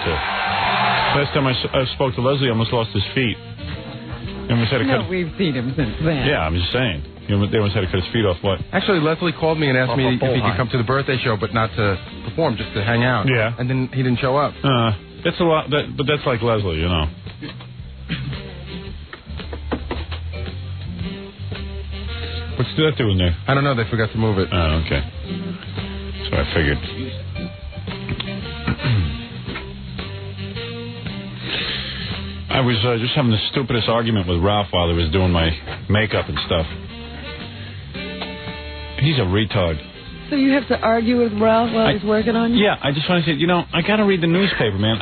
to. Last time I spoke to Leslie, I almost lost his feet. We've seen him since then. Yeah, I'm just saying. They almost had to cut his feet off. What? Actually, Leslie called me and asked me if he could come to the birthday show, but not to perform, just to hang out. Yeah. And then he didn't show up. That's a lot, but that's like Leslie, you know. What's that doing there? I don't know. They forgot to move it. Oh, okay. So I figured. I was just having the stupidest argument with Ralph while I was doing my makeup and stuff. He's a retard. So you have to argue with Ralph while he's working on you? Yeah, I just want to say, I got to read the newspaper, man.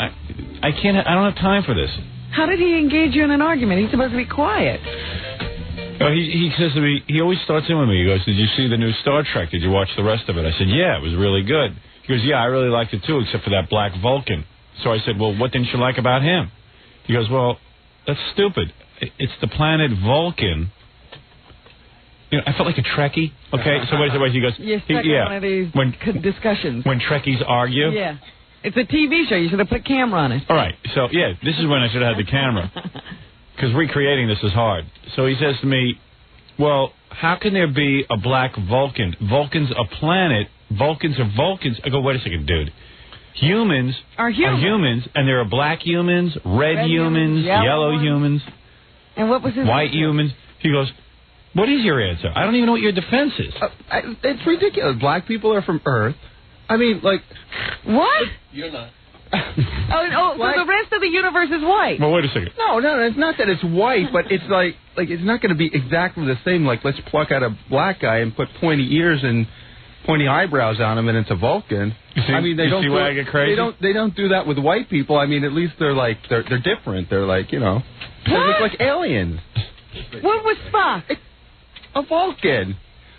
I don't have time for this. How did he engage you in an argument? He's supposed to be quiet. He says to me, he always starts in with me. He goes, did you see the new Star Trek? Did you watch the rest of it? I said, yeah, it was really good. He goes, yeah, I really liked it too, except for that black Vulcan. So I said, well, what didn't you like about him? He goes, well, that's stupid. It's the planet Vulcan. I felt like a Trekkie. Okay, so wait. He goes, you're stuck in one of these discussions. When Trekkies argue? Yeah. It's a TV show. You should have put a camera on it. All right. So, yeah, this is when I should have had the camera. Because recreating this is hard. So he says to me, well, how can there be a black Vulcan? Vulcan's a planet. Vulcans are Vulcans. I go, wait a second, dude. Humans are humans, and there are black humans, red humans, yellow humans, and what was his white humans. He goes, what is your answer? I don't even know what your defense is. It's ridiculous. Black people are from Earth. I mean, like... What? You're not. So the rest of the universe is white. Well, wait a second. No, it's not that it's white, but it's like it's not going to be exactly the same. Like, let's pluck out a black guy and put pointy ears and pointy eyebrows on him, and it's a Vulcan. I mean, they don't. See why I get crazy? They don't do that with white people. I mean, at least they're different. They're like, they look like aliens. What was Spock? A Vulcan.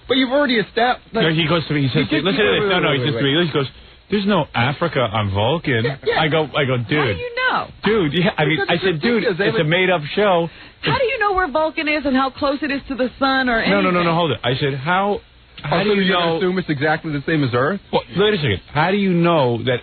But you've already established. No, he goes to me. He says, "Listen to this." No, he says to me. He goes, "There's no Africa on Vulcan." Yeah. I go, dude. How do you know? Dude, yeah, I said, dude, it's a made-up show. How do you know where Vulcan is and how close it is to the sun or anything? No, hold it. I said, how do you know? Assume it's exactly the same as Earth? Well, wait a second. How do you know that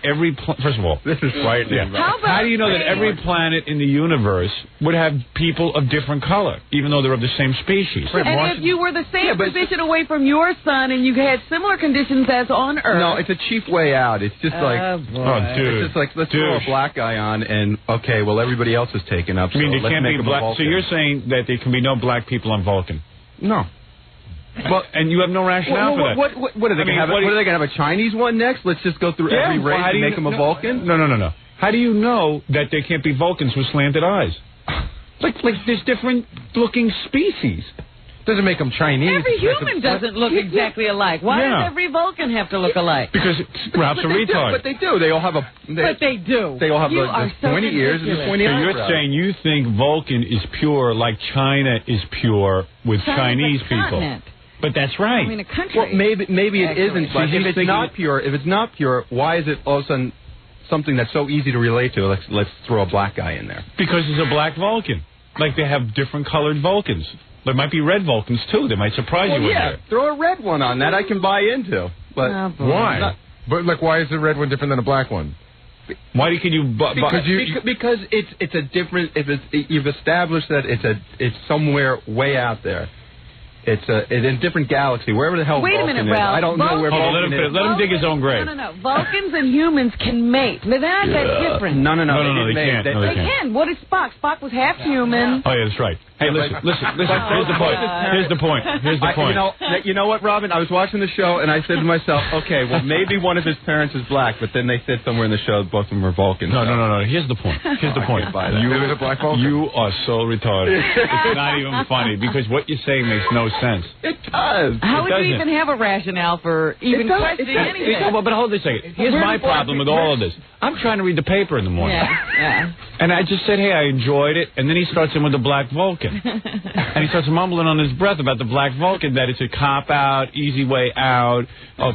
first of all, this is frightening. Yeah. How do you know that every planet in the universe would have people of different color, even though they're of the same species? And if you were the same position away from your sun and you had similar conditions as on Earth... No, it's a cheap way out. It's just like... dude. It's just like, let's throw a black guy on and, okay, well, everybody else is taken up, so there let's can't make be him black. a Vulcan. So you're saying that there can be no black people on Vulcan? No. Well, and you have no rationale for that. What are they going to have? What are they going to have a Chinese one next? Let's just go through every race and make them a Vulcan? No. How do you know that there can't be Vulcans with slanted eyes? Like there's different looking species. Doesn't make them Chinese. Every human doesn't look exactly alike. Why does every Vulcan have to look alike? Because Ralph's a retard. But they do. They all have they do. They all have the pointy ears and the pointy eyebrows. You're saying you think Vulcan is pure like China is pure with Chinese people. But that's right. I mean, a country. Well, maybe it isn't. But if it's not pure, why is it all of a sudden something that's so easy to relate to? Let's throw a black guy in there. Because it's a black Vulcan. Like they have different colored Vulcans. There might be red Vulcans too. They might surprise you. Yeah, throw a red one on that. I can buy into. But why? But why is the red one different than a black one? Why can you? Because it's a different. You've established that it's somewhere way out there. It's in a different galaxy, wherever the hell Wait Vulcan a minute, is. Ralph. I don't know where Vulcan is. Let him dig his own grave. No. Vulcans and humans can mate. They're not that different. No, they can't. They can. What is Spock? Spock was half human. Oh, yeah, that's right. Hey, listen. Here's the point. You know what, Robin? I was watching the show, and I said to myself, okay, well, maybe one of his parents is black, but then they said somewhere in the show both of them are Vulcans. No. Here's the point. You are so retarded. It's not even funny, because what you're saying makes no sense. It does. How would you even have a rationale for even questioning anything? But hold on a second. Here's my problem with all of this. I'm trying to read the paper in the morning. Yeah. And I just said, hey, I enjoyed it. And then he starts in with the black Vulcan. And he starts mumbling on his breath about the black Vulcan, that it's a cop-out, easy way out,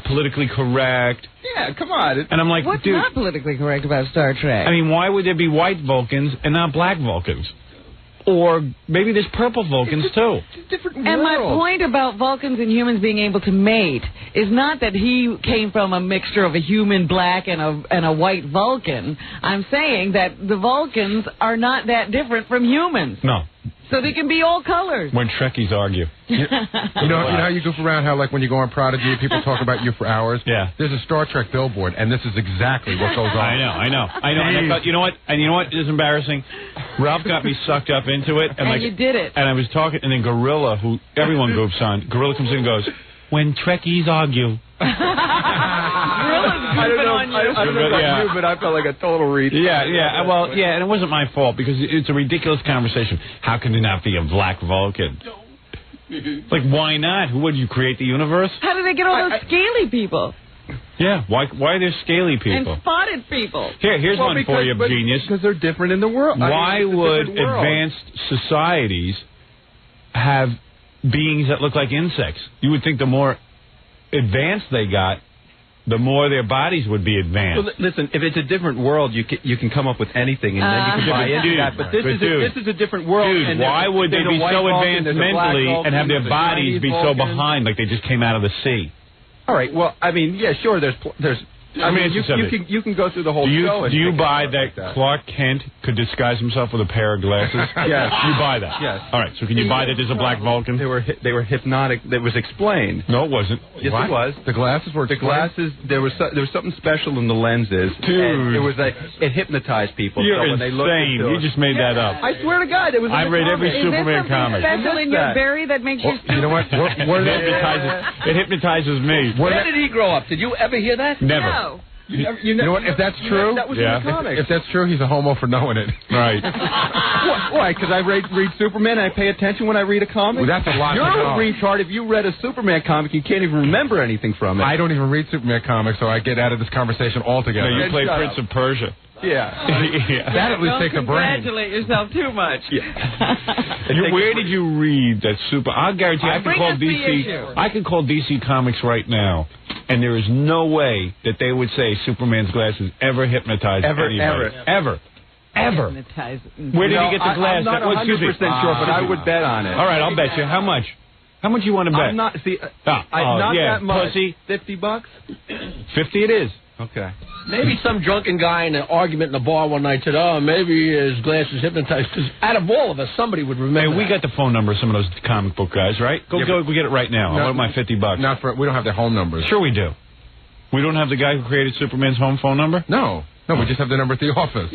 politically correct. Yeah, come on. And I'm like, what's dude, not politically correct about Star Trek? I mean, why would there be white Vulcans and not black Vulcans? Or maybe there's purple Vulcans, too. It's a different And my world. point about Vulcans and humans being able to mate is not that he came from a mixture of a human black and a white Vulcan. I'm saying that the Vulcans are not that different from humans. No. So they can be all colors. When Trekkies argue. You know how you goof around how, like, when you go on Prodigy, people talk about you for hours? Yeah. There's a Star Trek billboard, and this is exactly what goes on. I know. And I thought, you know what? And you know what is embarrassing? Ralph got me sucked up into it. And you did it. And I was talking, and then Gorilla, who everyone goofs on, Gorilla comes in and goes, when Trekkies argue. Gorilla's goofing on you. I don't know about you, but I felt like a total retard. Yeah. Well, yeah, and it wasn't my fault because it's a ridiculous conversation. How can there not be a black Vulcan? Like, why not? Who would you create the universe? How do they get all those scaly people Yeah. Why are there scaly people? and spotted people? Here's one for you, genius. Because they're different in the world. Why would advanced societies have beings that look like insects? You would think the more advanced they got, the more their bodies would be advanced. Well, listen, if it's a different world, you can come up with anything, and then you can buy into that. But this is a different world. Dude, why would they be so advanced mentally and have their bodies be so behind, like they just came out of the sea? All right. Well, I mean, yeah, sure. There's. I mean, you can go through the whole show. Do you buy that Clark Kent could disguise himself with a pair of glasses? Yes. You buy that? Yes. All right. So can you buy that there's a black Vulcan? They were hypnotic. That was explained. No, it wasn't. Yes, it was. The glasses were glasses. There was something special in the lenses. Dude. And it was it hypnotized people. You're so when they looked insane. You just made that up. I swear to God, it was. I read every Is there Superman something comic. special in your berry that makes you stupid? You know what? It hypnotizes me. Where did he grow up? Did you ever hear that? Never. No. You know what? If that's true, that was in the comics. if that's true, he's a homo for knowing it. Right. Why? Because I read Superman and I pay attention when I read a comic? Well, that's a lot You're to know. a retard. If you read a Superman comic, you can't even remember anything from it. I don't even read Superman comics, so I get out of this conversation altogether. No, you played shut Prince up. of Persia. Yeah. Yeah. That at least takes a brain. Congratulate yourself too much. Where did you read that super? I'll guarantee I can Bring call us the DC. issue. I can call DC Comics right now, and there is no way that they would say Superman's glasses ever hypnotized anybody. Ever. Hypnotize. Where did he get the glass? I'm not 100% sure, but I would bet on it. All right, I'll bet you. How much? How much you want to bet? I'm not. See, not that much. Pussy. $50. 50 it is. Okay. Maybe some drunken guy in an argument in a bar one night said, "Oh, maybe his glasses hypnotized." Because out of all of us, somebody would Hey, remember. we got the phone number of some of those comic book guys, right? Go get it right now. I want my $50. Not for we don't have their home numbers. Sure we do. We don't have the guy who created Superman's home phone number? No, we just have the number at the office.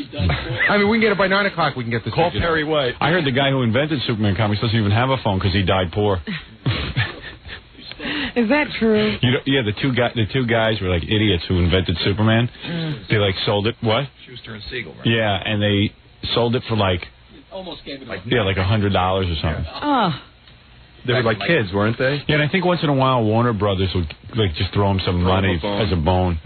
I mean, we can get it by 9 o'clock. We can get this. Call Perry White. I heard the guy who invented Superman comics doesn't even have a phone because he died poor. Is that true? Yeah, the two guys were like idiots who invented Superman. They like sold it. What? Schuster and Siegel, right? Yeah, and they sold it for like Almost gave it $100 or something. Oh. They were like kids, weren't they? Yeah, and I think once in a while Warner Brothers would like just throw him some money as a bone.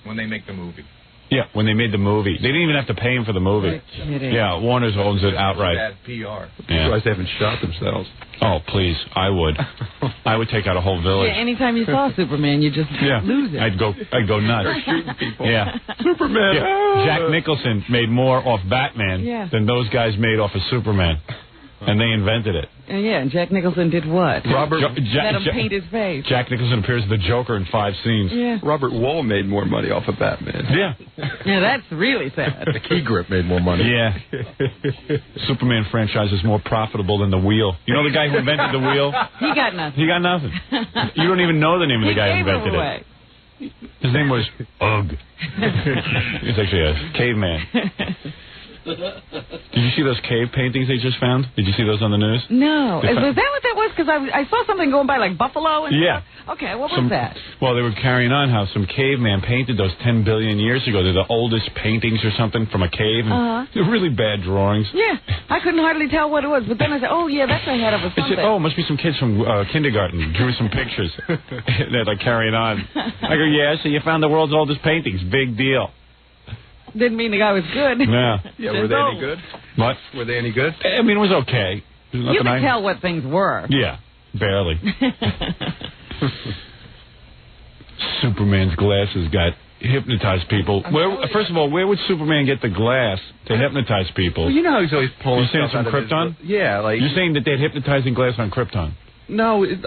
When they make the movie. Yeah, when they made the movie, they didn't even have to pay him for the movie. Yeah, Warner's owns it outright. Bad PR. Yeah. Surprised they haven't shot themselves. Oh, please, I would. I would take out a whole village. Yeah, anytime you saw Superman, you just lose it. I'd go nuts. Shooting people. Yeah. Superman. Yeah. Jack Nicholson made more off Batman than those guys made off of Superman. And they invented it. And Jack Nicholson did what? Let him paint his face. Jack Nicholson appears as the Joker in 5 scenes. Yeah. Robert Wall made more money off of Batman. Yeah. Yeah, that's really sad. The Key Grip made more money. Yeah. Superman franchise is more profitable than the Wheel. You know the guy who invented the Wheel? He got nothing. He got nothing. You don't even know the name of the guy who invented away. it. His name was Ugg. He's actually a caveman. Did you see those cave paintings they just found? Did you see those on the news? No. Was that what that was? Because I saw something going by like Buffalo and yeah. stuff. Okay, what was that? Well, they were carrying on how some caveman painted those 10 billion years ago. They're the oldest paintings or something from a cave. And they're really bad drawings. Yeah. I couldn't hardly tell what it was. But then I said, oh, yeah, that's ahead of us. I said, oh, it must be some kids from kindergarten. Drew some pictures. They're like carrying on. I go, yeah, so you found the world's oldest paintings. Big deal. Didn't mean the guy was good. Yeah. Yeah, were they any good? What? Were they any good? I mean, it was okay. You could tell what things were. Yeah, barely. Superman's glasses got hypnotize people. First of all, where would Superman get the glass to hypnotize people? Well, you know how he's always pulling You're saying stuff it's from out of Krypton? Yeah, like... You're saying that they had hypnotizing glass on Krypton? No, he made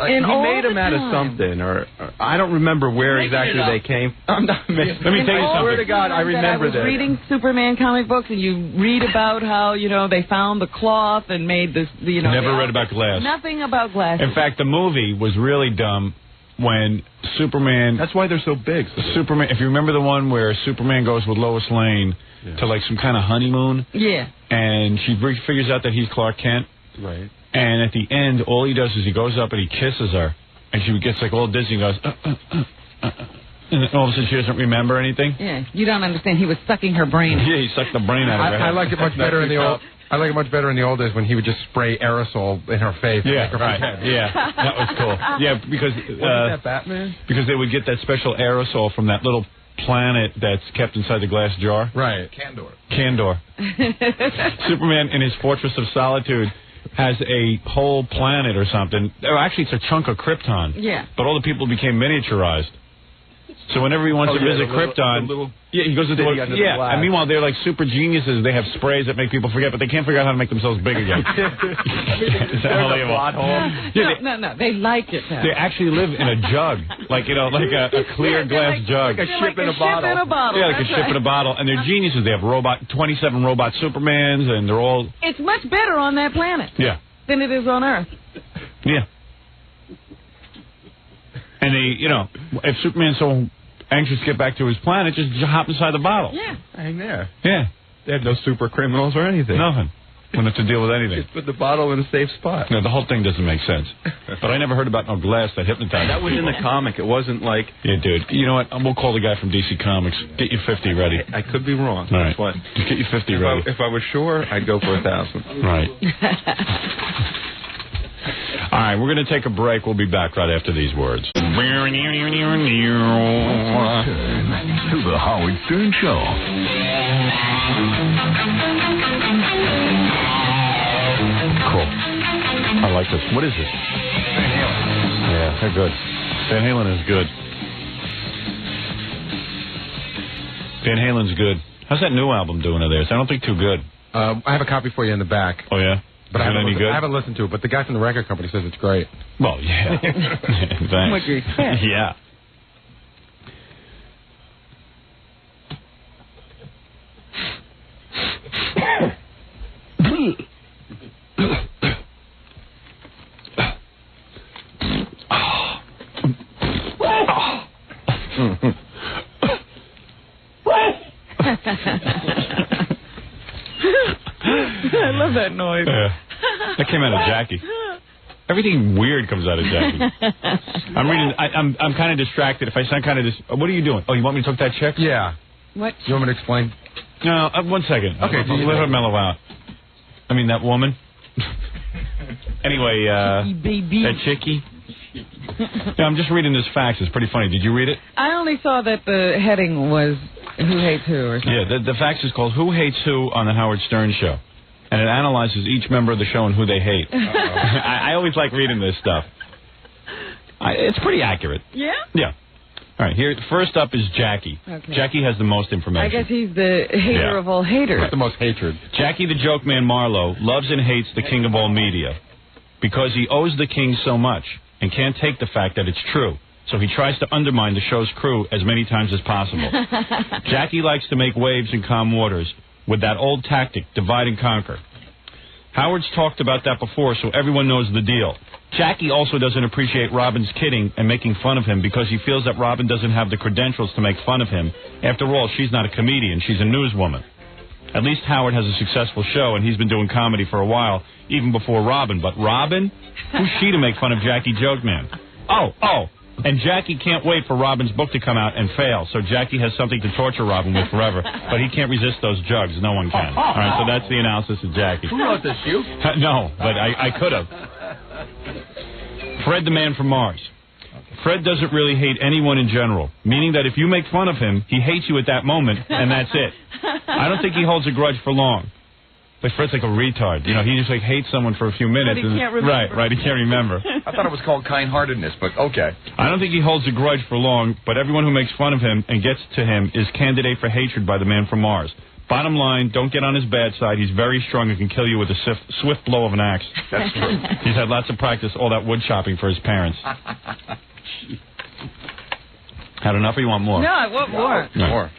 them out of time. something, or I don't remember where exactly they came. I'm not making. Let me tell you I swear to something. God, I remember I was reading Superman comic books, and you read about how they found the cloth and made this. Never read about glass. Nothing about glass. In fact, the movie was really dumb when Superman. That's why they're so big. Superman. If you remember the one where Superman goes with Lois Lane to like some kind of honeymoon. Yeah. And she figures out that he's Clark Kent. Right. And at the end, all he does is he goes up and he kisses her, and she gets like all dizzy and goes, and then all of a sudden she doesn't remember anything. Yeah, you don't understand. He was sucking her brain. Yeah, he sucked the brain out of her. I like it much better in the old. I like it much better in the old days when he would just spray aerosol in her face. Yeah, and make her right. pretend. Yeah, that was cool. Yeah, because Wasn't that Batman? because they would get that special aerosol from that little planet that's kept inside the glass jar. Right. Candor. Superman in his Fortress of Solitude has a whole planet or something. Actually, it's a chunk of Krypton. Yeah. But all the people became miniaturized. So whenever he wants to visit Krypton, he goes to the and meanwhile they're like super geniuses. They have sprays that make people forget, but they can't figure out how to make themselves big again. It's unbelievable. No, they like it. They actually live in a jug, like a clear glass jug. Like a ship in a bottle. Yeah, like a ship in a bottle. And they're geniuses. They have 27 robot Supermans, and they're all... It's much better on that planet than it is on Earth. Yeah. And they, if Superman's so anxious to get back to his planet, just hop inside the bottle. Yeah. Hang there. Yeah. They have no super criminals or anything. Nothing. Wouldn't have to deal with anything. Just put the bottle in a safe spot. No, the whole thing doesn't make sense. But I never heard about no glass that hypnotized That was in people. the comic. It wasn't like... Yeah, dude. You know what? We'll call the guy from DC Comics. Get your 50 ready. I could be wrong. All right. That's what. Just get your 50 ready. If I was sure, I'd go for 1,000. Right. All right, we're going to take a break. We'll be back right after these words. Turn to the Howard Stern Show. Cool. I like this. What is this? Van Halen. Yeah, they're good. Van Halen is good. Van Halen's good. How's that new album doing of theirs? I don't think too good. I have a copy for you in the back. Oh, yeah? But Is it any good? I haven't listened to it, but the guy from the record company says it's great. Well, yeah. Thanks. What do you expect? Yeah. I love that noise. That came out of Jackie. Everything weird comes out of Jackie. I'm reading. I'm kind of distracted. If I sound kind of what are you doing? Oh, you want me to talk that check? Yeah. What? You want me to explain? No, 1 second. Okay, let her mellow out. I mean, that woman. Anyway, Baby. that chickie. Yeah, I'm just reading this fax. It's pretty funny. Did you read it? I only saw that the heading was Who Hates Who or something. Yeah, the fax is called Who Hates Who on the Howard Stern Show. And it analyzes each member of the show and who they hate. I always like reading this stuff. It's pretty accurate. Yeah? Yeah. All right, here, first up is Jackie. Okay. Jackie has the most information. I guess he's the hater of all haters. With the most hatred. Jackie the Joke Man Marlowe loves and hates the king of all media because he owes the king so much and can't take the fact that it's true. So he tries to undermine the show's crew as many times as possible. Jackie likes to make waves in calm waters with that old tactic, divide and conquer. Howard's talked about that before, so everyone knows the deal. Jackie also doesn't appreciate Robin's kidding and making fun of him because he feels that Robin doesn't have the credentials to make fun of him. After all, she's not a comedian, she's a newswoman. At least Howard has a successful show, and he's been doing comedy for a while, even before Robin. But Robin? Who's she to make fun of Jackie Joke Man? Oh, and Jackie can't wait for Robin's book to come out and fail, so Jackie has something to torture Robin with forever. But he can't resist those jugs. No one can. All right, so that's the analysis of Jackie. Who wrote this, you? No, but I could have. Fred the Man from Mars. Fred doesn't really hate anyone in general, meaning that if you make fun of him, he hates you at that moment, and that's it. I don't think he holds a grudge for long. Like Fred's like a retard. You know, he just like hates someone for a few minutes. But he can't remember. Right, he can't remember. I thought it was called kind-heartedness, but okay. I don't think he holds a grudge for long, but everyone who makes fun of him and gets to him is candidate for hatred by the man from Mars. Bottom line, don't get on his bad side. He's very strong and can kill you with a swift blow of an axe. That's true. He's had lots of practice, all that wood chopping for his parents. Had enough or you want more? No, I want more. More.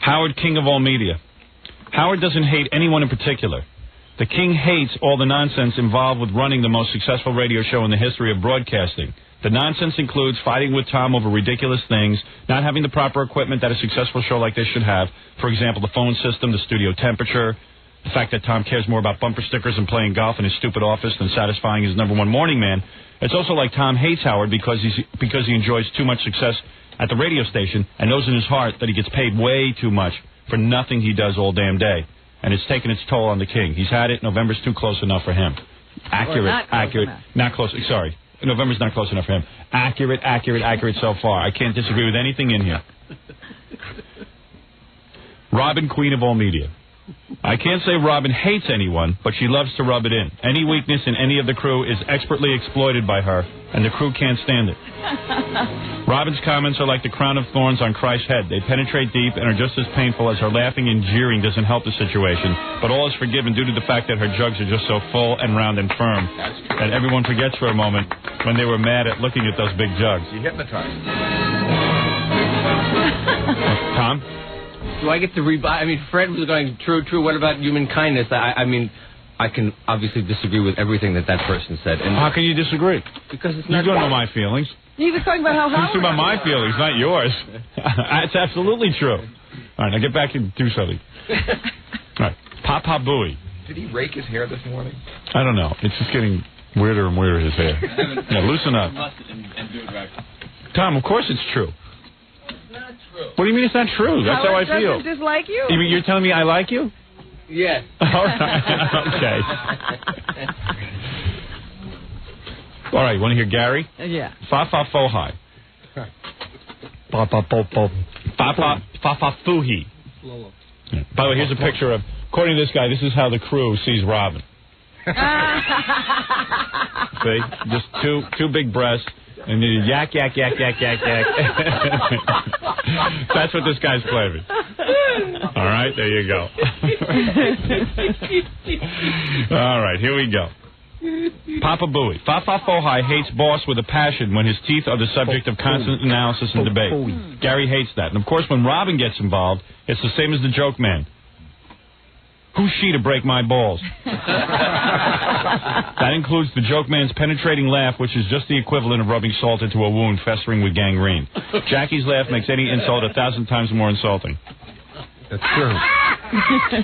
Howard, king of all media. Howard doesn't hate anyone in particular. The king hates all the nonsense involved with running the most successful radio show in the history of broadcasting. The nonsense includes fighting with Tom over ridiculous things, not having the proper equipment that a successful show like this should have. For example, the phone system, the studio temperature, the fact that Tom cares more about bumper stickers and playing golf in his stupid office than satisfying his #1 morning man. It's also like Tom hates Howard because he enjoys too much success at the radio station and knows in his heart that he gets paid way too much for nothing he does all damn day. And it's taken its toll on the king. He's had it. November's too close enough for him. Not close. Sorry. November's not close enough for him. Accurate so far. I can't disagree with anything in here. Robin, queen of all media. I can't say Robin hates anyone, but she loves to rub it in. Any weakness in any of the crew is expertly exploited by her, and the crew can't stand it. Robin's comments are like the crown of thorns on Christ's head. They penetrate deep and are just as painful as her laughing and jeering doesn't help the situation, but all is forgiven due to the fact that her jugs are just so full and round and firm that everyone forgets for a moment when they were mad at looking at those big jugs. You hypnotized. Tom? Do I get to rebuy? I mean, Fred was going, true. What about human kindness? I mean, I can obviously disagree with everything that person said. And how can you disagree? Because it's you not... don't know my feelings. He was talking about how He's talking about my feelings, not yours. That's absolutely true. All right, now get back and do something. All right, Papa Booey. Did he rake his hair this morning? I don't know. It's just getting weirder and weirder, his hair. Yeah, loosen up. Tom, of course it's true. Not true. What do you mean it's not true? That's how I feel. Howard doesn't dislike you. You mean you're telling me I like you? Yes. All right. Okay. All right, you want to hear Gary? Yeah. Fa-fa fo-hi. Fa-fa foo-hi. Yeah. By the way, here's a picture of, according to this guy, this is how the crew sees Robin. See? Just two big breasts. And then yak. That's what this guy's claiming. All right, there you go. All right, here we go. Papa Booey. Fa-fa fo-hi hates boss with a passion when his teeth are the subject of constant analysis and debate. Gary hates that. And, of course, when Robin gets involved, it's the same as the joke man. Who's she to break my balls? That includes the joke man's penetrating laugh, which is just the equivalent of rubbing salt into a wound festering with gangrene. Jackie's laugh makes any insult 1,000 times more insulting. That's true.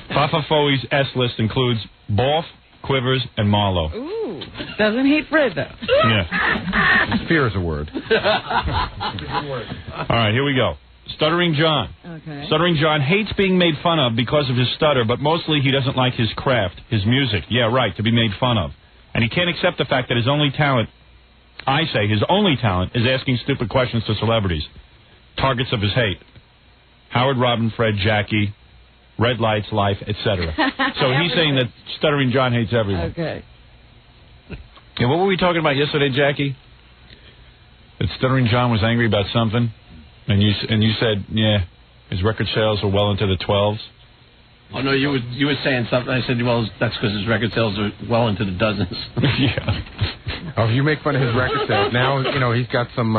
Papa Foey's S list includes Boff, Quivers, and Marlowe. Ooh, doesn't hate Fred, though. Yeah. Fear is a word. All right, here we go. Stuttering John. Okay. Stuttering John hates being made fun of because of his stutter, but mostly he doesn't like his craft, his music. Yeah, right, to be made fun of. And he can't accept the fact that his only talent, his only talent, is asking stupid questions to celebrities. Targets of his hate. Howard, Robin, Fred, Jackie, red lights, life, etc. So he's saying that Stuttering John hates everyone. Okay. And what were we talking about yesterday, Jackie? That Stuttering John was angry about something? And you said, yeah, his record sales are well into the 12s. Oh no, you were saying something. I said, well, that's because his record sales are well into the dozens. Yeah. Oh, if you make fun of his record sales, now he's got some.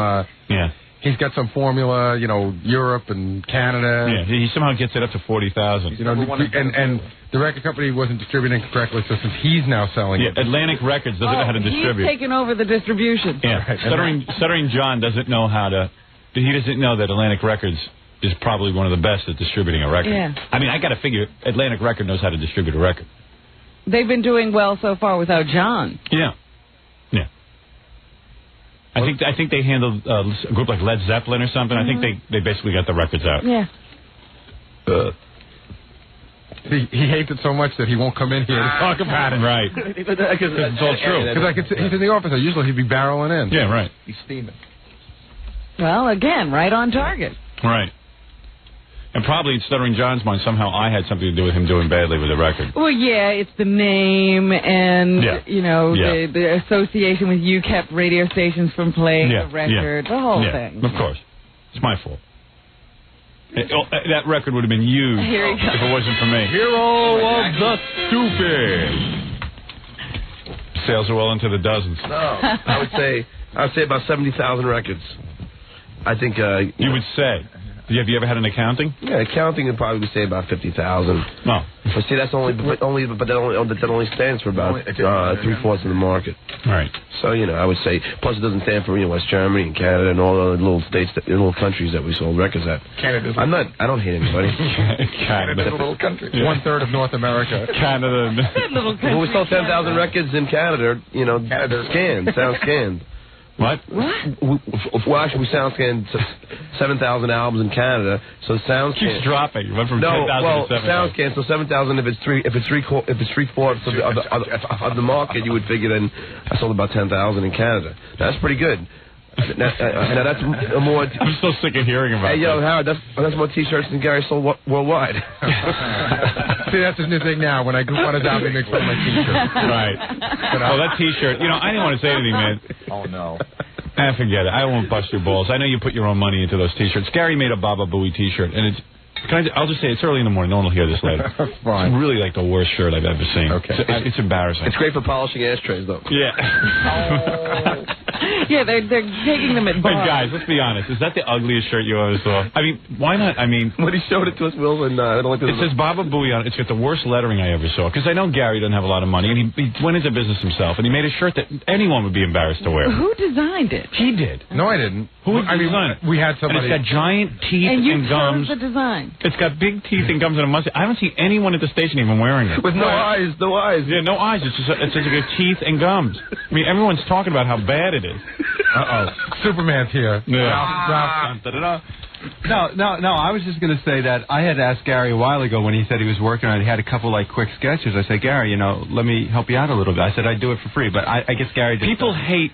He's got some formula, Europe and Canada. Yeah, he somehow gets it up to 40,000. And the record company wasn't distributing correctly, so since he's now selling it. Atlantic Records doesn't know how to distribute. He's taking over the distribution. Yeah, right. Stuttering John doesn't know how to. He doesn't know that Atlantic Records is probably one of the best at distributing a record. Yeah. I mean, I got to figure Atlantic Record knows how to distribute a record. They've been doing well so far without John. Yeah. Yeah. I think they handled a group like Led Zeppelin or something. Mm-hmm. I think they basically got the records out. Yeah. He hates it so much that he won't come in here to talk about it. Right. It's all true. Because he's in the office. Usually he'd be barreling in. Yeah, right. He's steaming. Well, again, right on target. Right. And probably in Stuttering John's mind, somehow I had something to do with him doing badly with the record. Well, yeah, it's the name and, the association with you kept radio stations from playing the record, the whole thing. Of course. It's my fault. That record would have been huge if it wasn't for me. Hero of the Stupid. Sales are well into the dozens. No, I would say about 70,000 records. I think you would say. Have you ever had an accounting? Yeah, accounting would probably say about 50,000. No. But see, that only stands for about 3/4 of the market. Right. So I would say. Plus, it doesn't stand for West Germany and Canada and all the other little states, little countries that we sold records at. Canada. I don't hate anybody. Canada, a little country. 1/3 of North America. Canada. Little country. Well, we sold 10,000 records in Canada. Canada sound scanned. What? Well, actually, we sound scanned 7,000 albums in Canada. So sound scan keeps dropping. You went from 10,000 to 7,000. Sound scan. So 7,000. If it's 3/4 of the market, you would figure then I sold about 10,000 in Canada. That's pretty good. Now that's more. I'm still sick of hearing about. Hey, yo, Howard, that's more T-shirts than Gary sold worldwide. See, that's his new thing now. When I go on his album, he makes fun of my T-shirt. Right. Oh, that T-shirt. I didn't want to say anything, man. Oh no. Forget it. I won't bust your balls. I know you put your own money into those T-shirts. Gary made a Baba Booey T-shirt, and it's. I'll just say it's early in the morning. No one will hear this later. Fine. It's really like the worst shirt I've ever seen. Okay. It's embarrassing. It's great for polishing ashtrays, though. Yeah. Yeah, they're taking them at bars. But guys, let's be honest. Is that the ugliest shirt you ever saw? I mean, why not? I mean, when he showed it to us, Will, and I don't like this. It says Baba Booey on it. It's got the worst lettering I ever saw. Because I know Gary doesn't have a lot of money, and he went into business himself, and he made a shirt that anyone would be embarrassed to wear. Who designed it? He did. No, I didn't. Who would design it? We had somebody. And it's got giant teeth and gums. chose the design. It's got big teeth and gums and a mustache. I haven't seen anyone at the station even wearing it. With no eyes. Yeah, no eyes. It's just like teeth and gums. I mean, everyone's talking about how bad it is. Uh-oh. Superman's here. Yeah. No, I was just going to say that I had asked Gary a while ago when he said he was working on it. He had a couple, quick sketches. I said, Gary, let me help you out a little bit. I said I'd do it for free, but I guess Gary did. People hate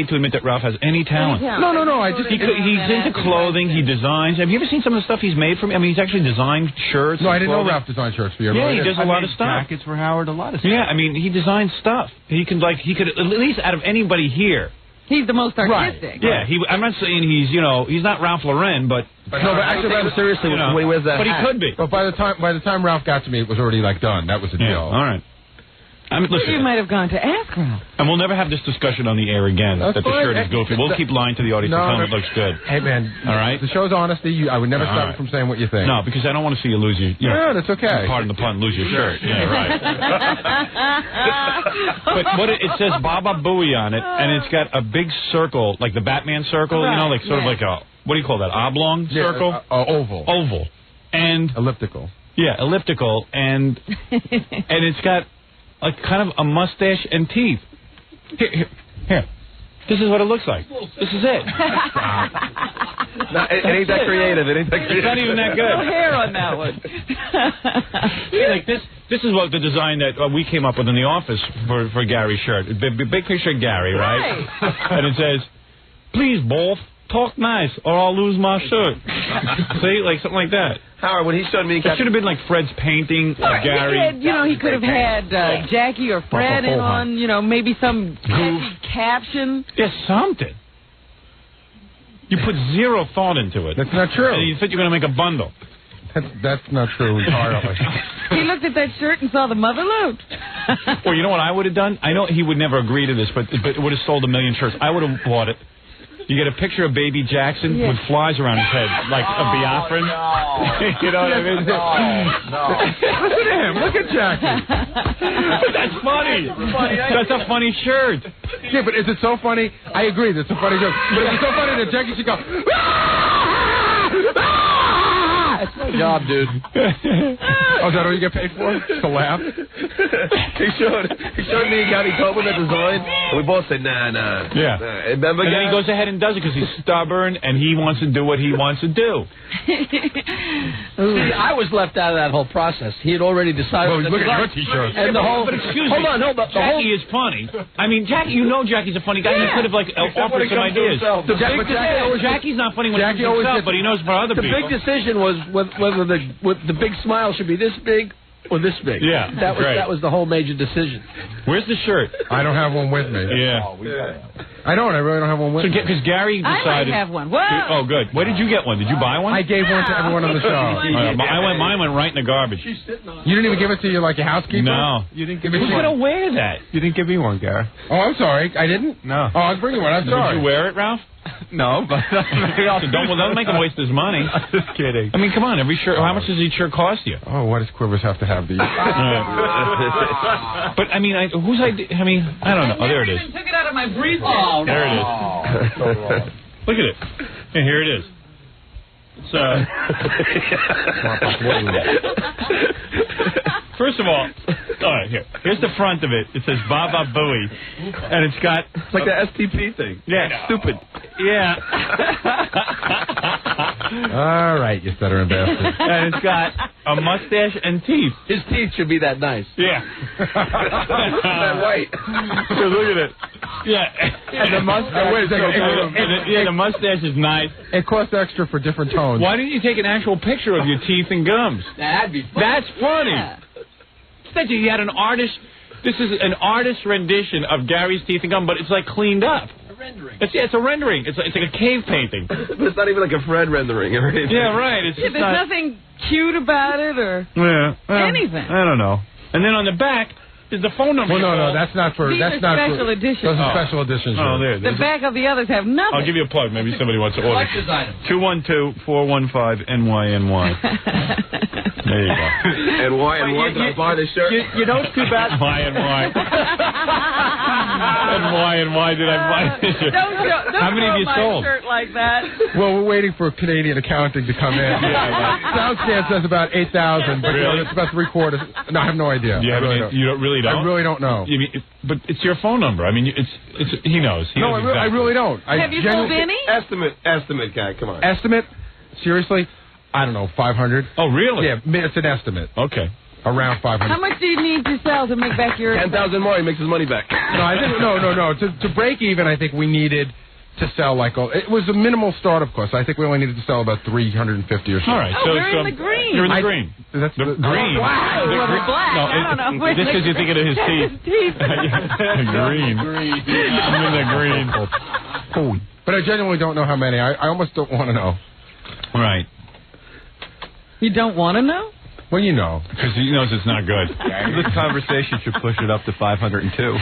to admit that Ralph has any talent. No. He's into clothing. He designs. Have you ever seen some of the stuff he's made for me? I mean, he's actually designed shirts. No, I didn't know Ralph designed shirts for you. Yeah, he does a lot of stuff. Jackets for Howard, a lot of stuff. Yeah, I mean, he designs stuff. He could at least out of anybody here. He's the most artistic. Right. Yeah, I'm not saying he's not Ralph Lauren, but actually, seriously, when he wears that but hat. He could be. But by the time Ralph got to me, it was already done. That was the deal. All right. I mean, listen, you might have gone to ask Ralph. And we'll never have this discussion on the air again. That's that the fine. shirt is goofy. We'll keep lying to the audience and tell them it looks good. Hey man, all right. The show's honesty. I would never stop you from saying what you think. No, because I don't want to see you lose your. Yeah, that's okay. Pardon the pun, lose your shirt. Yeah, right. But it says Baba Booey on it, and it's got a big circle, like the Batman circle. Right. Sort of like a what do you call that? Oblong circle? Oval. Oval. And elliptical. Yeah, elliptical, and it's got kind of a mustache and teeth. Here. This is what it looks like. This is it. It ain't that creative. It ain't that creative. It's not even that good. No hair on that one. See, this is what the design that we came up with in the office for Gary's shirt. Big picture of Gary, right? And it says, "Please, both talk nice, or I'll lose my shirt." See, something like that. Howard, when he showed me, it should have been like Fred's painting of Gary. He could have had Jackie or Fred in on, maybe some catchy caption. Yeah, something. You put zero thought into it. That's not true. And you said you're going to make a bundle. That's not true entirely. He looked at that shirt and saw the mother load. Well, you know what I would have done? I know he would never agree to this, but it would have sold 1 million shirts. I would have bought it. You get a picture of Baby Jackson with flies around his head, like a Biafran. No. You know what I mean? No. Listen to him. Look at Jackson. That's funny. That's a funny shirt. Yeah, but is it so funny? I agree. That's a funny joke. But it's so funny that Jackie should go. That's my job, dude. Oh, is that all you get paid for? Just to laugh? he showed me how he told me the design, and we both said, nah. Yeah. Remember, and then he goes ahead and does it because he's stubborn and he wants to do what he wants to do. See, I was left out of that whole process. He had already decided. Well, look at your T-shirt. And the whole. But excuse hold me. on, hold on. Jackie is funny. I mean, Jackie, you know Jackie's a funny guy. He could have offered some ideas. Jackie's not funny when he comes himself, but he knows for other people. The big decision was whether the big smile should be this big or this big. Yeah, that was the whole major decision. Where's the shirt? I don't have one with me. Yeah. I really don't have one with me. Because Gary decided. I might have one. Whoa. Oh, good. Where did you get one? Did you buy one? I gave one to everyone on the show. Mine went right in the garbage. You didn't even give it to your housekeeper? No. You didn't give me Who's one. going to wear that? You didn't give me one, Gary. Oh, I'm sorry. I didn't? No. Oh, I'll bring you one. I'm sorry. Did you wear it, Ralph? No, but don't make him waste his money. I'm just kidding. I mean, come on. Every shirt. How much does each shirt cost you? Oh, what does Quivers have to have these? But I mean, whose idea? I mean, I don't know. Oh, there it is. I took it out of my briefcase. There it is. Look at it. Yeah, here it is. First of all, right, here's the front of it. It says Baba Booey, and it's got like the STP thing. Yeah, stupid. Yeah. All right, you stuttering bastard. And it's got a mustache and teeth. His teeth should be that nice. Yeah. That white. Look at it. Yeah. And the mustache. Wait a second. The mustache is nice. It costs extra for different tones. Why didn't you take an actual picture of your teeth and gums? That'd be fun. That's funny. Yeah. Instead, you had an artist. This is an artist rendition of Gary's teeth and gum, but it's like cleaned up. A rendering. It's a rendering. It's like a cave painting. But it's not even like a Fred rendering or anything. Yeah, right. It's There's not, nothing cute about it or anything. I don't know. And then on the back is the phone number. Well, no, that's not for. These That's are not special for. editions. Those are special editions. Oh, there. The back of the others have nothing. I'll give you a plug. Maybe somebody wants to order. Collector's item. 212-415-NYNY. There you go. And why? And why did I buy this shirt? You know, it's too bad. Why and why? And why did I buy this shirt? Don't How many have you my sold? shirt like that. Well, we're waiting for Canadian accounting to come in. Soundscan says about 8,000, but Really? it's about 3/4. No, I have no idea. You, I really don't. don't? I really don't know. You mean, but it's your phone number. I mean, it's he knows. He No, knows I really don't. Have you sold any? Estimate, guy. Come on. Estimate? Seriously? I don't know, 500. Oh, really? Yeah, it's an estimate. Okay. Around 500. How much do you need to sell to make back your 10,000 more, he makes his money back. No, I think no. To break even, I think we needed to sell it was a minimal startup cost. I think we only needed to sell about 350 or so. All right. Oh, we're in the green. You're in the green. That's the green. Wow. The Well, green. black. No, I don't know. Just because you're thinking of his teeth. The green. I'm in the green. Oh. But I genuinely don't know how many. I almost don't want to know. Right. You don't want to know? Well, you know. Because he knows it's not good. This conversation should push it up to 502.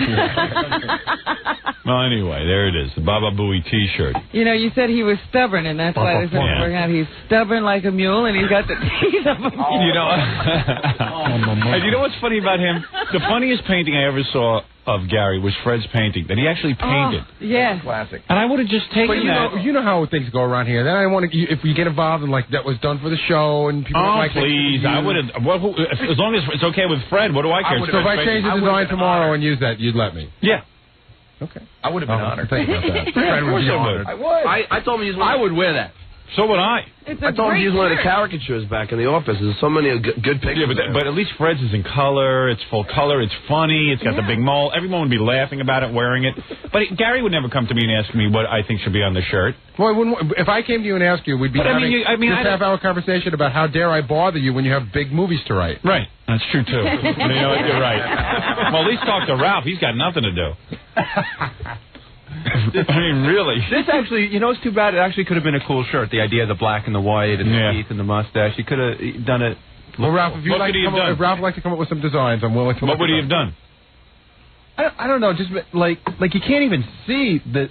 Well, anyway, there it is. The Baba Booey T-shirt. You know, you said he was stubborn, and that's why this isn't working out. He's stubborn like a mule, and he's got the teeth of a mule. You know, and you know what's funny about him? The funniest painting I ever saw of Gary was Fred's painting that he actually painted. Oh, yeah. Classic. And I would have just taken But you know how things go around here. Then I want to, if we get involved in that was done for the show and people don't like it. Please, I would have. As long as it's okay with Fred, what do I care? So if I change the design tomorrow and use that, you'd let me? Yeah. Okay. I would have been honored. Think about that. Fred would be honored. I would. I told him I would wear that. So would I. I told him to use one of the caricatures back in the office. There's so many good pictures. Yeah, but at least Fred's is in color. It's full color. It's funny. It's got the big mole. Everyone would be laughing about it, wearing it. But Gary would never come to me and ask me what I think should be on the shirt. Well, if I came to you and asked you, we'd be having this half-hour conversation about how dare I bother you when you have big movies to write. Right. That's true, too. You know what? You're right. Well, at least talk to Ralph. He's got nothing to do. I mean, really. This actually, it's too bad. It actually could have been a cool shirt. The idea of the black and the white and the teeth and the mustache. You could have done it. Well, Ralph, if Ralph would like to come up with some designs, I'm willing to. What would he have done? I don't know. Just like you can't even see the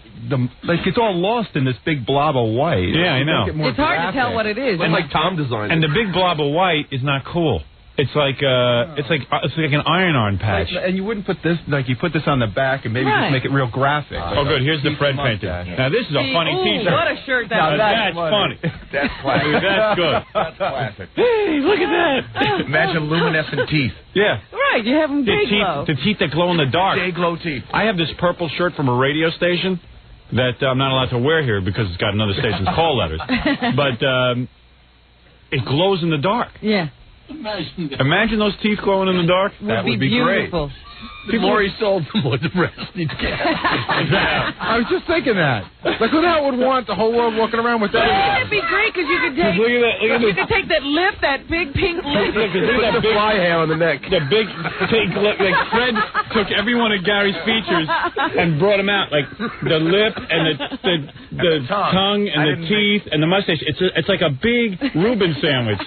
it's all lost in this big blob of white. Yeah, I know. It's hard to tell what it is. It's like Tom designed. And the big blob of white is not cool. It's like an iron-on patch. And you wouldn't put this, like you put this on the back and maybe just make it real graphic. Oh, good. Here's the Fred painting. Now, this is a funny T-shirt. What a shirt that is. That's funny. That's classic. That's good. That's classic. Hey, look at that. Imagine luminescent teeth. Yeah. Right, you have them day glow. The teeth that glow in the dark. Day glow teeth. I have this purple shirt from a radio station that I'm not allowed to wear here because it's got another station's call letters. But it glows in the dark. Yeah. Imagine those teeth glowing in the dark. That would be beautiful. Great. The more he sold, the more depressed he'd get. I was just thinking that. Like, who the hell would want the whole world walking around with that? Wouldn't it be great because you could take you could take that lip, that big pink lip. Look at that big fly hair on the neck. The big pink lip. Like Fred took every one of Gary's features and brought them out. Like the lip and the tongue and the teeth and the mustache. It's like a big Reuben sandwich.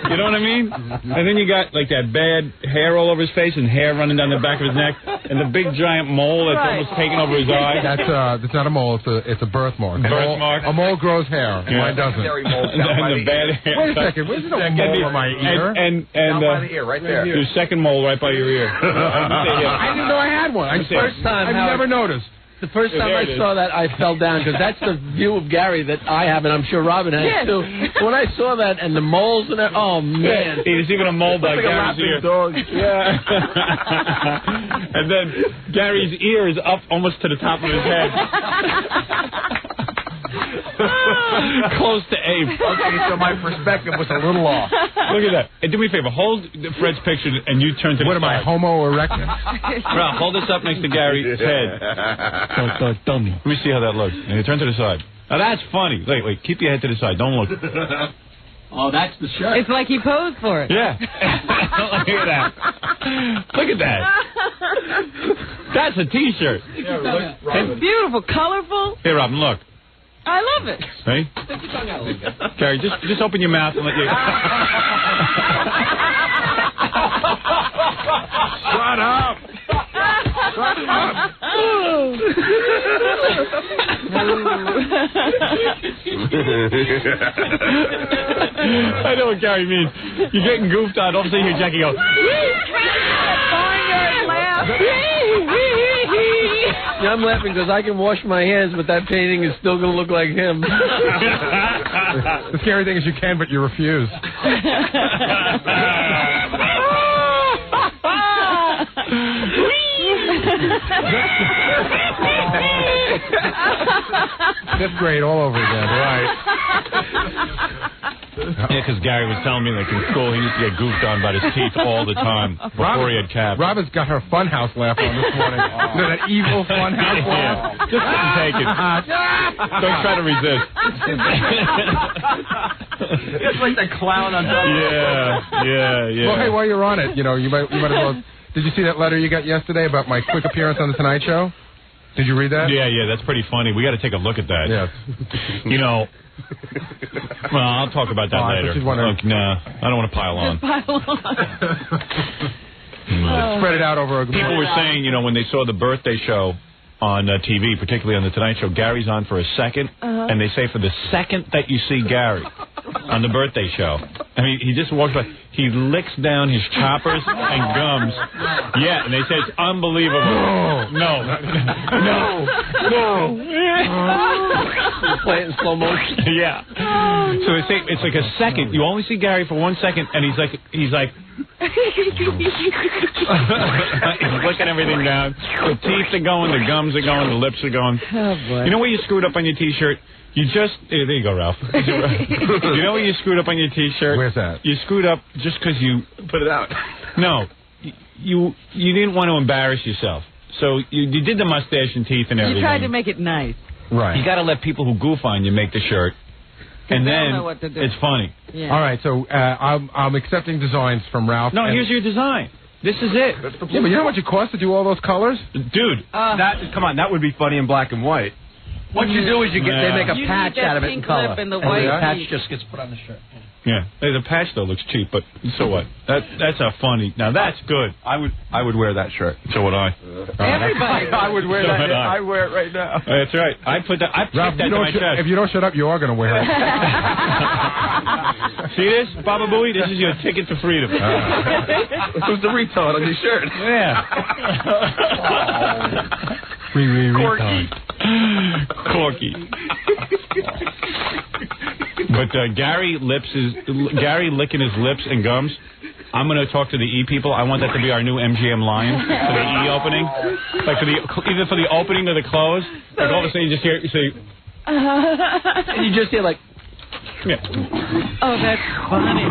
You know what I mean? And then you got like that bad hair all over his face and hair running down the back of his neck and the big giant mole that's almost taken over his eye. That's not a mole. It's a birthmark. Birthmark. A mole grows hair. Yeah. Mine doesn't. And the bad hair. Wait a second. Where's no mole on my ear? And down by the ear, right there. Your second mole right by your ear. I didn't know I had one. I've never noticed. The first time I saw that, I fell down because that's the view of Gary that I have, and I'm sure Robin has too. When I saw that and the moles and that, oh man! There's even a mole by Gary's ear. Dog. Yeah. And then Gary's ear is up almost to the top of his head. Close to ape. Okay, so my perspective was a little off. Look at that. Hey, do me a favor. Hold Fred's picture and you turn to the side. What am I, Homo erectus? Ralph, hold this up next to Gary's head. Let me see how that looks. And you turn to the side. Now that's funny. Wait. Keep your head to the side. Don't look. Oh, that's the shirt. It's like he posed for it. Yeah. Look at that. Look at that. That's a T-shirt. It's beautiful, colorful. Hey, Robin, look. I love it. Hey? Gary, just open your mouth and let you... Shut up! Shut up! I know what Gary means. You're getting goofed on. All of a sudden you hear Jackie go... Barnyard laugh. Yeah, I'm laughing because I can wash my hands, but that painting is still going to look like him. The scary thing is you can, but you refuse. Fifth grade all over again, right? Yeah, because Gary was telling me like in school he used to get goofed on by his teeth all the time before he had calves. Robin's got her funhouse laugh on this morning. You know, that evil funhouse laugh. Just couldn't take it. Don't try to resist. It's like the clown on top. Yeah. Well, hey, while you're on it, you know, you might as well. Did you see that letter you got yesterday about my quick appearance on the Tonight Show? Did you read that? Yeah, that's pretty funny. We got to take a look at that. Yes. You know, well, I'll talk about that later. Look, nah, I don't want to pile on. Spread it out over a... People were saying, you know, when they saw the birthday show on TV, particularly on the Tonight Show, Gary's on for a second, and they say for the second that you see Gary on the birthday show, I mean, he just walks by, he licks down his choppers and gums. Yeah, and they say it's unbelievable. No. Play it in slow motion. Yeah. So they say it's like a second. You only see Gary for 1 second, and he's like. He's licking everything down. The teeth are going, the gums are going, the lips are going. Oh, boy. You know where you screwed up on your T-shirt? You just... There you go, Ralph. You know where you screwed up on your T-shirt? Where's that? You screwed up just because you... Put it out. No. You didn't want to embarrass yourself. So you did the mustache and teeth and everything. You tried to make it nice. Right. You got to let people who goof on you make the shirt. And then know what to do. It's funny. Yeah. All right, so I'm accepting designs from Ralph. No, here's your design. This is it. Yeah, but you know how much it costs to do all those colors? Dude. Come on, that would be funny in black and white. What you do is they make a You patch need that out of it in pink color. lip and the white The patch teeth. just gets put on the shirt. Yeah. Hey, the patch though looks cheap, but so what? That's a funny. Now that's good. I would wear that shirt. So would I. Everybody. I would wear So that. would I. I wear it right now. That's right. I put that. I Ralph, put that to my chest. if you don't shut up, you are going to wear it. See this, Baba Booey? This is your ticket to freedom. Who's the retard on your shirt? Yeah. Corky. But Gary licking his lips and gums. I'm going to talk to the E people. I want that to be our new MGM Lion for the E opening. Like either for the opening or the close. Like all of a sudden you just hear, And you just hear like, yeah. Oh, that's funny.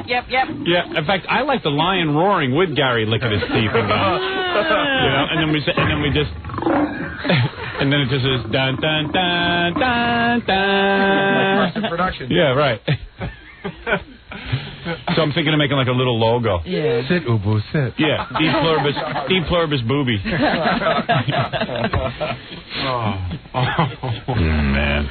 Yep. Yeah, in fact, I like the lion roaring with Gary licking his teeth and gums. And then we just, and then it just is dun dun dun dun dun. Like first production. Yeah, right. So I'm thinking of making like a little logo. Yeah. Sit, Ubu, sit. Yeah, E pluribus booby. Man.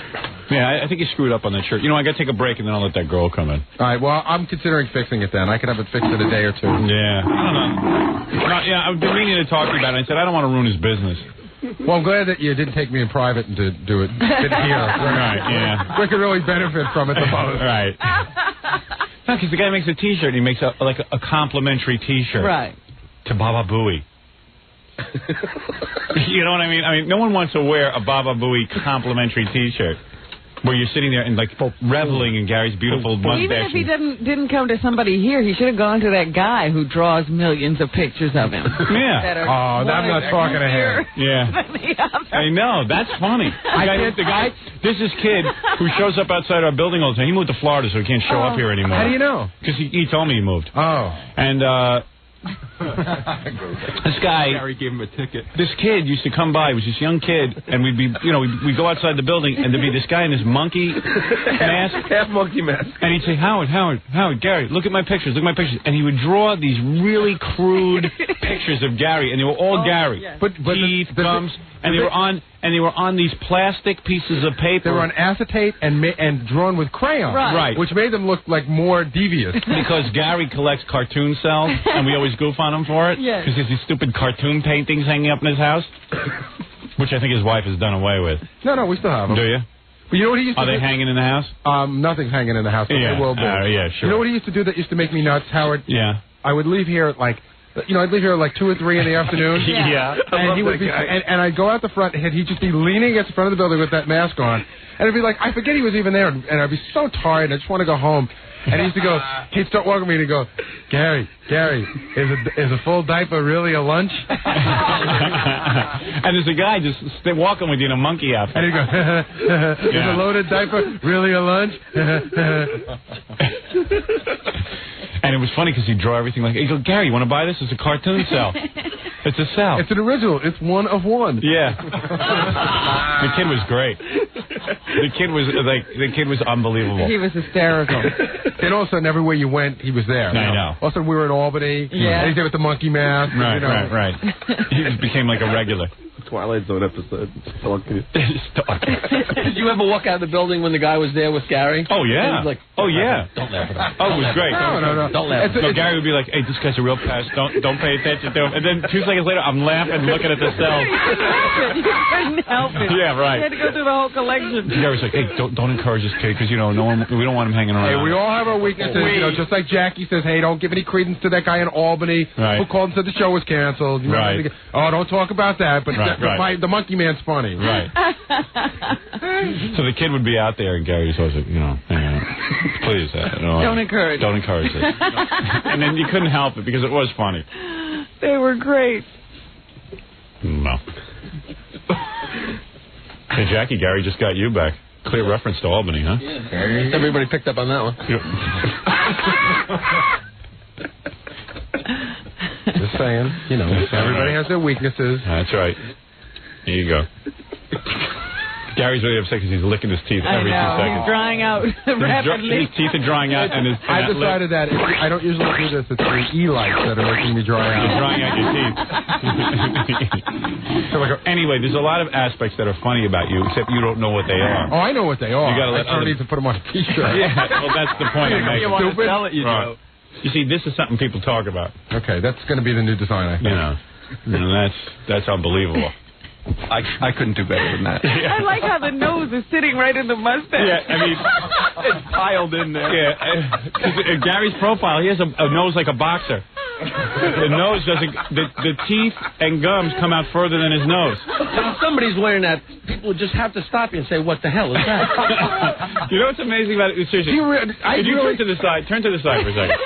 Yeah, I think you screwed up on that shirt. You know, I got to take a break and then I'll let that girl come in. All right, well, I'm considering fixing it then. I could have it fixed in a day or two. Yeah, I don't know. Yeah, I've been meaning to talk to you about it. I said, I don't want to ruin his business. Well, I'm glad that you didn't take me in private and to do it here. Right, yeah. We could really benefit from it the most. Right. No, because the guy makes a T-shirt and he makes a complimentary T-shirt. Right. To Baba Booey. You know what I mean? I mean, no one wants to wear a Baba Booey complimentary T-shirt where you're sitting there and like reveling in Gary's beautiful mustache. Even if he didn't come to somebody here, he should have gone to that guy who draws millions of pictures of him. Yeah. That are I'm not talking to him. Yeah. I know. That's funny. There's this kid who shows up outside our building all the time. He moved to Florida, so he can't show up here anymore. How do you know? Because he told me he moved. Oh. And this guy, Gary gave him a ticket. this kid used to come by. He was this young kid, and we'd go outside the building, and there'd be this guy in his monkey mask, half monkey mask, and he'd say, Howard, Gary, look at my pictures, and he would draw these really crude pictures of Gary, and they were all Gary, yes. But teeth, gums, and they were on these plastic pieces of paper. They were on acetate and drawn with crayon. Right. Which made them look like more devious. Because Gary collects cartoon cells, and we always goof on him for it. Yes. Because he has these stupid cartoon paintings hanging up in his house, which I think his wife has done away with. No, we still have them. Do you? But you know what he used to Are do? they hanging in the house? Nothing's hanging in the house, but Yeah. they will be. Yeah, sure. You know what he used to do that used to make me nuts, Howard? Yeah. I would leave here at I'd leave here at 2 or 3 in the afternoon. Yeah. And he would be, and I'd go out the front, and he'd just be leaning against the front of the building with that mask on, and it'd be like, I forget he was even there, and I'd be so tired, and I just want to go home. And he used to go, he'd start walking me, and he'd go, Gary, is a full diaper really a lunch? And there's a guy just walking with you in a monkey outfit. And he'd go, is a loaded diaper really a lunch? And it was funny because he'd draw everything like, he'd go, Gary, you want to buy this? It's a cartoon cell. It's a cell. It's an original. It's one of one. Yeah. The kid was great. The kid was unbelievable. He was hysterical. And all of a sudden, everywhere you went, he was there. I know. All of a sudden, we were in Albany. Yeah. And he's there with the monkey mask. Right. He just became like a regular. Twilight Zone episode. Stalking. Did you ever walk out of the building when the guy was there with Gary? Oh, yeah. And he was like, Don't laugh at him. Oh, it was great. No. Don't laugh. No, Gary would be like, hey, this guy's a real pest. Don't pay attention to him. And then 2 seconds later, I'm laughing, looking at the cell. You couldn't help it. Yeah, right. You had to go through the whole collection. Gary's like, hey, don't encourage this kid because, we don't want him hanging around. Hey, we all have our weaknesses. Just like Jackie says, hey, don't give any credence to that guy in Albany who called and said the show was canceled. Right. Oh, don't talk about that. But Right. the monkey man's funny. Right. So the kid would be out there, and Gary's always like, hang on. Please. Don't encourage. Don't encourage this. And then you couldn't help it because it was funny. They were great. No. Hey, Jackie, Gary just got you back. Clear reference to Albany, huh? Yeah. Everybody picked up on that one. Just saying. Everybody has their weaknesses. That's right. Here you go. Gary's really upset because he's licking his teeth every 2 seconds. He's drying out rapidly. His teeth are drying out, and I've decided that I don't usually do this. It's the E-lights that are making me dry out. You're drying out your teeth. Anyway, there's a lot of aspects that are funny about you, except you don't know what they are. Oh, I know what they are. You got to let I need to put them on a T-shirt. Yeah, well, that's the point I'm making. You want to sell it, you know. You see, this is something people talk about. Okay, that's going to be the new design, I think. You know, that's unbelievable. I couldn't do better than that. I like how the nose is sitting right in the mustache. Yeah, I mean, It's piled in there. yeah. Gary's profile, he has a nose like a boxer. The nose doesn't. The teeth and gums come out further than his nose. If somebody's wearing that, people would just have to stop you and say, "What the hell is that?" You know what's amazing about it? Seriously, could you turn to the side? Turn to the side for a second.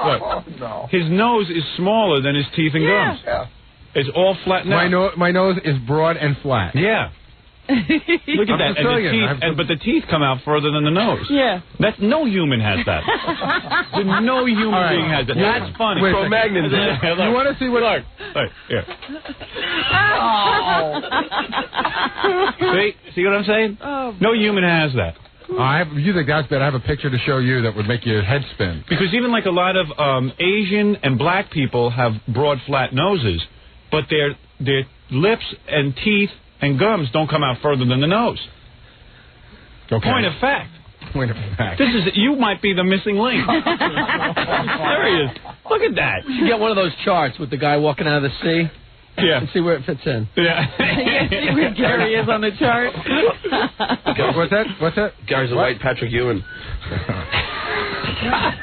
Look, his nose is smaller than his teeth and gums. Yeah. It's all flattened out. My nose is broad and flat. Yeah. Look at that. But the teeth come out further than the nose. Yeah. That's no human has that. No human being has that. That's funny. Cro-Magnons. You want to see what? Look, here. See what I'm saying? Oh. No human has that. You think that's bad? I have a picture to show you that would make your head spin. Because even like a lot of Asian and black people have broad, flat noses, but their lips and teeth and gums don't come out further than the nose. Okay. Point of fact. You might be the missing link. Serious. Look at that. You should get one of those charts with the guy walking out of the sea. Yeah. And see where it fits in. Yeah. See where Gary is on the chart. What's that? Gary's a white Patrick Ewing. I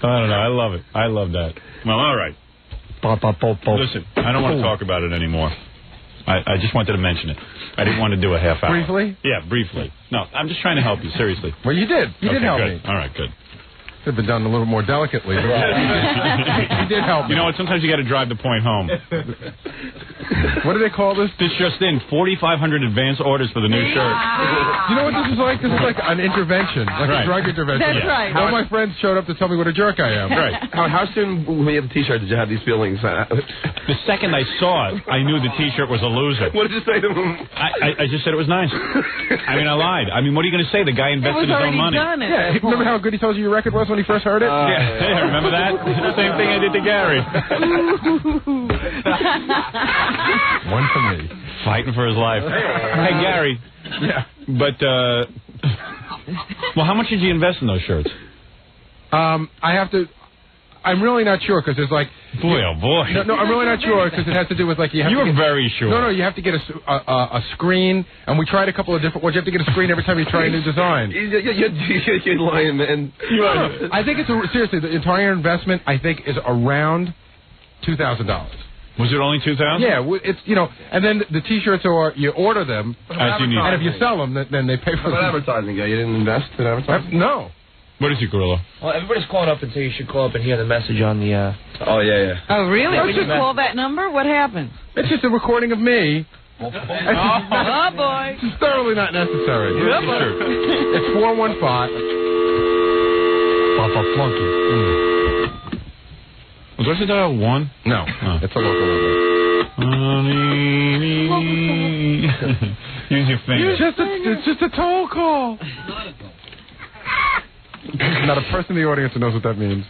don't know. I love it. I love that. Well, all right. Listen, I don't want to talk about it anymore. I just wanted to mention it. I didn't want to do a half hour. Briefly? Yeah, briefly. No, I'm just trying to help you, seriously. Well, you did. You did help good. me. All right, good. Could have been done a little more delicately. But you did help me. You know what? Sometimes you got to drive the point home. What do they call this? This just in, 4,500 advance orders for the new shirt. You know what this is like? This is like an intervention, like a drug intervention. That's right. All my friends showed up to tell me what a jerk I am. Right. How soon, when you have the T-shirt, did you have these feelings? The second I saw it, I knew the T-shirt was a loser. What did you say to him? I just said it was nice. I mean, I lied. I mean, what are you going to say? The guy invested his own money. Yeah, remember how good he told you your record was when he first heard it? Yeah, remember that? Same thing I did to Gary. One for me. Fighting for his life. Hey, Gary. Yeah. But, well, how much did you invest in those shirts? I'm really not sure because there's like. Boy, oh boy. No, I'm really not sure because it has to do with like you have. You to were get, very sure. No, you have to get a screen, and we tried a couple of different ones. You have to get a screen every time you try a new design. You're lying, man. I think seriously the entire investment I think is around $2,000. Was it only 2,000? Yeah, it's and then the T-shirts are you order them as you need, and if you sell them, then they pay for them. Advertising guy, you didn't invest in advertising? No. What is it, Gorilla? Well, everybody's calling up and saying you should call up and hear the message on the. Oh yeah. Oh really? Would you call that number? What happened? It's just a recording of me. Oh boy. It's thoroughly not necessary. It's 415. Papa Flunky. Was it dial 1? No, it's a local number. Use your finger. It's just a toll call. Not a person in the audience who knows what that means.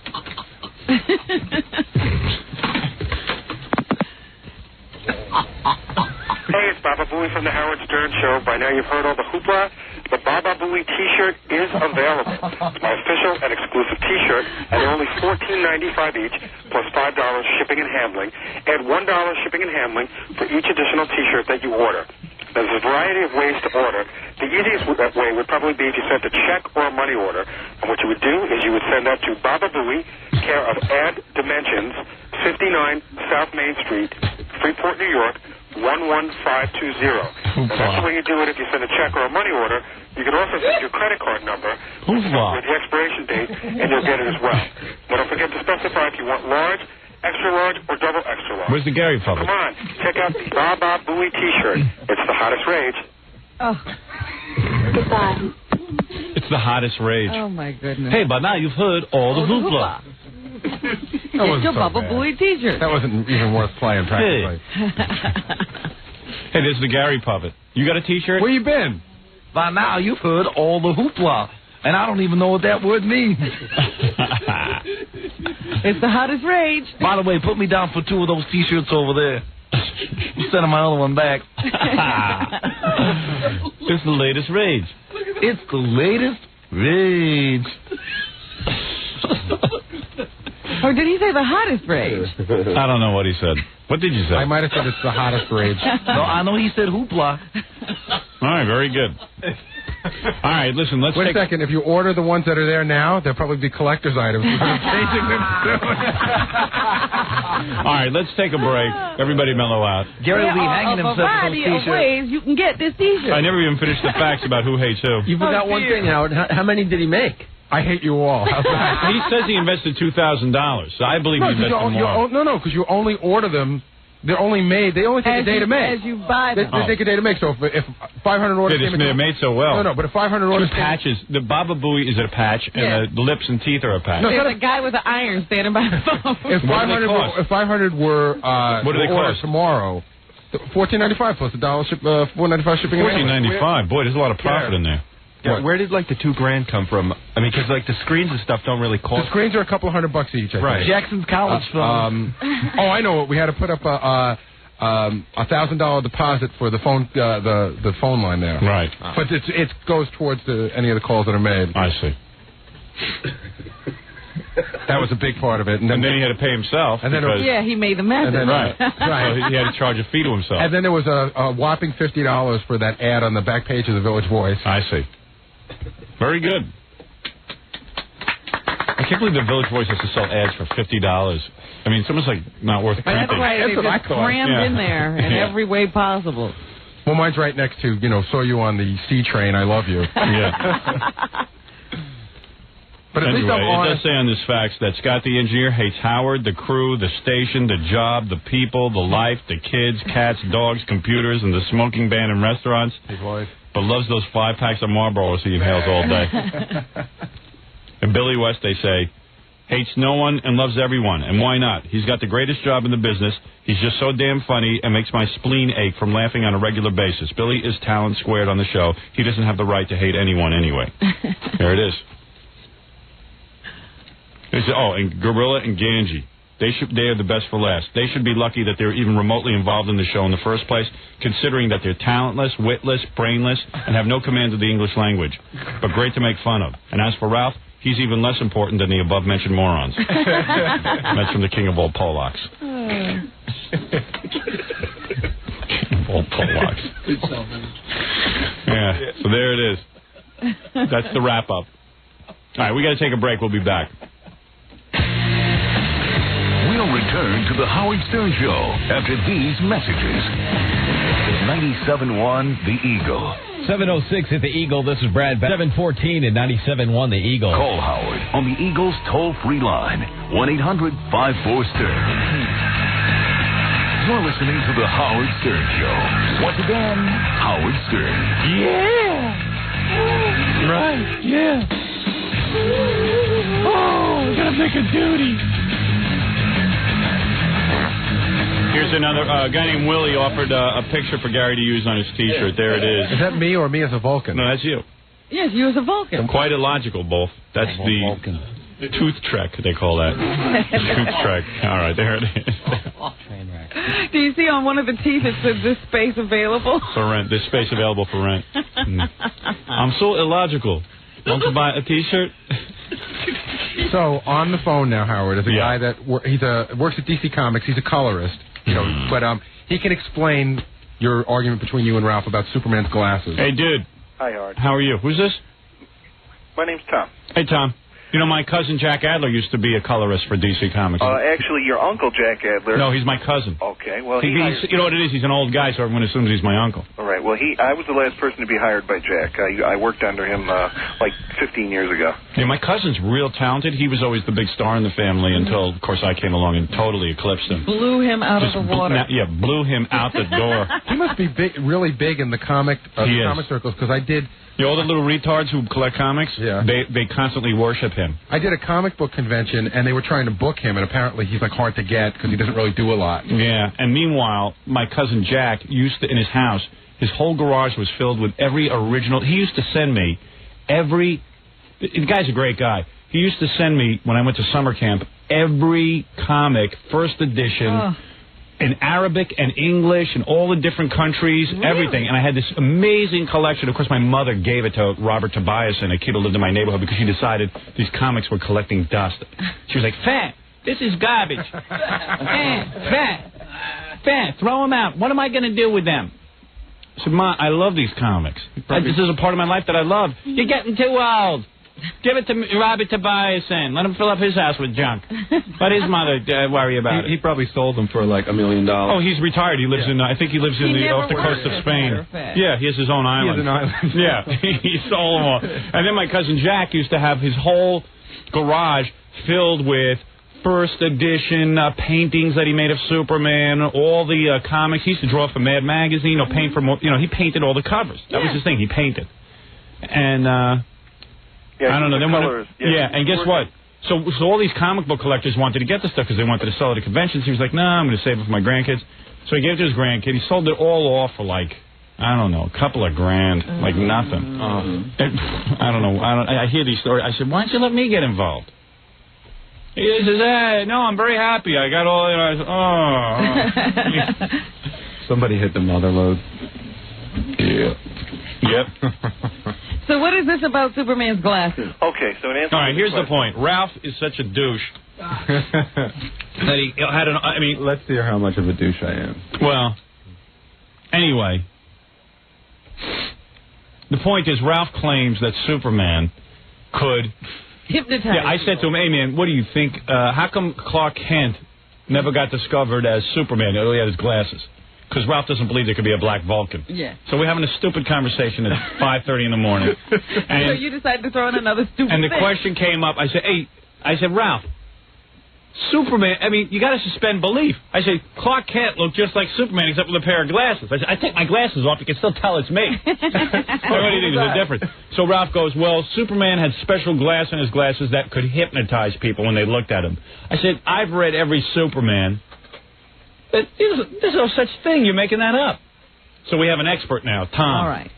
Hey, it's Baba Booey from the Howard Stern Show. By now you've heard all the hoopla. The Baba Booey T-shirt is available. It's my official and exclusive T-shirt, and they're only $14.95 each, plus $5 shipping and handling, and $1 shipping and handling for each additional T-shirt that you order. There's a variety of ways to order. The easiest way would probably be if you sent a check or a money order. And what you would do is you would send that to Baba Booey, care of Add Dimensions, 59 South Main Street, Freeport, New York, 11520. And that's the way you do it if you send a check or a money order. You can also send your credit card number with the expiration date, and you'll get it as well. But don't forget to specify if you want large, extra large, or double extra large. Where's the Gary public? Come on, check out the Baba Booey T-shirt. It's the hottest rage. Oh. Goodbye. It's the hottest rage. Oh my goodness. Hey, by now you've heard all the hoopla. It's your Baba Booey T-shirt. That wasn't even worth playing practically. Hey, this is the Gary puppet. You got a T-shirt? Where you been? By now, you've heard all the hoopla, and I don't even know what that word means. It's the hottest rage. By the way, put me down for 2 of those T-shirts over there. I'm sending my other one back. It's the latest rage. It's the latest rage. Or did he say the hottest rage? I don't know what he said. What did you say? I might have said it's the hottest rage. No, I know he said hoopla. All right, very good. All right, listen, let's Wait take... a second. If you order the ones that are there now, they'll probably be collector's items. We're going to be changing them soon. All right, let's take a break. Everybody mellow out. Gary will be hanging himself with those variety of T-shirts. ways you can get this T-shirt. I never even finished the facts about who hates who. You forgot one thing, Howard. How many did he make? I hate you all. How's that? He says he invested $2,000, so I believe he invested more. No, because you only order them. They're only made. They only take a day to make. As you buy them. They take a day to make. So if 500 orders came in, they're made so well. No, but if 500 orders Two patches. The Baba Booey is a patch, and the lips and teeth are a patch. No, there's a guy with an iron standing by the phone. If 500 were what do they cost tomorrow? $14.95 plus the $4.95 shipping. $14.95. Boy, there's a lot of profit in there. Yeah, where did like the $2,000 come from? I mean, because like the screens and stuff don't really cost. The screens are a couple $100 each. I think. Right. Jackson's College Fund. Oh, I know. We had to put up a $1,000 deposit for the phone the phone line there. Right. But it goes towards any of the calls that are made. I see. That was a big part of it. And then he had to pay himself. And then he made the message. Right. So he had to charge a fee to himself. And then there was a whopping $50 for that ad on the back page of the Village Voice. I see. Very good. I can't believe the Village Voice has to sell ads for $50. I mean, it's almost like not worth printing. That's right. They just crammed in there in every way possible. Well, mine's right next to, saw you on the C train. I love you. Yeah. But at least I'm anyway, it honest. does say on this fax that Scott the engineer hates Howard, the crew, the station, the job, the people, the life, the kids, cats, dogs, computers, and the smoking ban in restaurants. His wife. But loves those 5 packs of Marlboros he inhales all day. And Billy West, they say, hates no one and loves everyone. And why not? He's got the greatest job in the business. He's just so damn funny and makes my spleen ache from laughing on a regular basis. Billy is talent squared on the show. He doesn't have the right to hate anyone anyway. There it is. And Gorilla and Ganji. They are the best for last. They should be lucky that they're even remotely involved in the show in the first place, considering that they're talentless, witless, brainless, and have no command of the English language. But great to make fun of. And as for Ralph, he's even less important than the above-mentioned morons. That's from the King of All Polacks. King of All Polacks. Yeah, so there it is. That's the wrap-up. All right, we got to take a break. We'll be back. We'll return to the Howard Stern Show after these messages. 97.1 The Eagle. 706 at the Eagle. This is Brad. 714 at 97.1 The Eagle. Call Howard on the Eagle's toll-free line. 1-800-54-STERN. You're listening to the Howard Stern Show. Once again, Howard Stern. Yeah. Right. Yeah. Oh, we gotta make a duty. Here's another guy named Willie offered a picture for Gary to use on his T-shirt. There it is. Is that me or me as a Vulcan? No, that's you. Yes, you as a Vulcan. Quite illogical, both. That's the Vulcan. Tooth trek, they call that. Tooth trek. All right, there it is. Do you see on one of the teeth it says this space available? For rent. This space available for rent. I'm so illogical. Want to buy a T-shirt? So on the phone now, Howard, is a guy that works at DC Comics. He's a colorist, but he can explain your argument between you and Ralph about Superman's glasses. Hey, dude. Hi, Howard. How are you? Who's this? My name's Tom. Hey, Tom. You know, my cousin Jack Adler used to be a colorist for DC Comics. Actually, your uncle Jack Adler. No, he's my cousin. Okay, well, you know what it is? He's an old guy, so everyone assumes he's my uncle. All right, well, I was the last person to be hired by Jack. I worked under him like 15 years ago. Yeah, my cousin's real talented. He was always the big star in the family until, of course, I came along and totally eclipsed him. Blew him out of the water. Blew him out the door. He must be really big in the comic circles, because I did. You know, all the little retards who collect comics, they constantly worship him. him. I did a comic book convention, and they were trying to book him, and apparently he's like hard to get because he doesn't really do a lot. Yeah, and meanwhile, my cousin Jack used to, in his house, his whole garage was filled with every original. He used to send me the guy's a great guy. He used to send me, when I went to summer camp, every comic, first edition, in Arabic and English and all the different countries, everything. And I had this amazing collection. Of course, my mother gave it to Robert Tobiasen, a kid who lived in my neighborhood, because she decided these comics were collecting dust. She was like, Fat, this is garbage. Fat, throw them out. What am I going to do with them? I said, Ma, I love these comics. This is a part of my life that I love. You're getting too old. Give it to Robert Tobiasen. Let him fill up his house with junk. Let his mother worry about it. He probably sold them for like $1 million. Oh, he's retired. He lives in, I think he lives off the coast of Spain. Yeah, he has his own island. He has an island. Yeah, he sold them all. And then my cousin Jack used to have his whole garage filled with first edition paintings that he made of Superman, all the comics. He used to draw for Mad Magazine or paint for, he painted all the covers. That was his thing. He painted. And, I don't know. Then and guess what? So all these comic book collectors wanted to get the stuff because they wanted to sell it at conventions. He was like, I'm going to save it for my grandkids. So he gave it to his grandkid. He sold it all off for like, I don't know, a couple of grand, like nothing. I don't know. I hear these stories. I said, why don't you let me get involved? He says, no, I'm very happy. I got all, I said, Somebody hit the mother load. Yeah. Yep. So what is this about Superman's glasses? Okay, so in answer all right, here's the point. Ralph is such a douche that he had an... I mean... Let's hear how much of a douche I am. Well, anyway, the point is Ralph claims that Superman could... Hypnotize. Yeah, I said to him, hey, man, what do you think? How come Clark Kent never got discovered as Superman? He only had his glasses. Because Ralph doesn't believe there could be a black Vulcan. Yeah. So we're having a stupid conversation at 5:30 in the morning. And, so you decided to throw in another stupid And the thing. question came up. I said, Ralph, Superman, you got to suspend belief. I said, Clark Kent looked just like Superman except with a pair of glasses. I said, I take my glasses off, you can still tell it's me. What do you think is the difference? So Ralph goes, well, Superman had special glass in his glasses that could hypnotize people when they looked at him. I said, I've read every Superman. There's no such thing. You're making that up. So we have an expert now, Tom. All right.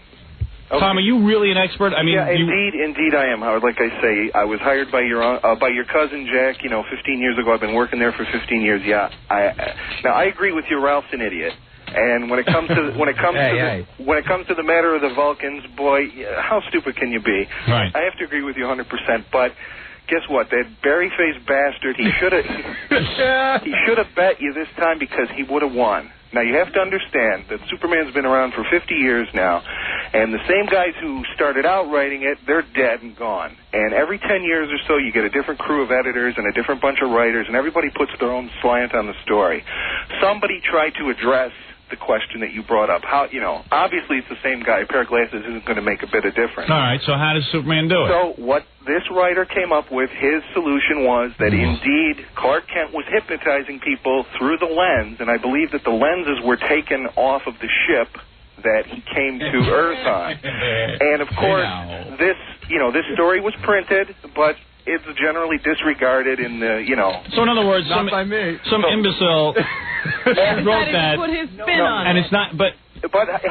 Okay. Tom, are you really an expert? I mean, yeah, indeed I am, Howard. Like I say, I was hired by your cousin Jack. 15 years ago. I've been working there for 15 years. Yeah. Now I agree with you. Ralph's an idiot. And when it comes to when it comes to the matter of the Vulcans, boy, how stupid can you be? Right. I have to agree with you 100%. But guess what? That berry-faced bastard. He should have bet you this time because he would have won. Now, you have to understand that Superman's been around for 50 years now, and the same guys who started out writing it, they're dead and gone. And every 10 years or so, you get a different crew of editors and a different bunch of writers, and everybody puts their own slant on the story. Somebody tried to address the question that you brought up. How, obviously it's the same guy. A pair of glasses isn't going to make a bit of difference. All right, so how does Superman do it? So what this writer came up with, his solution was that indeed Clark Kent was hypnotizing people through the lens, and I believe that the lenses were taken off of the ship that he came to Earth on. And of course, this story was printed, but it's generally disregarded in the, So in other words, some imbecile wrote that, put his spin on and it. it's not, but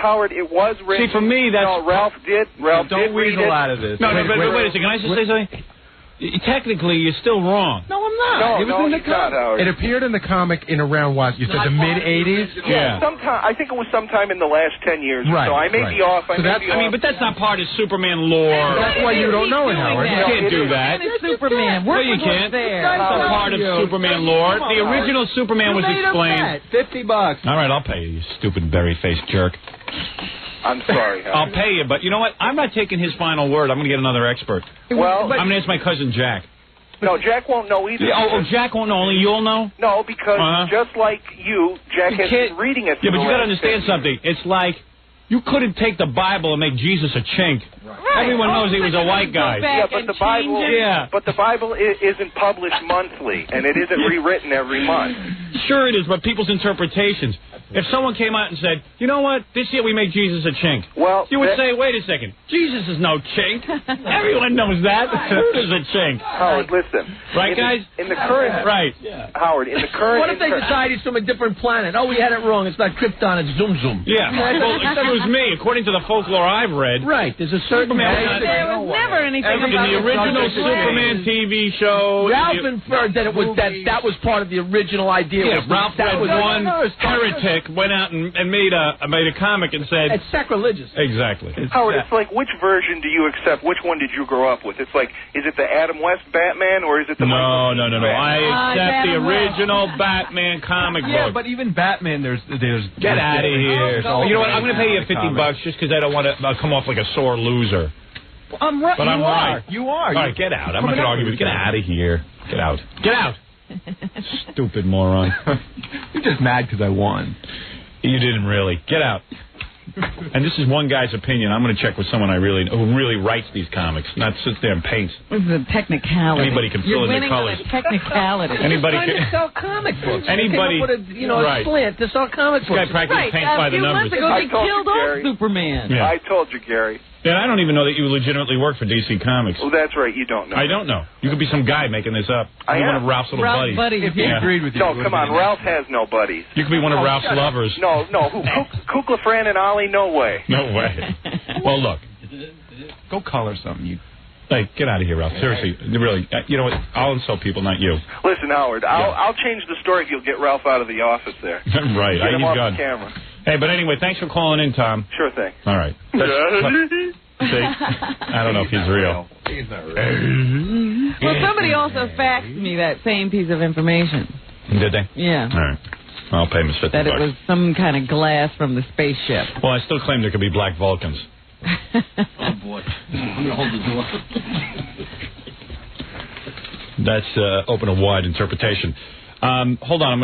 Howard, it was written. See, for me, that's... No, Ralph did read it. Out of this. No, wait a second. Can I just say something? Technically, you're still wrong. No, I'm not. It was in the comic. It appeared in the comic in around what? You said the mid-'80s? Yeah. I think it was sometime in the last 10 years or so. I may be off. I mean, but that's not part of Superman lore. That's why you don't know it, Howard. You can't do that. It's Superman. No, you can't. That's not part of Superman lore. The original Superman was explained. $50. All right, I'll pay you, you stupid berry-faced jerk. I'm sorry, Howard. I'll pay you, but you know what? I'm not taking his final word. I'm going to get another expert. Well, I'm going to ask my cousin Jack. No, Jack won't know either. Jack won't know. Only you'll know? No, because just like you, Jack has been reading it. Yeah, but you got to understand something. It's like You couldn't take the Bible and make Jesus a chink. Right. Everyone knows he was a white guy. Yeah, but the Bible, but the Bible isn't published monthly, and it isn't rewritten every month. Sure it is, but people's interpretations. If someone came out and said, you know what, this year we make Jesus a chink, well, you would say, wait a second, Jesus is no chink. Everyone knows that. Who is a chink? Howard, listen. Right, guys? In the current... Right. Howard, in the current... What if they decide he's from a different planet? Oh, we had it wrong. It's not Krypton, it's Zoom Zoom. Yeah. Well, excuse me. According to the folklore I've read... Right. There's a certain... There was never anything in the original Superman TV show... Ralph inferred that it was that was part of the original idea. Yeah, Ralph read one heretic went out and made a comic and said... It's sacrilegious. Exactly. Howard, it's like, which version do you accept? Which one did you grow up with? It's like, is it the Adam West Batman, or is it the... No. I accept the original Batman comic book. Yeah, but even Batman, there's Get out of here. You know what? I'm going to pay you $50 just because I don't want to come off like a sore loser. I'm right. But I'm right. You are. All right, get out. I'm not going to argue with you. Get out of here. Get out. Get out. Stupid moron. You're just mad because I won. You didn't really. Get out. And this is one guy's opinion. I'm going to check with someone who really writes these comics, not sits there and paints. This is a technicality. Anybody can fill in the colors. On a technicality. Anybody can sell comic books. Anybody, a slant to sell comic books. This guy practically paints by the numbers. A few months ago, they killed off Superman. Yeah. I told you, Gary. Yeah, I don't even know that you legitimately work for DC Comics. Well, that's right. You don't know. I don't know. You could be some guy making this up. I am. One of Ralph's little buddies. If he agreed with you. No, come on. Ralph has no buddies. You could be one of Ralph's lovers. No. Kukla, Fran, and Ollie, no way. No way. Well, look. Go color something. Hey, get out of here, Ralph. Seriously. Really. You know what? I'll insult people, not you. Listen, Howard, I'll change the story if you'll get Ralph out of the office there. Right. Get him He's off gone. the camera. Hey, but anyway, thanks for calling in, Tom. Sure thing. All right. See, I don't know if he's real. He's not real. Well, somebody also faxed me that same piece of information. Did they? Yeah. All right. I'll pay him his $50. That it was some kind of glass from the spaceship. Well, I still claim there could be black Vulcans. Oh, boy. I'm going to hold the door. That's open a wide interpretation. Hold on,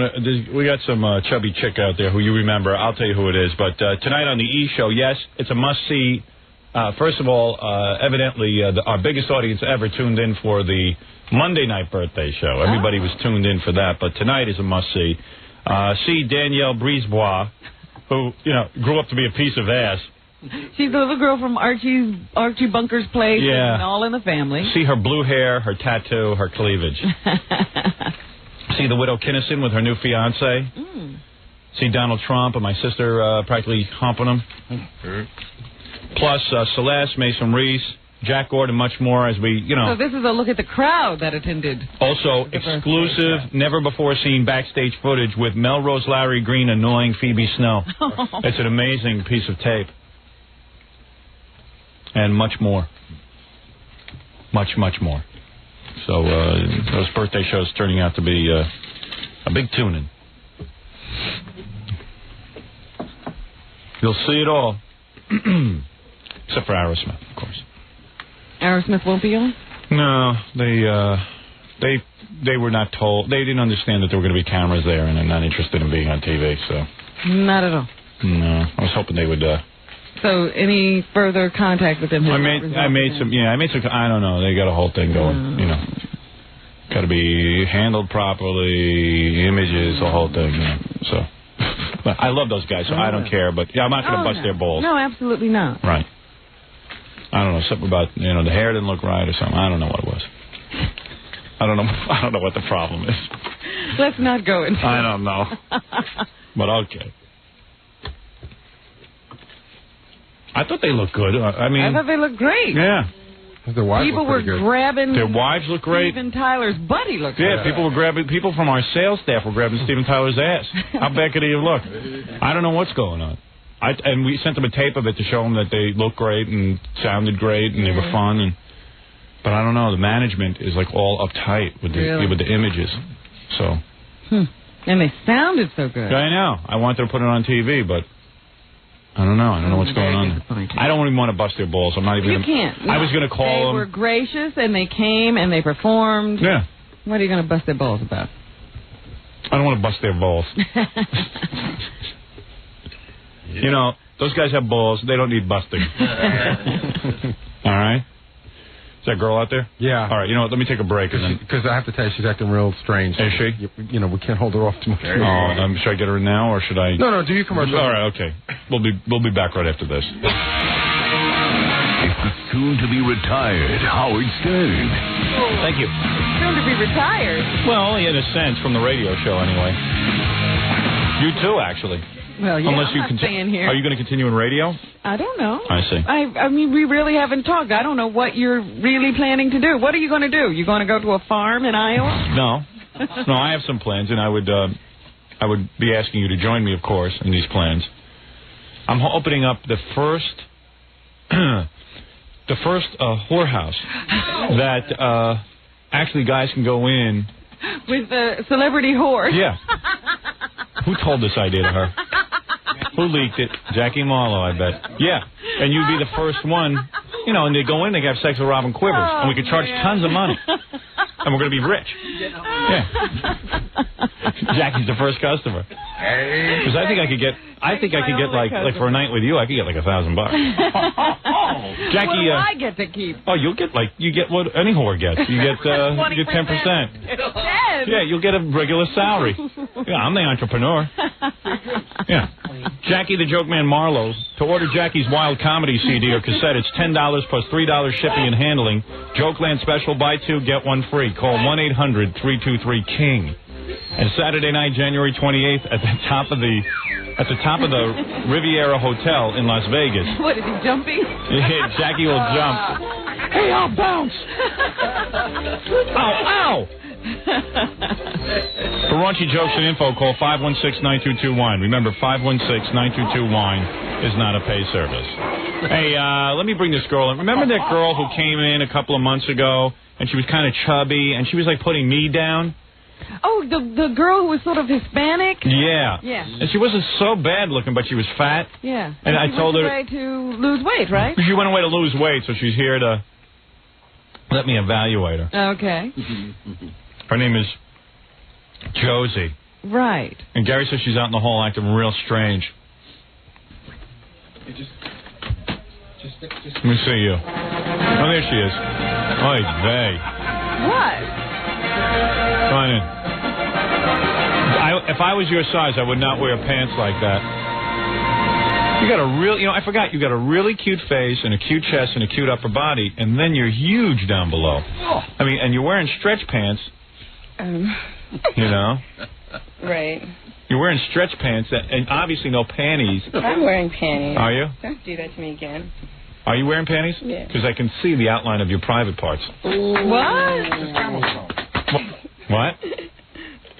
we got some chubby chick out there who you remember. I'll tell you who it is. But tonight on the E! Show, yes, it's a must-see. First of all, evidently, our biggest audience ever tuned in for the Monday night birthday show. Everybody was tuned in for that. But tonight is a must-see. See Danielle Brisebois, who, grew up to be a piece of ass. She's the little girl from Archie Bunker's Place. Yeah. And All in the Family. See her blue hair, her tattoo, her cleavage. See the widow Kinnison with her new fiance. See Donald Trump and my sister practically humping him. Plus Celeste, Mason Reese, Jack Gordon, much more as we, So this is a look at the crowd that attended. Also, exclusive, never-before-seen backstage footage with Melrose Larry Green annoying Phoebe Snow. It's an amazing piece of tape. And much more. Much, much more. So those birthday shows turning out to be a big tune-in. You'll see it all. Except for Aerosmith, of course. Aerosmith won't be on? No, they were not told. They didn't understand that there were going to be cameras there, and they're not interested in being on TV. So not at all. No, I was hoping they would. So any further contact with them? I made some. I don't know. They got a whole thing going. Got to be handled properly, images, the whole thing. So, but I love those guys, so I don't care. But I'm not going to bust their balls. No, absolutely not. Right. I don't know, something about, the hair didn't look right or something. I don't know what it was. I don't know what the problem is. Let's not go into I don't know. But okay. I thought they looked good. I thought they looked great. Yeah. Their wives people were were grabbing their wives look great. Steven Tyler's butt, he looked good. People were grabbing, people from our sales staff were grabbing Steven Tyler's ass. How bad could he have looked? I don't know what's going on. And we sent them a tape of it to show them that they looked great and sounded great and they were fun. But I don't know. The management is like all uptight with the images. So. And they sounded so good. I know. I wanted to put it on TV, but I don't know. I don't know what's going on. I don't even want to bust their balls. I'm not even. You can't. I was going to call them. They were gracious and they came and they performed. Yeah. What are you going to bust their balls about? I don't want to bust their balls. Those guys have balls. They don't need busting. All right? Is that girl out there? Yeah. All right, you know what? Let me take a break. Because I have to tell you, she's acting real strange. Is she? You know, we can't hold her off too much. Should I get her in now, or should I? No, do your commercial. All right, okay. We'll be back right after this. It's the soon-to-be retired Howard Stern. Thank you. Soon to be retired. Well, in a sense, from the radio show, anyway. You too, actually. Well, yeah, Unless you I'm not staying here. Are you going to continue in radio? I don't know. I see. I mean, we really haven't talked. I don't know what you're really planning to do. What are you going to do? You going to go to a farm in Iowa? No. No, I have some plans, and I would be asking you to join me, of course, in these plans. I'm opening up the first whorehouse that actually guys can go in. With the celebrity whore. Yeah. Who told this idea to her? Who leaked it? Jackie Marlowe, I bet. Yeah. And you'd be the first one, you know, and they go in, they have sex with Robin Quivers. And we could charge tons of money. And we're going to be rich. Yeah. Jackie's the first customer. Because I think I could get like for a night with you, I could get like $1,000. Jackie, what do I get to keep? Oh, you get what any whore gets. You get 10%. Yeah, you'll get a regular salary. Yeah, I'm the entrepreneur. Yeah. Jackie the Joke Man Marlowe. To order Jackie's Wild Comedy CD or cassette, it's $10 plus $3 shipping and handling. Jokeland special, buy two, get one free. Call 1-800-323-KING. And Saturday night, January 28th, at the top of the Riviera Hotel in Las Vegas. What, is he jumping? Yeah, Jackie will jump. Hey, I'll bounce. Ow, ow. For raunchy jokes and info, call 516-9221. Remember, 516-9221 is not a pay service. Hey, let me bring this girl in. Remember that girl who came in a couple of months ago, and she was kind of chubby, and she was like putting me down? Oh, the girl who was sort of Hispanic? Yeah. Yeah. And she wasn't so bad looking, but she was fat. Yeah. And I told her... She went away to lose weight, right? She went away to lose weight, so she's here to let me evaluate her. Okay. Her name is Josie. Right. And Gary says she's out in the hall acting real strange. Let me see you. Oh, there she is. Oy vey. What? Come on in. If I was your size, I would not wear pants like that. You got a real, I forgot, you got a really cute face and a cute chest and a cute upper body, and then you're huge down below. I mean, and you're wearing stretch pants. You know? Right. You're wearing stretch pants and obviously no panties. I'm wearing panties. Are you? Don't do that to me again. Are you wearing panties? Yeah. Because I can see the outline of your private parts. What?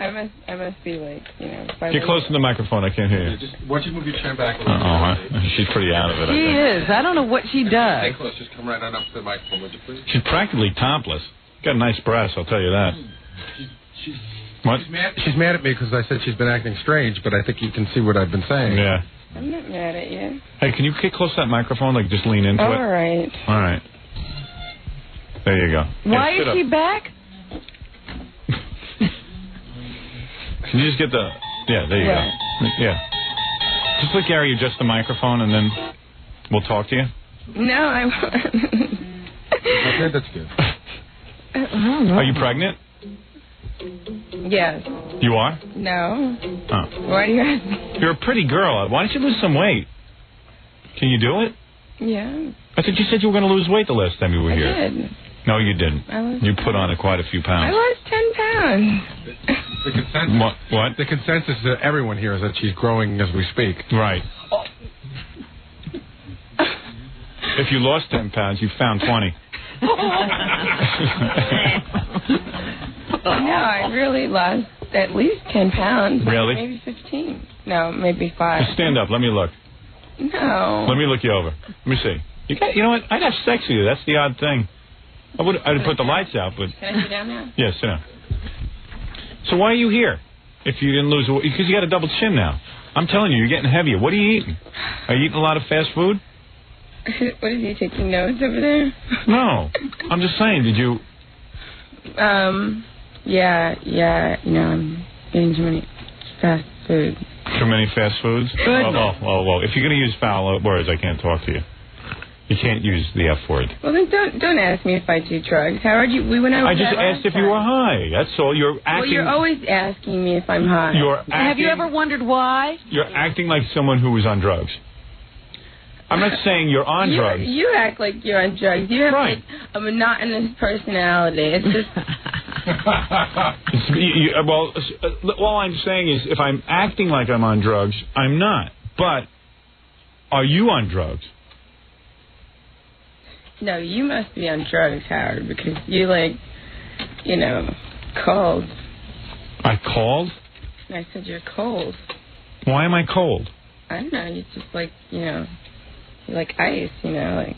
I must be like, Get close to the microphone. I can't hear you. Just watch you move your chair back a little. Uh-oh. She's pretty out of it, I She think. is. I don't know what she does. Stay close. Just come right on up to the microphone, would you please? She's practically topless. Got a nice breast, I'll tell you that. What? She's mad at me because I said she's been acting strange, but I think you can see what I've been saying. Yeah. I'm not mad at you. Hey, can you get close to that microphone? Like, just lean into it? All right. All right. There you go. Why Hey, is she back? Can you just get the... Yeah, there you go. Yeah. Just let Gary adjust the microphone, and then we'll talk to you. No, I won't. Okay, that's good. Are you pregnant? Yes. You are? No. Oh. Why do you ask me? You're a pretty girl. Why don't you lose some weight? Can you do it? Yeah. I thought you said you were going to lose weight the last time you were here. I did. No, you didn't. You put on quite a few I pounds. lost 10 pounds. The consensus. What? The consensus of everyone here is that she's growing as we speak. Right. If you lost 10 pounds, you found 20. No, I really lost at least 10 pounds. Really? Maybe 15. No, maybe 5. Just stand up. Let me look. No. Let me look you over. Let me see. You know what? I'd have sex with you. That's the odd thing. I'd put the lights out, but... Can I sit down now? Yeah, sit down. So why are you here? If you didn't lose... Because you got a double chin now. I'm telling you, you're getting heavier. What are you eating? Are you eating a lot of fast food? What is he taking notes over there? No. I'm just saying, did you... Yeah, I'm eating too many fast food. Too many fast foods? Well, if you're going to use foul words, I can't talk to you. You can't use the F word. Well, then don't ask me if I do drugs. Howard, we went over I just that asked if you were high. That's all. You're acting... Well, you're always asking me if I'm high. Have you ever wondered why? You're acting like someone who was on drugs. I'm not saying you're on drugs. You act like you're on drugs. You have like a monotonous personality. It's just... all I'm saying is if I'm acting like I'm on drugs, I'm not. But are you on drugs? No, you must be on drugs, Howard, because you, cold. I called? I said you're cold. Why am I cold? I don't know. You're just you're like ice, like...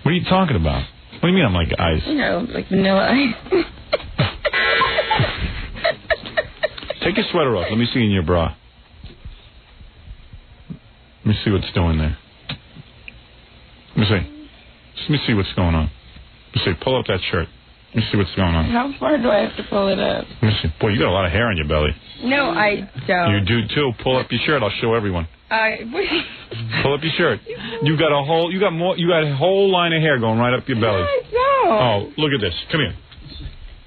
What are you talking about? What do you mean I'm like ice? Like vanilla ice. Take your sweater off. Let me see in your bra. Let me see what's doing there. Let me see. Let me see what's going on. Let me see. Pull up that shirt. Let me see what's going on. How far do I have to pull it up? Let me see. Boy, you got a lot of hair on your belly. No, I don't. You do too. Pull up your shirt. I'll show everyone. Pull up your shirt. You got a whole line of hair going right up your belly. No, I don't. Oh, look at this. Come here.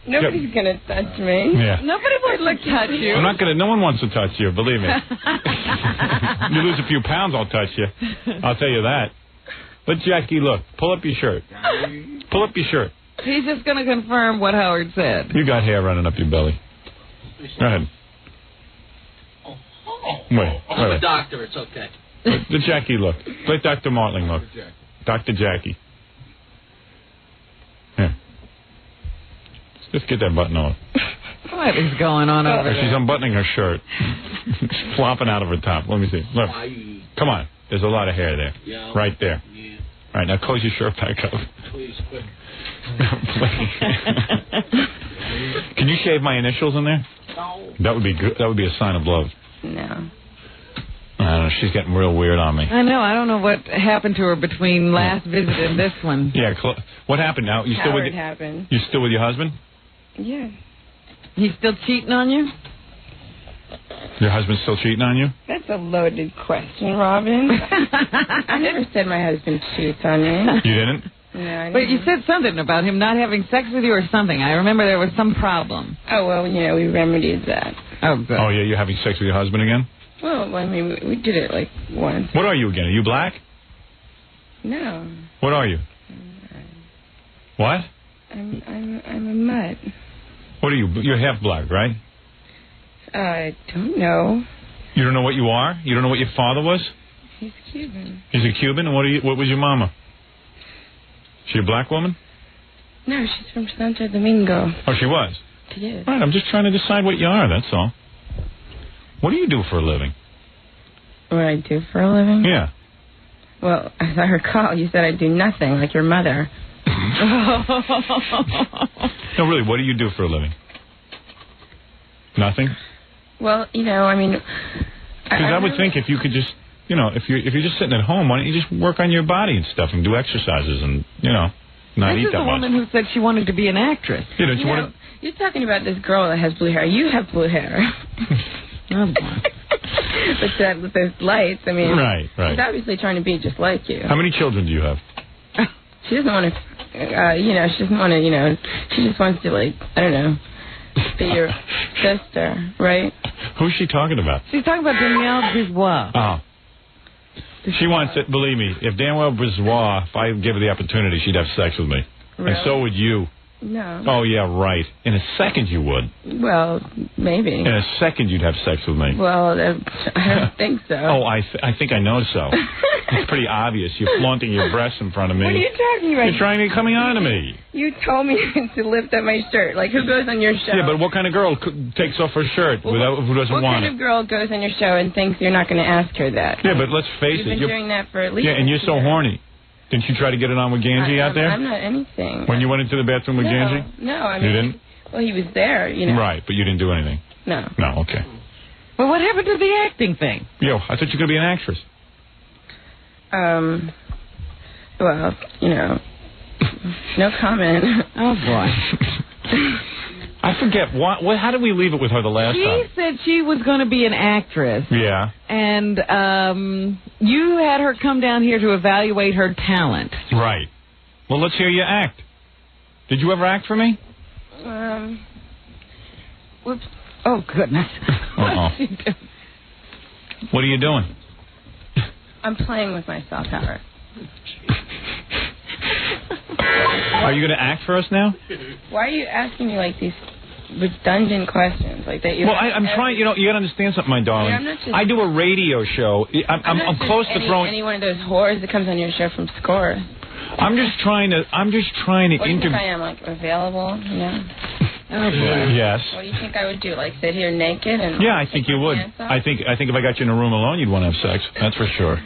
Nobody's gonna touch me. Yeah. Nobody wants to touch you. I'm not gonna. No one wants to touch you. Believe me. You lose a few pounds, I'll touch you. I'll tell you that. Let Jackie look. Pull up your shirt. Pull up your shirt. He's just going to confirm what Howard said. You got hair running up your belly. Go ahead. Wait. I'm a doctor. It's okay. Let Jackie look. Let Dr. Martling look. Dr. Jackie. Here. Just get that button off. What is going on over there? She's unbuttoning her shirt. It's flopping out of her top. Let me see. Look. Come on. There's a lot of hair there. Yeah. Right there. Yeah. All right, now close your shirt back up. Please, quick. Can you shave my initials in there? No. That would be good. That would be a sign of love. No. I don't know. She's getting real weird on me. I know. I don't know what happened to her between last visit and this one. Yeah. What happened now? You still with? Happened. You still with your husband? Yeah. He's still cheating on you? Your husband's still cheating on you? That's a loaded question, Robin. I never said my husband cheats on me. You didn't? No, I didn't. But you said something about him not having sex with you or something. I remember there was some problem. Oh, well, we remedied that. Oh, good. Oh, yeah, you're having sex with your husband again? Well, I mean, we did it once. What are you again? Are you black? No. What are you? What? I'm a mutt. What are you? You're half black, right? I don't know. You don't know what you are? You don't know what your father was? He's Cuban. He's a Cuban? And what was your mama? She a black woman? No, she's from Santo Domingo. Oh, she was? She is. Right, I'm just trying to decide what you are, that's all. What do you do for a living? What I do for a living? Yeah. Well, as I recall, you said I do nothing, like your mother. No, really, what do you do for a living? Nothing? Well, I mean... Because I would think if you could just, if you're just sitting at home, why don't you just work on your body and stuff and do exercises and, not eat that much? This is the woman who said she wanted to be an actress. Yeah, don't you want to... You're talking about this girl that has blue hair. You have blue hair. Oh, boy. But those lights, I mean... Right. She's obviously trying to be just like you. How many children do you have? She doesn't want to, she doesn't want to, she just wants to, I don't know, be your sister, right? Who's she talking about? She's talking about Danielle Brisbois. Oh. She wants it, believe me, if Danielle Brisbois, if I give her the opportunity, she'd have sex with me. Really? And so would you. No. Oh, yeah, right. In a second you would. Well, maybe. In a second you'd have sex with me. Well, I don't think so. Oh, I think I know so. It's pretty obvious. You're flaunting your breasts in front of me. What are you talking about? You're trying to coming on to me. You told me to lift up my shirt. Who goes on your show? Yeah, but what kind of girl takes off her shirt who doesn't want it? What kind of girl goes on your show and thinks you're not going to ask her that? Yeah, but let's face You've it. been doing that for at least... Yeah, and you're so horny. Didn't you try to get it on with Ganji out there? I'm not anything. When you went into the bathroom with Ganji? No, I mean... You didn't? Well, he was there, Right, but you didn't do anything? No. No, okay. Well, what happened to the acting thing? Yo, I thought you were going to be an actress. Well, no comment. Oh, boy. I forget. How did we leave it with her the last time? She said she was going to be an actress. Yeah. And you had her come down here to evaluate her talent. Right. Well, let's hear you act. Did you ever act for me? Whoops. Oh, goodness. Uh-oh. What are you doing? I'm playing with myself, Howard. Are you going to act for us now? Why are you asking me like these redundant questions like that? Well, I'm trying. You got to understand something, my darling. I'm not just- I do a radio show. I'm close to throwing. Any one of those whores that comes on your show from Score. I'm just trying to What do you think interview. I am, like, available? Yeah. Oh, boy. Yes. What do you think I would do? Like, sit here naked and... Yeah, I think you would. I think if I got you in a room alone, you'd want to have sex. That's for sure.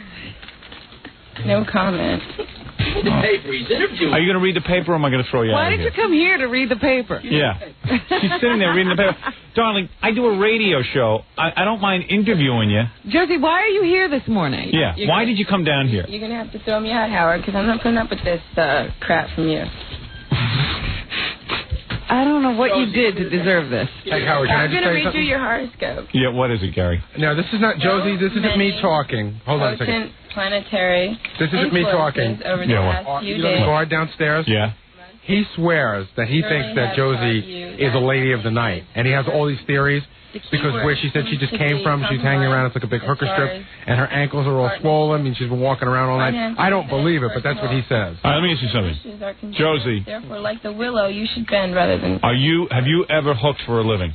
No comment. The paper. He's interviewing. Are you going to read the paper, or am I going to throw you out Why of did here? you come here to read the paper? Yeah. She's sitting there reading the paper. Darling, I do a radio show. I don't mind interviewing you. Josie, why are you here this morning? Yeah. Why did you come down here? You're going to have to throw me out, Howard, because I'm not putting up with this crap from you. I don't know what you did to deserve this. Hey, Howard, can I I'm just going to say read you something? your horoscope. Yeah, what is it, Gary? No, this is not Josie. This isn't me talking. Hold on a second. Potent planetary This isn't me talking. over the last few You know the days. guard downstairs? Yeah. He swears that he thinks that Josie is a lady of the night, and he has all these theories because where she said she just came from, she's hanging around. It's like a big hooker strip, and her ankles are all swollen. I mean, she's been walking around all night. I don't believe it, but that's what he says. All right, let me ask you something. Josie. Therefore, like the willow, you should bend rather than... Have you ever hooked for a living?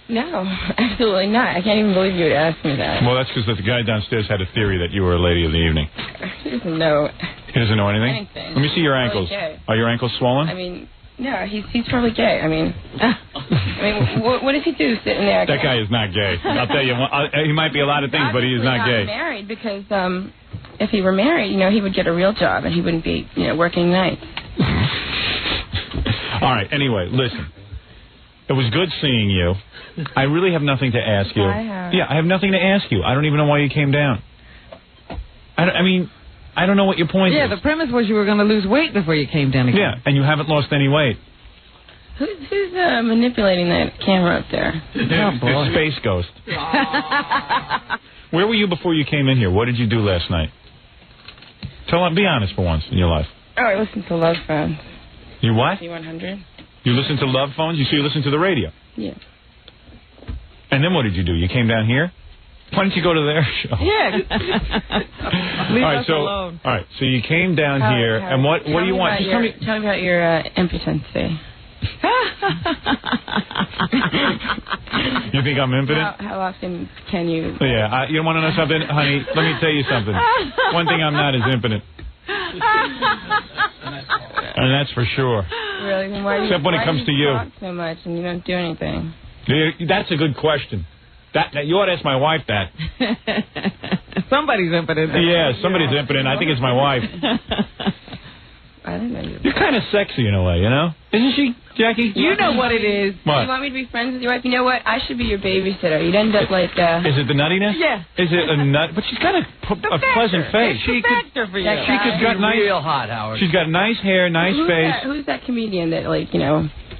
No, absolutely not. I can't even believe you would ask me that. Well, that's because the guy downstairs had a theory that you were a lady of the evening. He doesn't know. He doesn't know anything? Anything. Let me see your He's ankles. probably gay. Are your ankles swollen? I mean, no, he's probably gay. I mean, what does he do sitting there? That guy is not gay. I'll tell you, he might be a lot of things, but he is not gay. Married because if he were married, he would get a real job and he wouldn't be, working nights. All right. Anyway, listen. It was good seeing you. I really have nothing to ask you. Yeah, I have nothing to ask you. I don't even know why you came down. I mean, I don't know what your point is. Yeah, the premise was you were going to lose weight before you came down again. Yeah, and you haven't lost any weight. Who's manipulating that camera up there? The Space Ghost. Where were you before you came in here? What did you do last night? Be honest for once in your life. Oh, I listened to Love Phones. You what? C100. You listen to Love Phones? You listen to the radio? Yeah. And then what did you do? You came down here? Why don't you go to their show? Yeah. Leave us alone. All right, so you came down here, and what do you want? Tell me about your impotency. You think I'm impotent? How often can you... Yeah, you want to know something? Honey, let me tell you something. One thing I'm not is impotent. And that's for sure. Really? Then why Except when it comes to you. Talk so much and you don't do anything. That's a good question. That you ought to ask my wife that. Somebody's impotent. Yeah, somebody's impotent. I think it's my wife. I don't know. You're kind of sexy in a way, Isn't she, Jackie? You know what it is. What? You want me to be friends with your wife? You know what? I should be your babysitter. You'd end up like... Is it the nuttiness? Yeah. Is it a nut? But she's got a pleasant face. She could for you. She's got nice... real hot, Howard. She's got nice hair, nice face. Who's that comedian that,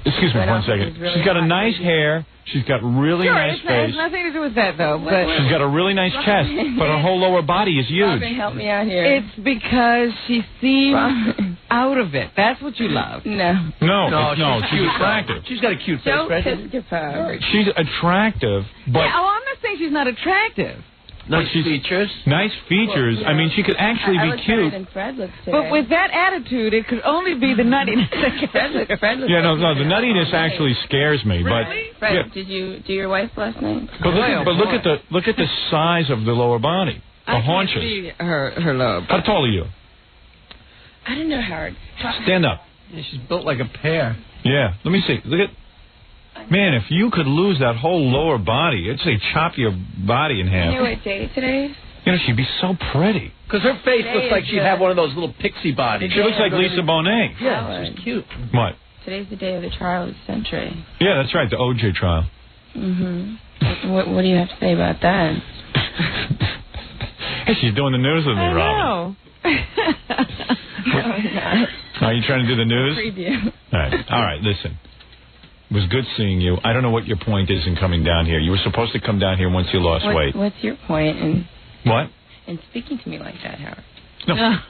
Excuse me one second. Really She's got a nice hair. She's got really nice It face. has nothing to do with that, though. But She's got a really nice chest, but her whole lower body is huge. Robin, help me out here. it's because she seems out of it. That's what you love. No. No, she's attractive. She's got a cute face, Don't right? testify. She's attractive, but Yeah, I'm not saying she's not attractive. Nice features. nice features. Well, I mean, she could actually I be look better cute. than Fred looks today. But with that attitude, it could only be the nuttiness. Fred looks Yeah, no, the nuttiness actually scares me. Really? But Fred, yeah. did you do your wife last night? But look at the size of the lower body, the I can't haunches. see her lobe. How tall are you? I don't know, Howard. Stand up. Yeah, she's built like a pear. Yeah, let me see. Look at. Man, if you could lose that whole lower body, it'd say chop your body in half. You know what day today is? She'd be so pretty. Because her face Today looks like is she'd have one of those little pixie bodies. She looks like Lisa Bonet. Yeah, she's cute. What? Today's the day of the trial of the century. Yeah, that's right, the OJ trial. Mm-hmm. What do you have to say about that? Hey, she's doing the news with me, Robin. No. Are you trying to do the news? Preview. All right, listen. was good seeing you. I don't know what your point is in coming down here. You were supposed to come down here once you lost weight. What's your point in What? in speaking to me like that, Howard?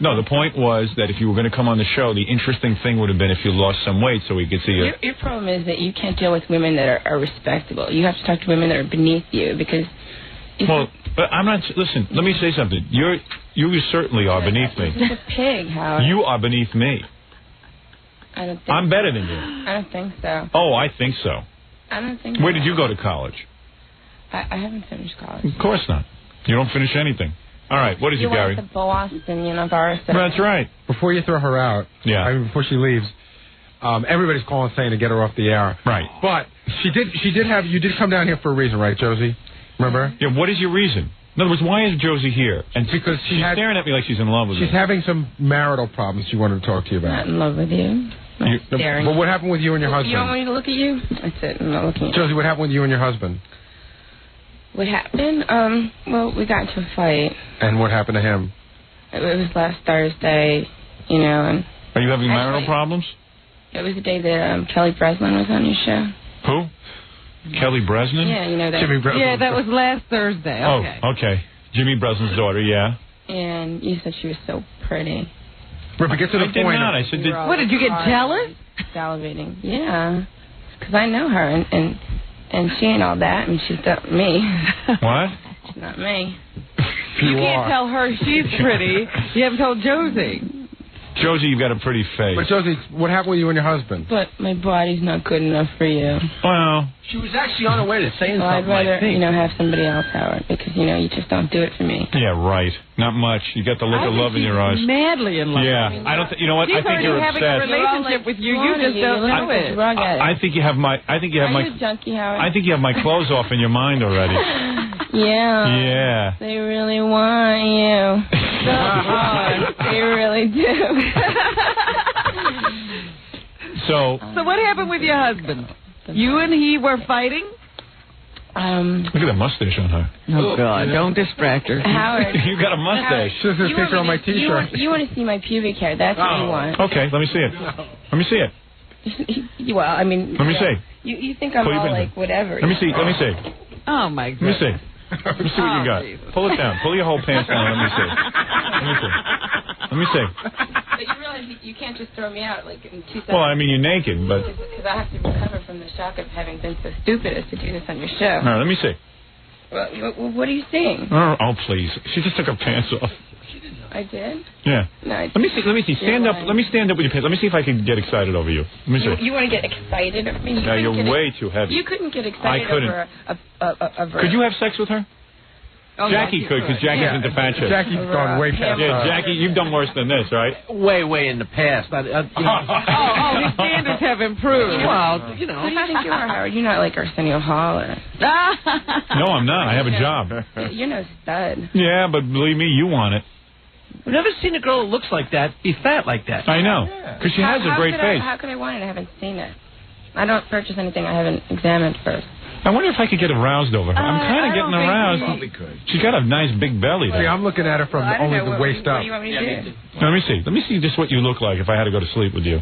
No, the point was that if you were going to come on the show, the interesting thing would have been if you lost some weight so we could see you. Your problem is that you can't deal with women that are respectable. You have to talk to women that are beneath you because... Well, but I'm not... Listen, let me say something. You certainly are beneath me. You're just a pig, Howard. You are beneath me. I don't think I'm better than you. I don't think so. Oh, I think so. I don't think Where so. did you go to college? I haven't finished college. Of course not. You don't finish anything. All right, what is it, Gary? You went to Boston University. That's right. Before you throw her out, before she leaves, everybody's calling saying to get her off the air. Right. But you did come down here for a reason, right, Josie? Remember? Yeah, what is your reason? In other words, why is Josie here? And because she's staring at me like she's in love with me. She's having some marital problems she wanted to talk to you about. Not in love with you. Staring. But what happened with you and your husband? You don't want me to look at you? That's it. I'm not looking at you. Josie, what happened with you and your husband? What happened? Well, we got into a fight. And what happened to him? It was last Thursday, and... Are you having marital problems? It was the day that Kelly Breslin was on your show. Who? Kelly Breslin? Yeah, you know that. Jimmy Breslin. Yeah, that was last Thursday. Okay. Oh, okay. Jimmy Breslin's daughter, yeah. And you said she was so pretty. Ripper, get to the point. I did not. I said, what, did you get jealous? Salivating. Yeah. Because I know her, and she ain't all that, and she's not me. What? She's not me. You can't tell her she's pretty. You haven't told Josie. Josie, you've got a pretty face. But Josie, what happened with you and your husband? But my body's not good enough for you. Well, she was actually on her way to saying I'd something. rather, I think. have somebody else, Howard, because you just don't do it for me. Yeah, right. Not much. You got the look of love in your eyes. Madly in love. Yeah, I don't. You know what? I think you're having obsessed. a relationship with you. You just don't know it. I think you have my. I think you have Are my. you a junkie, Howard? I think you have my clothes off in your mind already. Yeah. Yeah. They really want you. So hard. They really do. So what happened with your husband? You and he were fighting? Look at that mustache on her. Oh, God. Don't distract her. Howard. You got a mustache. She has a picture on my T-shirt. You want to see my pubic hair. That's what you want. Okay, let me see it. Let me see it. Well, I mean... Let me see. You think I'm all like whatever. Let me see. Let me see. Oh, my God. Let me see. Let me see what you got. Jesus. Pull it down. Pull your whole pants down. Let me see. Let me see. Let me see. But you realize you can't just throw me out like in 2 seconds. Well, I mean, you're naked, but... Because I have to recover from the shock of having been so stupid as to do this on your show. All right, let me see. Well, what are you seeing? Oh, please. She just took her pants off. I did? Yeah. No, Let me see. Let me see. Stand up. Let me stand up with your pants. Let me see if I can get excited over you. Let me see. You want to get excited? I mean, Now, you're way too heavy. You couldn't get excited I couldn't. over a verse. Could you have sex with her? Oh, Jackie could, because Jackie's into fat shit. Jackie's gone way past Yeah, Jackie, you've done worse than this, right? Way in the past. His standards have improved. Well, Who do you think you are, Howard? You're not like Arsenio Hall or... No, I'm not. I have a job. You're no stud. Yeah, but believe me, you want it. I've never seen a girl that looks like that be fat like that. I know, because she has a great face. How could I want it? I haven't seen it. I don't purchase anything I haven't examined first. I wonder if I could get aroused over her. I'm kind of getting aroused. Probably could. She's got a nice big belly there. See, I'm looking at her from only the waist up. What do you want me to do? Let me see. Let me see just what you look like if I had to go to sleep with you.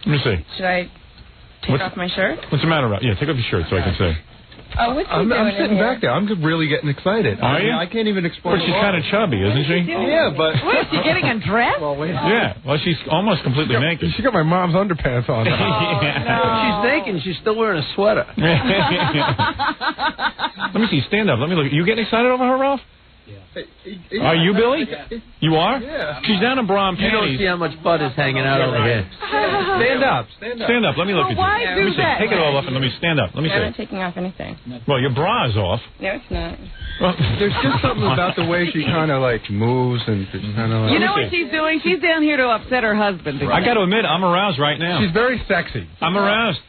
Let me see. Should I take off my shirt? What's the matter? Yeah, take off your shirt so I can see. Oh, what's he I'm doing sitting in here? back there. I'm really getting excited. Are you? I can't even explain. But she's kind of chubby, isn't she? Yeah, but... What, is she getting undressed? Yeah. Well, she's almost completely naked. She got my mom's underpants on. She's naked and she's still wearing a sweater. Let me see. Stand up. Let me look. You getting excited over her, Ralph? Are you, Billy? You are? Yeah. She's down in bra and You don't panties. see how much butt is hanging out over here. Stand up. Stand up. Let me look at you. Why Let do me see. that? Take it all off and let me stand up. Let me I'm not see. taking off anything. Well, your bra is off. No, it's not. Well, There's just something about the way she kind of like moves and kind of like... You know what she's doing? She's down here to upset her husband. I got to admit, I'm aroused right now. She's very sexy. I'm aroused.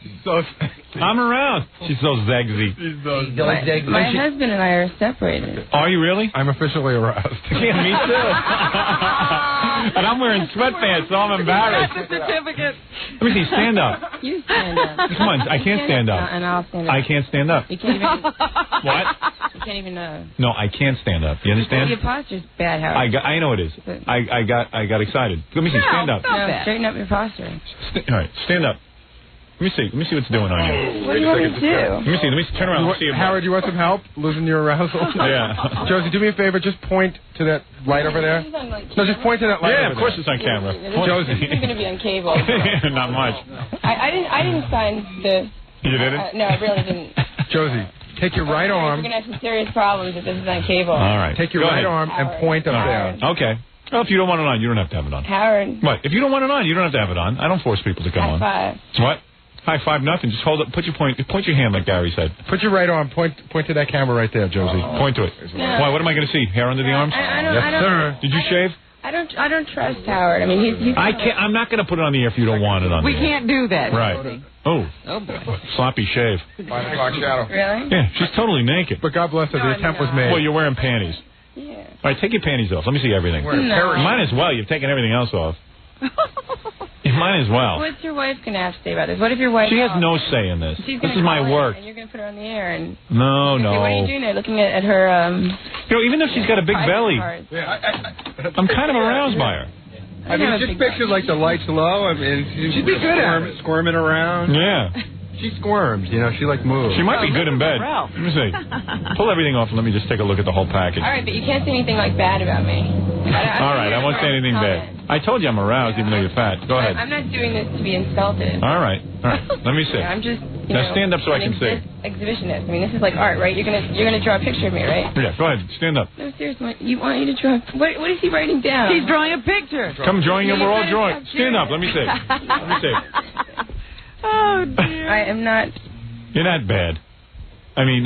I'm aroused. She's so zagzy. My husband and I are separated. Are you really? I'm officially aroused. Yeah, me too. And I'm wearing sweatpants, so I'm embarrassed. Got the certificate. Let me see. Stand up. You stand up. Come on. I can't stand up. And I'll stand up. I can't stand up. You can't even... What? You can't even... No, I can't stand up. You understand? Your posture's bad, Howard. I know it is. I got excited. Let me see. Stand up. No, straighten up your posture. All right. Stand up. Let me see. Let me see what's doing on you. What do you want me to do? Let me see. Let me turn around. Let's see your Howard, you want some help losing your arousal? Yeah. Josie, do me a favor. Just point to that light over there. No, just point to that light. Yeah, over of course there. it's on camera. Josie. This is going to be on cable. Not much. I didn't sign the... You didn't? No, I really didn't. Josie, take your right arm. We're going to have some serious problems if this is on cable. All right. Take your Go right ahead. arm and point up there. Okay. Well, if you don't want it on, you don't have to have it on. Howard. What? If you don't want it on, you don't have to have it on. I don't force people to come on. High five. What? High five, nothing. Just hold it. Point your hand like Gary said. Put your right arm. Point to that camera right there, Josie. Point to it. No. Why? What am I going to see? Hair under the arms? I don't, Yes, sir. Did you shave? I don't trust Howard. I mean, he's I can't. I'm not going to put it on the air if you don't want it on. We the air. can't do that. Right. Oh. Oh boy. Sloppy shave. 5 o'clock shadow. Really? Yeah, she's totally naked. But God bless her. The attempt was made. Well, you're wearing panties. Yeah. All right, take your panties off. Let me see everything. No. Might as well. You've taken everything else off. You might as well. What's your wife going to have to say about this? What if your wife... She has no say in this. She's This gonna is my call in work. And you're going to put her on the air and... No, Say, no. what are you doing there? Looking at her... You know, even though she's got a big private belly, parts. I'm kind of aroused by her. I mean, just picture like the lights low. I mean, she'd be good at it. Squirming around. Yeah. She squirms, you know. She like moves. She might be good in bed. Ralph. Let me see. Pull everything off and let me just take a look at the whole package. All right, but you can't say anything like bad about me. All right, I won't say anything bad. I told you I'm aroused even though you're fat. Go ahead. I'm not doing this to be insulted. All right. Let me see. I'm just... Now stand up so I can see. Exhibitionist. I mean, this is like art, right? You're gonna draw a picture of me, right? Yeah, go ahead. Stand up. No, seriously. You want you to draw... What is he writing down? He's drawing a picture. Come join you. We're all drawing. Stand up. Let me see. Let me see. Oh, dear. I am not... You're not bad. I mean,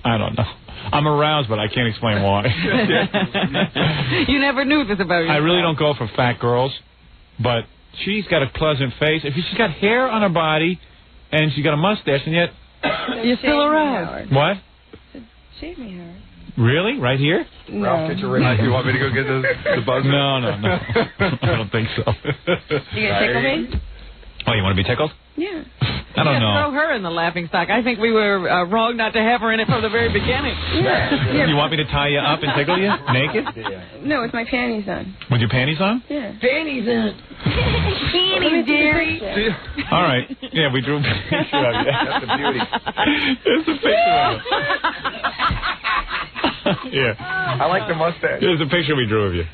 I don't know. I'm aroused, but I can't explain why. You never knew this about yourself. I really don't go for fat girls, but she's got a pleasant face. If she's got hair on her body, and she's got a mustache, and yet... You're still aroused. What? Shave me, Howard. Really? Right here? No. Ralph, get your ring. You want me to go get the buzzer? No. I don't think so. You gonna tickle me? Oh, you want to be tickled? Yeah. I don't know. Throw her in the laughing stock. I think we were wrong not to have her in it from the very beginning. Yeah. You want me to tie you up and tickle you? Naked? No, with my panties on. With your panties on? Yeah. Panties in. Panties, dearie. All right. Yeah, we drew a picture of you. That's a beauty. Here's a picture of you. Yeah. I like the mustache. Here's a picture we drew of you.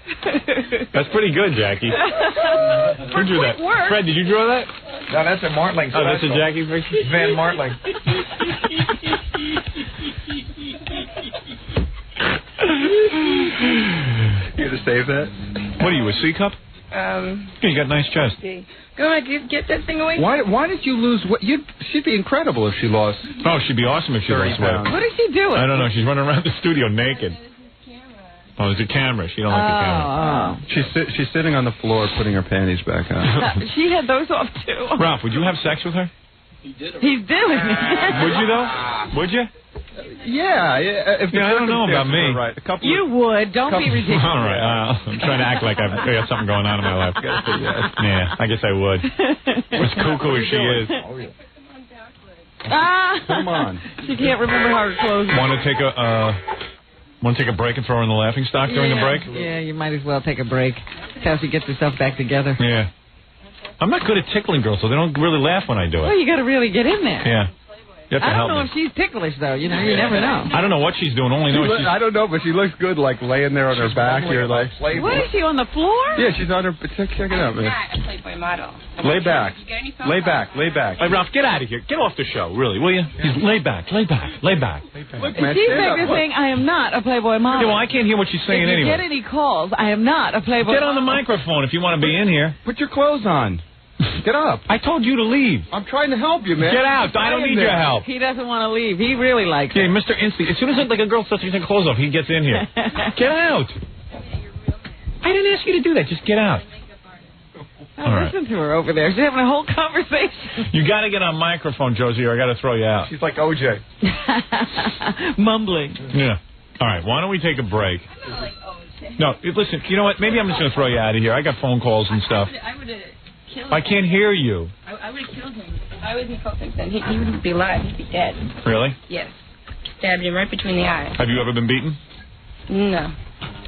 That's pretty good, Jackie. Who drew that? Fred, did you draw that? No, that's a Martling. Oh, that's a Jackie picture? Van Martling. You gonna save that? What are you, a C cup? Yeah, you got a nice chest. Go on, get that thing away. Why did you lose weight? She'd be incredible if she lost. Oh, she'd be awesome if she 30 lost weight. pounds. What is she doing? I don't know. She's running around the studio naked. Oh, there's a camera. She don't like the camera. She's sitting on the floor putting her panties back on. She had those off, too. Ralph, would you have sex with her? He's doing it. Would you, though? Would you? Yeah. If the I don't know about me. circumstances were right. A couple You would. Don't be ridiculous. All right. I'm trying to act like I've got something going on in my life. Yeah, I guess I would. As cuckoo as she is. Come on. She can't remember how her clothes Want to take a break and throw her in the laughing stock during the break? Yeah, you might as well take a break until she gets herself back together. Yeah. I'm not good at tickling girls, so they don't really laugh when I do it. Well, you got to really get in there. Yeah. You have to I don't help know me. if she's ticklish, though. You know, you never know. I don't know what she's doing. Only know she's... I don't know, but she looks good, like laying there on her back. You're like, What is she, on the floor? yeah, she's on her. Check it out, man. Not a Playboy model. Lay back. You got any phone Lay calls? back. Lay back. Hey, Ralph, get out of here. Get off the show, really, will you? He's lay back, lay back, lay back. Look, man, She's stand back up. there saying, I am not a Playboy model. Yeah, well, I can't hear what she's saying if you anyway. get any calls, I am not a Playboy Get on the model. microphone if you want to be in here. Put your clothes on. Get up. I told you to leave. I'm trying to help you, man. Get out. I don't need your help. He doesn't want to leave. He really likes Yeah, it. Mr. Instinct. As soon as a girl starts to take clothes off, he gets in here. Get out. I didn't ask you to do that. Just get out. All right. Listen to her over there. She's having a whole conversation. You got to get on microphone, Josie, or I got to throw you out. She's like OJ. Mumbling. Yeah. All right. Why don't we take a break? No, listen. You know what? Maybe I'm just going to throw you out of here. I got phone calls and stuff. I would have killed him. I can't hear you. I would have killed him. If I was Nicole Simpson, he wouldn't be alive. He'd be dead. Really? Yes. Stabbed him right between the eyes. Have you ever been beaten? No.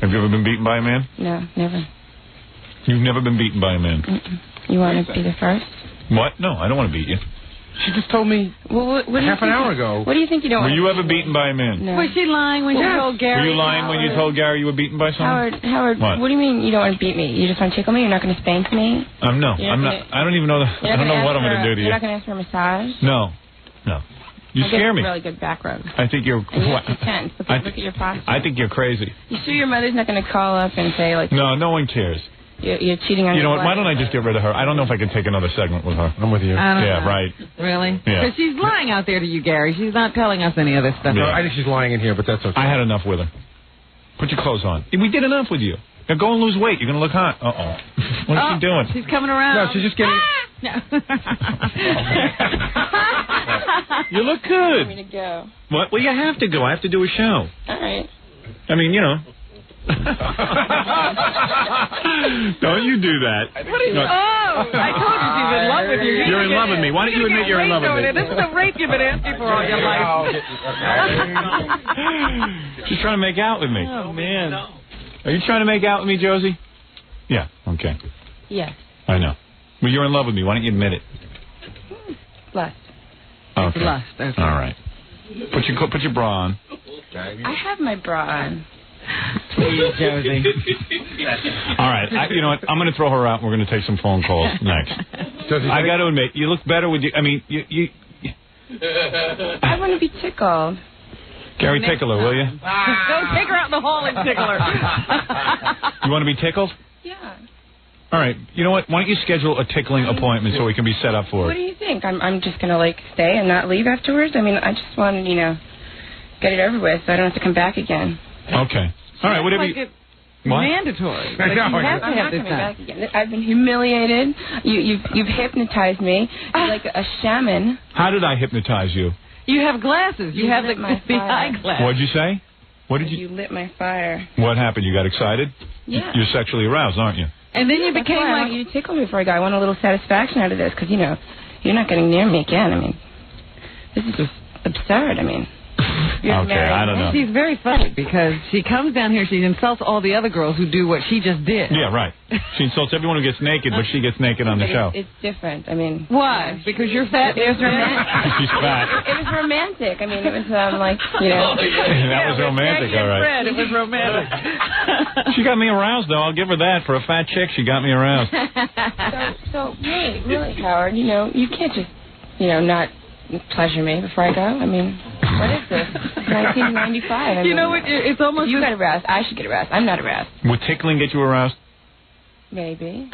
Have you ever been beaten by a man? No, never. You've never been beaten by a man. You want to be the first? What? No, I don't want to beat you. She just told me what do you half an think hour ago. What do you think you don't Were want you to ever beaten by a man? No. Was she lying when you told Gary? Were you lying when you told Gary you were beaten by someone? Howard, what do you mean you don't want to beat me? You just want to tickle me? You're not going to spank me? No, I'm not. I don't even know. I don't know what I'm going to do to you. You're not going to ask for a massage? No. You scare me. Really good back rub. I think you're. And you look intense. Look at your posture. I think you're crazy. You sure your mother's not going to call up and say like? No, no one cares. You're cheating on. You know your what? Why wife? don't I just get rid of her? I don't know if I can take another segment with her. I'm with you. I don't Yeah, know. right. Really? Yeah. Because she's lying out there to you, Gary. She's not telling us any of this stuff. No, I think she's lying in here, but that's okay. I had enough with her. Put your clothes on. We did enough with you. Now go and lose weight. You're going to look hot. Uh-oh. What is she doing? She's coming around. No, she's just getting... You look I'm good. going to go. What? Well, you have to go. I have to do a show. All right. I mean, you know. Don't you do that. What are you? Oh, I told you she's in love with you. You're in love with me. Why don't you admit you're in love with me? This is the rape you've been asking for all your life. She's trying to make out with me. Oh, man. Are you trying to make out with me, Josie? Yeah, okay. Yes. I know. Well, you're in love with me. Why don't you admit it? Lust. Okay. Lust. Okay. All right. Put your bra on. I have my bra on. Please, Josie. All right. You know what? I'm going to throw her out. And we're going to take some phone calls next. I got to admit, you look better with you. I mean, you I want to be tickled. Gary, tickle her, will you? Go take her out in the hall and tickle her. You want to be tickled? Yeah. All right. You know what? Why don't you schedule a tickling appointment so we can be set up for What it? do you think? I'm just going to, like, stay and not leave afterwards? I mean, I just want to, get it over with so I don't have to come back again. Okay. All right. Whatever. Like it's What? mandatory. Like you know. have to I'm have not this coming done. back again. I've been humiliated. You've hypnotized me. You're like a shaman. How did I hypnotize you? You have glasses. You have lit the my fire. eyeglass. What'd you say? What did you? You lit my fire. What happened? You got excited? Yeah. You're sexually aroused, aren't you? And then you That's became why I like... want you to tickle me before I go. I want a little satisfaction out of this because, you're not getting near me again. I mean, this is just absurd. I mean, you're Okay, married. I don't know. She's very funny because she comes down here, she insults all the other girls who do what she just did. Yeah, right. She insults everyone who gets naked, but she gets naked on the But show. It's different. I mean, Why? Because you're fat? it was romantic. She's fat. It was romantic. I mean, it was like, That was romantic, all right. Fred, it was romantic. She got me aroused, though. I'll give her that. For a fat chick, she got me aroused. So really, Howard, you can't just, not pleasure me before I go. I mean, what is this? 1995. I You mean, know what? It's almost... you got aroused. I should get aroused. I'm not aroused. Would tickling get you aroused? Maybe.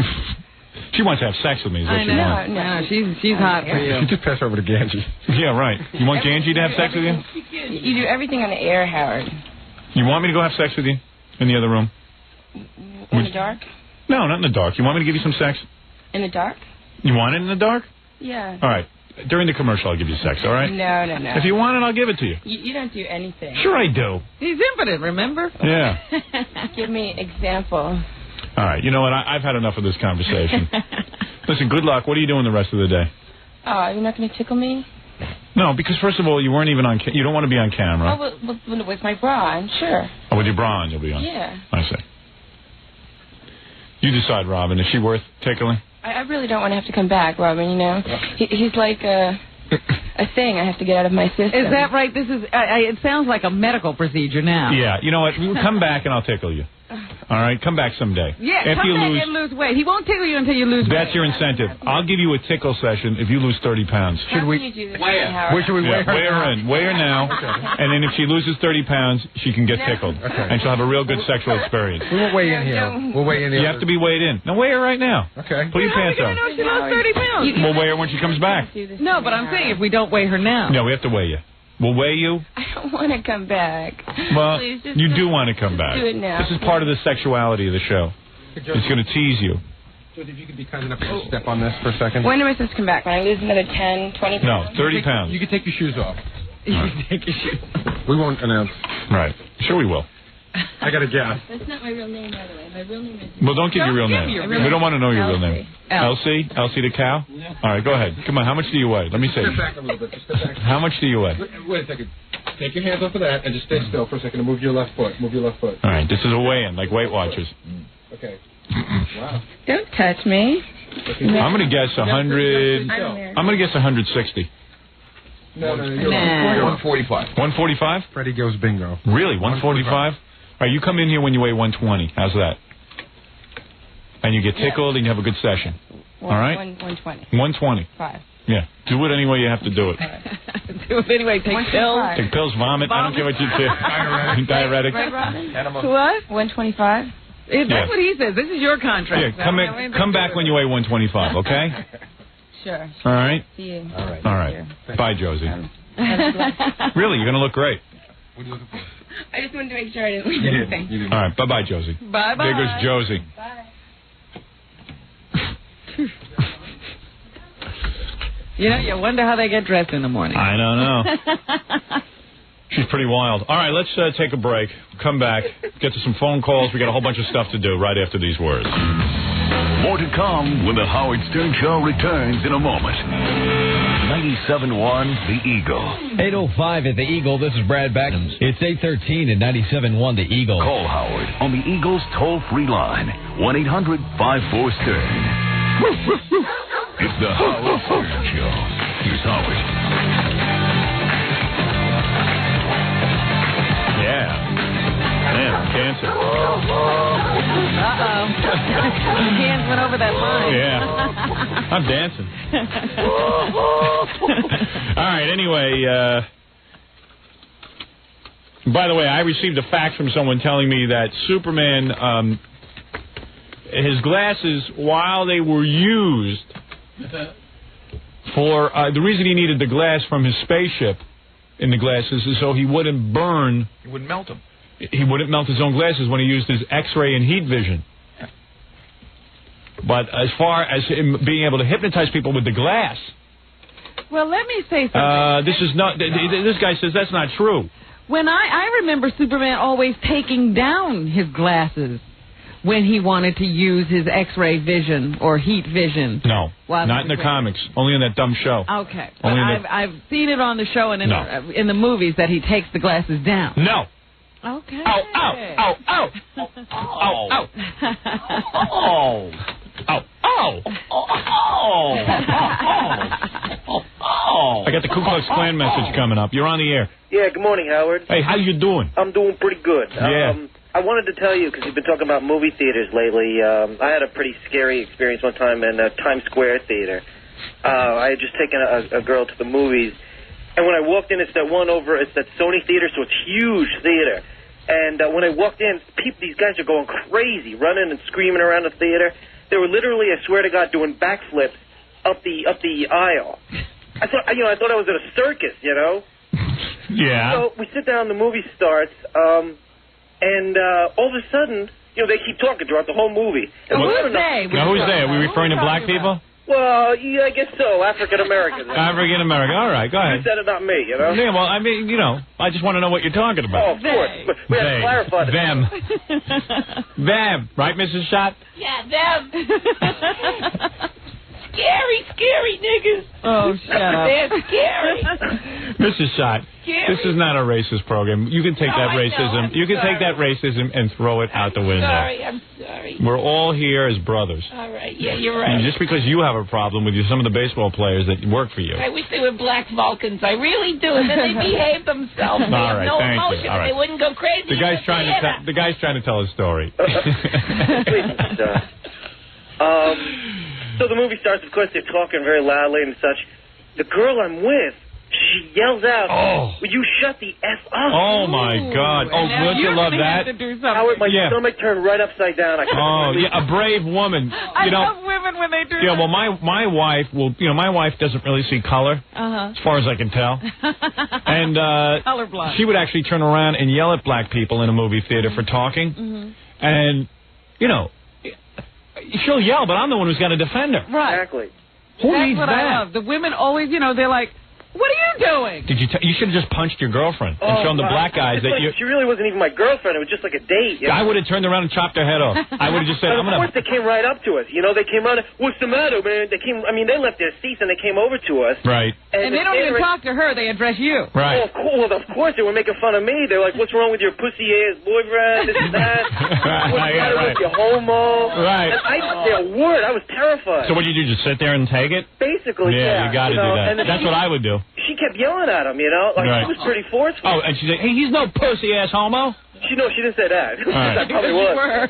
She wants to have sex with me, is what I she know. wants. No, she's hot for you. You just pass over to Ganji. Yeah, right. You want Ganji to have sex with you? You do everything on the air, Howard. You want me to go have sex with you in the other room? In the dark? No, not in the dark. You want me to give you some sex? In the dark? You want it in the dark? Yeah. All right. During the commercial, I'll give you sex, all right? No. If you want it, I'll give it to you. You don't do anything. Sure I do. He's impotent, remember? Yeah. Give me example. All right. You know what? I've had enough of this conversation. Listen, good luck. What are you doing the rest of the day? Oh, you're not going to tickle me? No, because first of all, you weren't even on. You don't want to be on camera. Oh, with my bra on, sure. Oh, with your bra on, you'll be on. Yeah. I see. You decide, Robin. Is she worth tickling? I really don't want to have to come back, Robin, He's like a thing I have to get out of my system. Is that right? This is. It sounds like a medical procedure now. Yeah. You know what? Come back and I'll tickle you. All right? Come back someday. Yeah, After come you back lose, and lose weight. He won't tickle you until you lose weight. that's your incentive. I'll give you a tickle session if you lose 30 pounds. How can you do this, Howard? Where should we weigh her? Weigh her in. Weigh her now. And then if she loses 30 pounds, she can get tickled. Okay. And she'll have a real good sexual experience. We won't weigh in here. We'll weigh in here. You have to be weighed in. Now weigh her right now. Okay. Pull your pants I on. know she lost 30 pounds. We'll weigh her when she comes back. No, but I'm saying if we don't weigh her now. No, we have to weigh you. We'll weigh you. I don't want to come back. Well, Please, just you do want to come back. do it now. This is part of the sexuality of the show. It's going to tease you. So if you could be kind enough to step on this for a second. When am I supposed to come back? When I lose another 10, 20 No, pounds? 30 pounds. You can take your shoes off. You can take your shoes off. We won't announce. Right. Sure we will. I got a guess. That's not my real name, by the way. My real name is... Well, don't give your real name. We don't want to know your real name. Elsie. Elsie the cow? All right, go ahead. Come on, how much do you weigh? Let me see. Step back a little bit. Just step back. How much do you weigh? Wait a second. Take your hands off of that and just stay still for a second and move your left foot. Move your left foot. All right, this is a weigh-in, like Weight Watchers. Okay. Don't touch me. I'm going to guess 100. I'm going to guess 160. No, Nah. 145. 145? Freddie goes bingo. Really? 145? All right, you come in here when you weigh 120. How's that? And you get tickled and you have a good session. All right? 120. 120. 5. Yeah. Do it any way you have to do it. Do it anyway. Take pills. Take pills, vomit. I don't care what you do. Diuretic. Right, Robin? What? 125. That's Yeah. what he says. This is your contract. Yeah, come back when you weigh 125, okay? Sure. All right? See you. All right. Bye, Josie. Really, you're going to look great. I just wanted to make sure I didn't leave anything. All right. Bye-bye, Josie. Bye-bye. There goes Josie. Bye. You know, you wonder how they get dressed in the morning. I don't know. She's pretty wild. All right, let's take a break. Come back, get to some phone calls. We got a whole bunch of stuff to do right after these words. More to come when the Howard Stern Show returns in a moment. 97.1 The Eagle. 8:05 at the Eagle. This is Brad Beckham. It's 8:13 at 97.1 The Eagle. Call Howard on the Eagle's toll-free line, 1-800-54-STERN. It's the Howard Stern Show. Here's Howard. Yeah. Man, I'm dancing. Uh-oh. Your hands went over that line. Yeah. I'm dancing. All right, anyway, by the way, I received a fax from someone telling me that Superman, his glasses, while they were used for, the reason he needed the glass from his spaceship in the glasses is so he wouldn't burn. You wouldn't melt them. He wouldn't melt his own glasses when he used his X-ray and heat vision. But as far as him being able to hypnotize people with the glass, Well, let me say something. this is not. This guy says that's not true. When I remember Superman always taking down his glasses when he wanted to use his X-ray vision or heat vision. No, While not in the comics. Only in that dumb show. Okay, but Only in I've seen it on the show and No. in the movies that he takes the glasses down. No. Okay. Ow! Ow! Ow! Ow! Ow! Ow! Oh! Ow! Ow! I got the Ku Klux Klan message coming up. You're on the air. Yeah, good morning, Howard. Hey, how you doing? I'm doing pretty good. Yeah. I wanted to tell you, because you've been talking about movie theaters lately, I had a pretty scary experience one time in Times Square Theater. I had just taken a girl to the movies, and when I walked in, it's that Sony Theater, so it's huge theater. And when I walked in, these guys are going crazy, running and screaming around the theater. They were literally, I swear to God, doing backflips up the aisle. I thought I was at a circus, you know. Yeah. So we sit down, the movie starts, and all of a sudden, they keep talking throughout the whole movie. And Who's they? Now, who's they? Are we referring to black people? Well, yeah, I guess so. African Americans. African American. All right, go ahead. You said it, not me, you know. Yeah, well, I mean, I just want to know what you're talking Oh, about. of course. But we have to clarify this. Them. Them. Right, Mrs. Schott? Yeah, them. Scary niggas. Oh, shut up. They're scary. Mrs. Schott, Scary. this is not a racist program. You can take No, that I know. racism. I'm You can sorry. take that racism and throw it out the window. I'm sorry. We're all here as brothers. All right, yeah, you're And right. just because you have a problem with some of the baseball players that work for you. I wish they were black Vulcans. I really do. And then they behave themselves. They All have right, no thank you. emotion. All right. They wouldn't go crazy. The guy's in trying theater. to tell a story. So the movie starts, of course, they're talking very loudly and such. The girl I'm with, she yells out, "Will you shut the F up?" Oh, my God. Oh, don't you love that? Howard, my Yeah. stomach turned right upside down. I couldn't Oh, believe yeah, a brave woman. I love women when they do Yeah, that. well, my wife my wife doesn't really see color, as far as I can tell. And Colorblind. she would actually turn around and yell at black people in a movie theater for talking. Mm-hmm. And, she'll yell, but I'm the one who's got to defend her. Right. Exactly. Who That's needs what that? I love. The women always, they're like, What are you doing? Did you? You should have just punched your girlfriend and shown the black guys that you. She really wasn't even my girlfriend. It was just like a date. You know? I would have turned around and chopped her head off. I would have just said, But "I'm of gonna." course, they came right up to us. You know, they came out. What's the matter, man? They came. I mean, they left their seats and they came over to us. Right. And they don't even talk to her. They address you. Right. Oh, cool. Well, of course, they were making fun of me. They were like, "What's wrong with your pussy-ass boyfriend? This and that. What's the matter with your homo?" Right. And I didn't say a word. I was terrified. So what did you do? Just sit there and take it? Basically, yeah. you got to you know, do that. and then That's what I would do. She kept yelling at him, you know? Like, Right. she was pretty forceful. Oh, and she said, "Hey, he's no pussy-ass homo." She didn't say that. right. That probably was.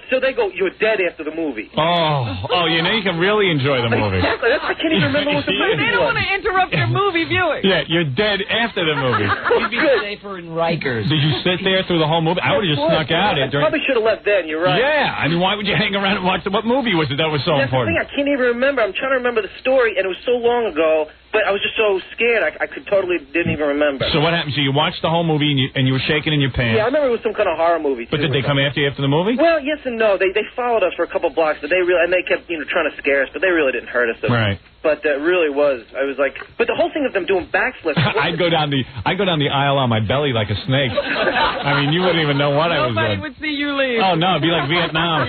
So they go, "You're dead after the movie." Oh, you know you can really enjoy the movie. Exactly. I can't even remember what the movie They don't want to interrupt your movie viewing. Yeah, you're dead after the movie. You'd be safer in Rikers. Did you sit there through the whole movie? I would have just snuck out. I probably should have left then. You're right. Yeah, I mean, why would you hang around and watch what movie was it that was so That's important? the thing. I can't even remember. I'm trying to remember the story, and it was so long ago. But I was just so scared. I didn't even remember. So what happened? So you watched the whole movie and you were shaking in your pants. Yeah, I remember it was some kind of horror movie. But did they come after you after the movie? Well, yes and no. They followed us for a couple blocks, but they kept trying to scare us, but they really didn't hurt us. Right. But it really was. I was like, but the whole thing of them doing backflips. I'd go down the aisle on my belly like a snake. I mean, you wouldn't even know what I was Nobody doing. would see you leave. Oh no, it'd be like Vietnam.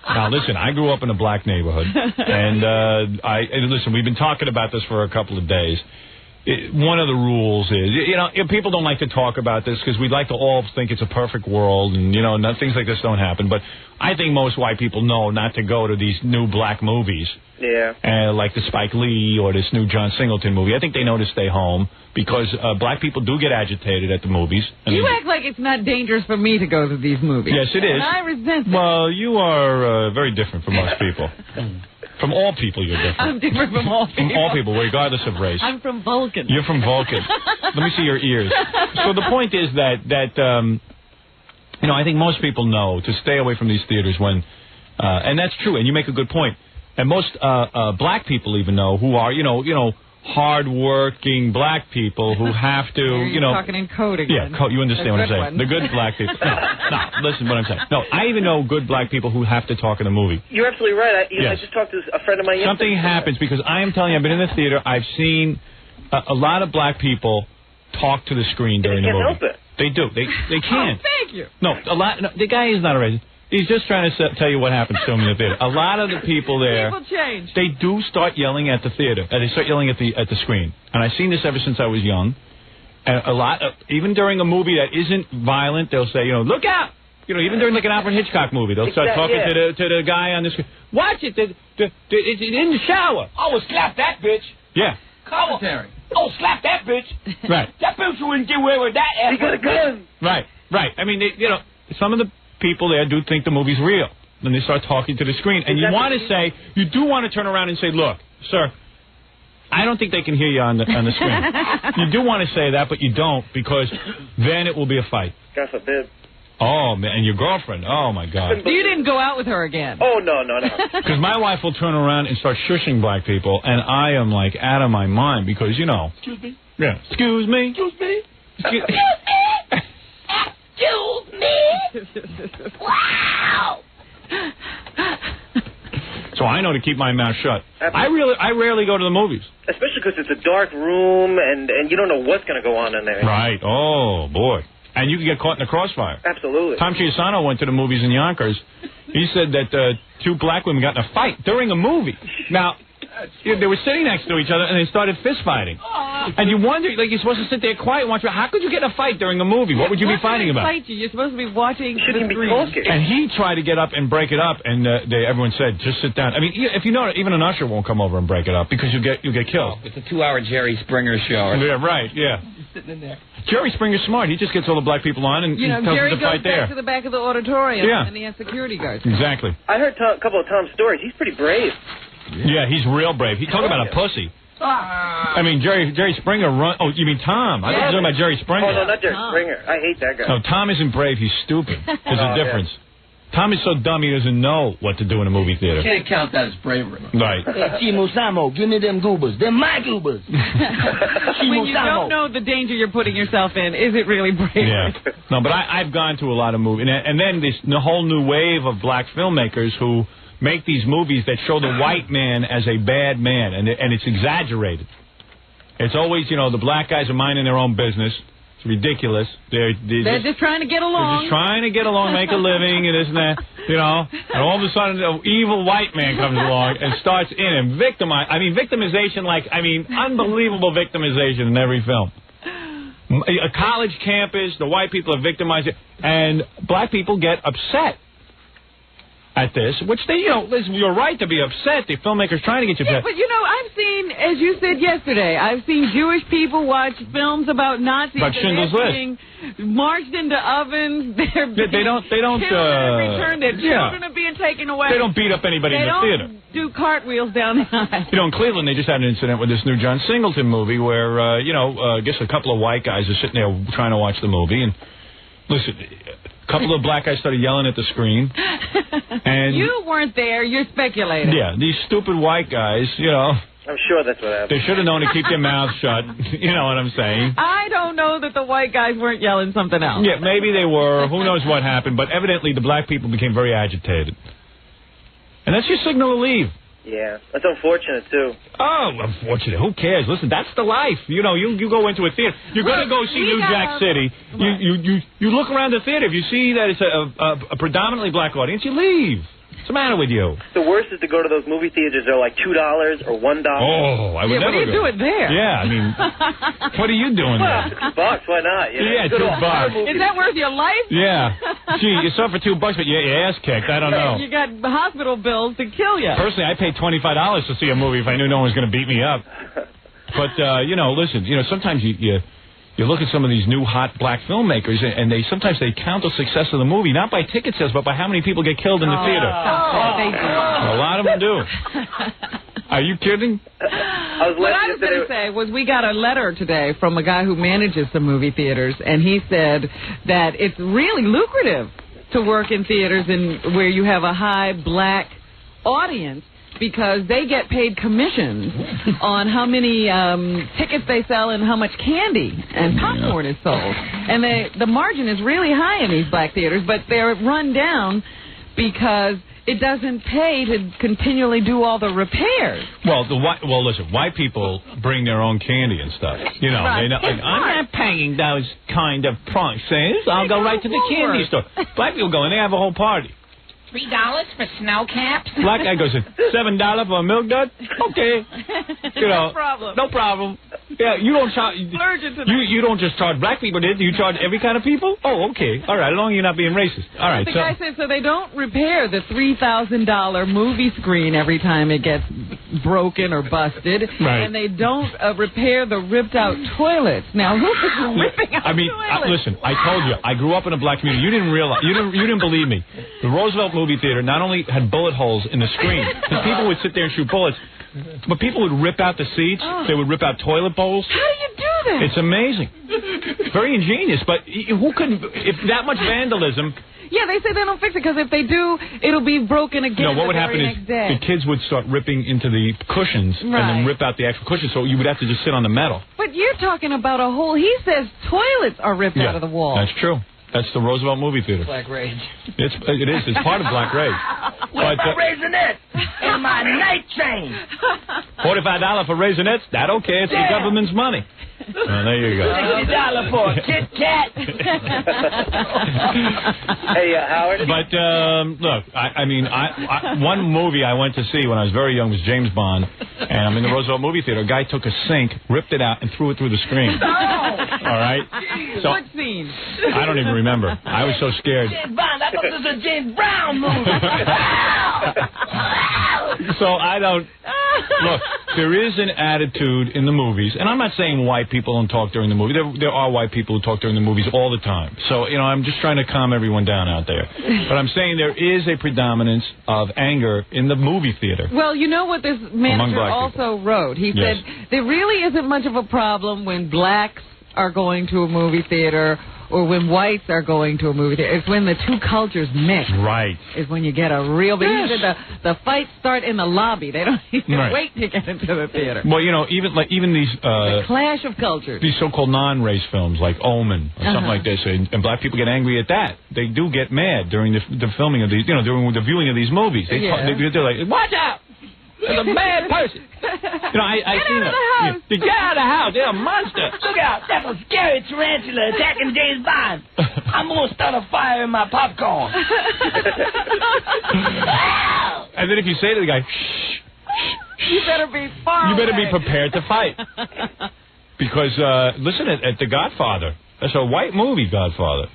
Now listen, I grew up in a black neighborhood, and listen, we've been talking about this for a couple of days. One of the rules is, people don't like to talk about this because we'd like to all think it's a perfect world, and things like this don't happen. But I think most white people know not to go to these new black movies. Yeah. Like the Spike Lee or this new John Singleton movie. I think they know to stay home because black people do get agitated at the movies. You act like it's not dangerous for me to go to these movies. Yes, it is. And I resent that. Well, you are very different from most people. From all people, you're different. I'm different from all people. From all people, regardless of race. I'm from Vulcan. You're from Vulcan. Let me see your ears. So the point is that I think most people know to stay away from these theaters when, and that's true, and you make a good point. And most black people even know who are, hard-working black people who have to, You're talking in code again. Yeah, you understand what I'm saying. One. The good black people. No, listen to what I'm saying. No, I even know good black people who have to talk in the movie. You're absolutely right. I just talked to a friend of mine Something happens because I am telling you, I've been in the theater. I've seen a lot of black people talk to the screen during the movie. They can't help it. They do. They can't. Oh, thank you. No, the guy is not a racist. He's just trying to tell you what happens to him in the theater. A lot of the people there, People change. they do start yelling at the theater. They start yelling at the screen. And I've seen this ever since I was young. And a lot, even during a movie that isn't violent, they'll say, look out. Even during like an Alfred Hitchcock movie, they'll start talking to the guy on the screen. Watch it. It's in the shower. Oh, slap that bitch. Yeah. Commentary. Oh, slap that bitch. Right. That bitch wouldn't get away with that. He got a gun. Right. I mean, some of the people there do think the movie's real. Then they start talking to the screen. And you do want to turn around and say, look, sir, I don't think they can hear you on the screen. You do want to say that, but you don't because then it will be a fight. God forbid. Oh, man, and your girlfriend. Oh, my God. You didn't go out with her again. Oh, no. Because my wife will turn around and start shushing black people, and I am, like, out of my mind because, Excuse me? Yeah. Excuse me? Excuse me? Excuse me? Excuse me? Wow! So I know to keep my mouth shut. I rarely go to the movies. Especially because it's a dark room, and you don't know what's going to go on in there. Right. Oh, boy. And you can get caught in the crossfire. Absolutely. Tom Chiusano went to the movies in Yonkers. He said that two black women got in a fight during a movie. Now, they were sitting next to each other, and they started fist fighting. And you wonder, like, you're supposed to sit there quiet and watch. How could you get in a fight during a movie? What would you be fighting about? You're supposed to be watching the Shouldn't be screen. talking. And he tried to get up and break it up, and everyone said, just sit down. I mean, if you know, even an usher won't come over and break it up because you'll get killed. It's a 2-hour Jerry Springer show. Yeah, right, yeah. Sitting in there. Jerry Springer's smart. He just gets all the black people on and tells Jerry them to goes fight back there. to the back of the auditorium, Yeah. and he has security guards. Exactly. I heard a couple of Tom's stories. He's pretty brave. Yeah, he's real brave. He talking about a pussy. I mean, Jerry Springer run. Oh, you mean Tom? I thought you were talking about Jerry Springer. Oh, no, not Jerry Springer. I hate that guy. No, Tom isn't brave. He's stupid. There's a difference. Tom is so dumb he doesn't know what to do in a movie theater. You can't count that as bravery. Right. Hey, Chimo Samo, give me them goobers. They're my goobers. When you don't know the danger you're putting yourself in, is it really brave? Yeah. No, but I've gone to a lot of movies. And then the whole new wave of black filmmakers who make these movies that show the white man as a bad man, and it's exaggerated. It's always, you know, the black guys are minding their own business. It's ridiculous. They're just trying to get along. They're just trying to get along, make a living, and this and that, you know. And all of a sudden, an evil white man comes along and starts in and victimization, unbelievable victimization in every film. A college campus, the white people are victimized, and black people get upset at this, which they, you know, listen, you're right to be upset. The filmmaker's trying to get you upset. But, you know, I've seen, as you said yesterday, I've seen Jewish people watch films about Nazis. About Schindler's being marched into ovens. They don't killed and returned. Their children are being taken away. They don't beat up anybody in the theater. They don't do cartwheels down the aisle. You know, in Cleveland, they just had an incident with this new John Singleton movie where, I guess a couple of white guys are sitting there trying to watch the movie, and listen, a couple of black guys started yelling at the screen. And you weren't there. You're speculating. Yeah, these stupid white guys, you know. I'm sure that's what happened. They should have known to keep their mouths shut. You know what I'm saying? I don't know that the white guys weren't yelling something else. Yeah, maybe they were. Who knows what happened? But evidently the black people became very agitated. And that's your signal to leave. Yeah, that's unfortunate, too. Oh, unfortunate. Who cares? Listen, that's the life. You know, you go into a theater. You're going to go see New Jack City. You look around the theater. If you see that it's a predominantly black audience, you leave. What's the matter with you? The worst is to go to those movie theaters. They're like $2 or $1. Oh, I would never go. What are you doing there? Yeah, I mean, what are you doing there? $2, why not? You know, yeah, $2. Is that worth your life? Yeah. Gee, you suffer $2, but your ass kicked. I don't know. You got hospital bills to kill you. Personally, I paid $25 to see a movie if I knew no one was going to beat me up. But, listen, sometimes you look at some of these new hot black filmmakers, and sometimes they count the success of the movie, not by ticket sales, but by how many people get killed in the theater. They do. A lot of them do. Are you kidding? What I was going to say was we got a letter today from a guy who manages some movie theaters, and he said that it's really lucrative to work in theaters where you have a high black audience, because they get paid commissions on how many tickets they sell and how much candy and popcorn is sold. And the margin is really high in these black theaters, but they're run down because it doesn't pay to continually do all the repairs. Well, listen, white people bring their own candy and stuff. You know, right. I'm not paying those kind of prices. I'll go right to the candy store. Black people go and they have a whole party. $3 for snow caps? Black guy goes, $7 for a milk dud? Okay. No problem. No problem. Yeah, you don't charge. You don't just charge black people, did you? Charge every kind of people? Oh, okay. All right, as long as you're not being racist. All right. The guy said so they don't repair the $3,000 movie screen every time it gets broken or busted, right. And they don't repair the ripped out toilets. Now, who's ripping out toilets? Listen, I told you, I grew up in a black community. You didn't realize, you didn't believe me. The Roosevelt movie theater not only had bullet holes in the screen, because people would sit there and shoot bullets, but people would rip out the seats. They would rip out toilet bowls. How do you do that? It's amazing. Very ingenious, but who could, if that much vandalism... Yeah, they say they don't fix it because if they do, it'll be broken again. No, what would happen is the kids would start ripping into the cushions and then rip out the actual cushions, so you would have to just sit on the metal. But you're talking about a whole... He says toilets are ripped out of the wall. That's true. That's the Roosevelt movie theater. Black Rage. It is. It's part of Black Rage. Where's my Raisinets and my night train? $45 for Raisinets? That okay. It's the government's money. There you go. $60 for a Kit Kat. Hey, Howard. But look, I mean, one movie I went to see when I was very young was James Bond, and I'm in the Roosevelt movie theater. A guy took a sink, ripped it out, and threw it through the screen. All right. So what scene? I don't even remember. I was so scared. James Bond. I thought this was a James Brown movie. So I don't... Look, there is an attitude in the movies, and I'm not saying white people don't talk during the movie. There are white people who talk during the movies all the time. So, I'm just trying to calm everyone down out there. But I'm saying there is a predominance of anger in the movie theater. Well, you know what this manager also wrote? He said there really isn't much of a problem when blacks are going to a movie theater or when whites are going to a movie theater. It's when the two cultures mix. Right. Is when you get a real. But usually the fights start in the lobby. They don't even Right. wait to get into the theater. Well, you know, even these The clash of cultures. these so-called non-race films like Omen or something like this, and black people get angry at that. They do get mad during the filming of these, during the viewing of these movies. They're like, watch out! There's a bad person. I seen out of that. the house. Yeah. Get out of the house. They're a monster. Look out, that's a scary tarantula attacking James Bond. I'm going to start a fire in my popcorn. And then if you say to the guy, shh, You better be far you better be away. prepared to fight. Because, listen, at The Godfather, that's a white movie, Godfather,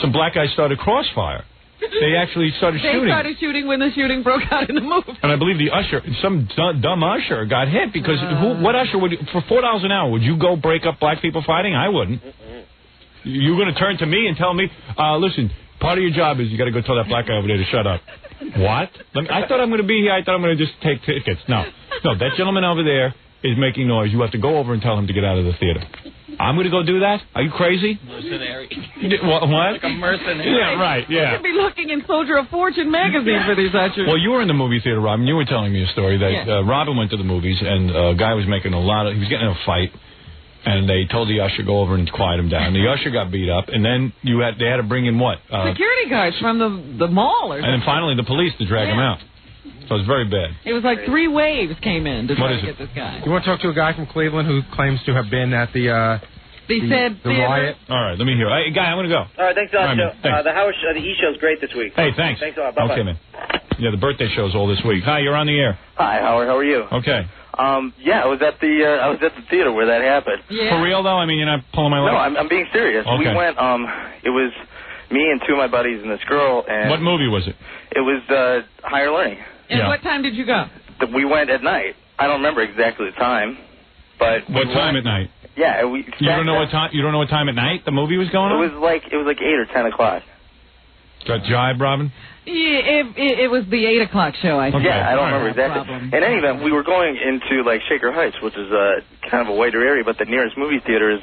some black guys started Crossfire. They actually started shooting. They started shooting when the shooting broke out in the movie. And I believe the usher, some dumb usher, got hit because what usher would, for $4 an hour, would you go break up black people fighting? I wouldn't. You're going to turn to me and tell me, listen, part of your job is you got to go tell that black guy over there to shut up. What? I thought I'm going to be here. I thought I'm going to just take tickets. No, that gentleman over there is making noise. You have to go over and tell him to get out of the theater. I'm going to go do that? Are you crazy? Mercenary. What? Like a mercenary. Yeah, right, yeah. You should be looking in Soldier of Fortune magazine for these ushers. Well, you were in the movie theater, Robin. You were telling me a story that Robin went to the movies, and a guy was making he was getting in a fight, and they told the usher go over and quiet him down. The usher got beat up, and then they had to bring in what? Security guards from the mall or something. And then finally the police to drag him out. So it was very bad. It was like 3 waves came in to try What to is get this guy. You want to talk to a guy from Cleveland who claims to have been at the riot? All right, let me hear. Hey, guy, I'm going to go. All right, thanks a lot, All right, Joe. man, thanks. The E-show's great this week. Hey, thanks. Thanks a lot. Bye-bye. Okay, man. Yeah, the birthday show's all this week. Hi, you're on the air. Hi, Howard. How are you? Okay. Yeah, I was at the theater where that happened. For real, though? I mean, you're not pulling my leg? No, I'm being serious. Okay. We went. It was me and 2 of my buddies and this girl. And what movie was it? It was Higher Learning. And what time did you go? We went at night. I don't remember exactly the time, but What time at night? Yeah, we. You don't know what time? You don't know what time at night the movie was going on? It was like 8 or 10 o'clock. Got jive, Robin? Yeah, it was the 8 o'clock show, I think. Yeah, I don't remember exactly. In any event, we were going into like Shaker Heights, which is kind of a wider area, but the nearest movie theater is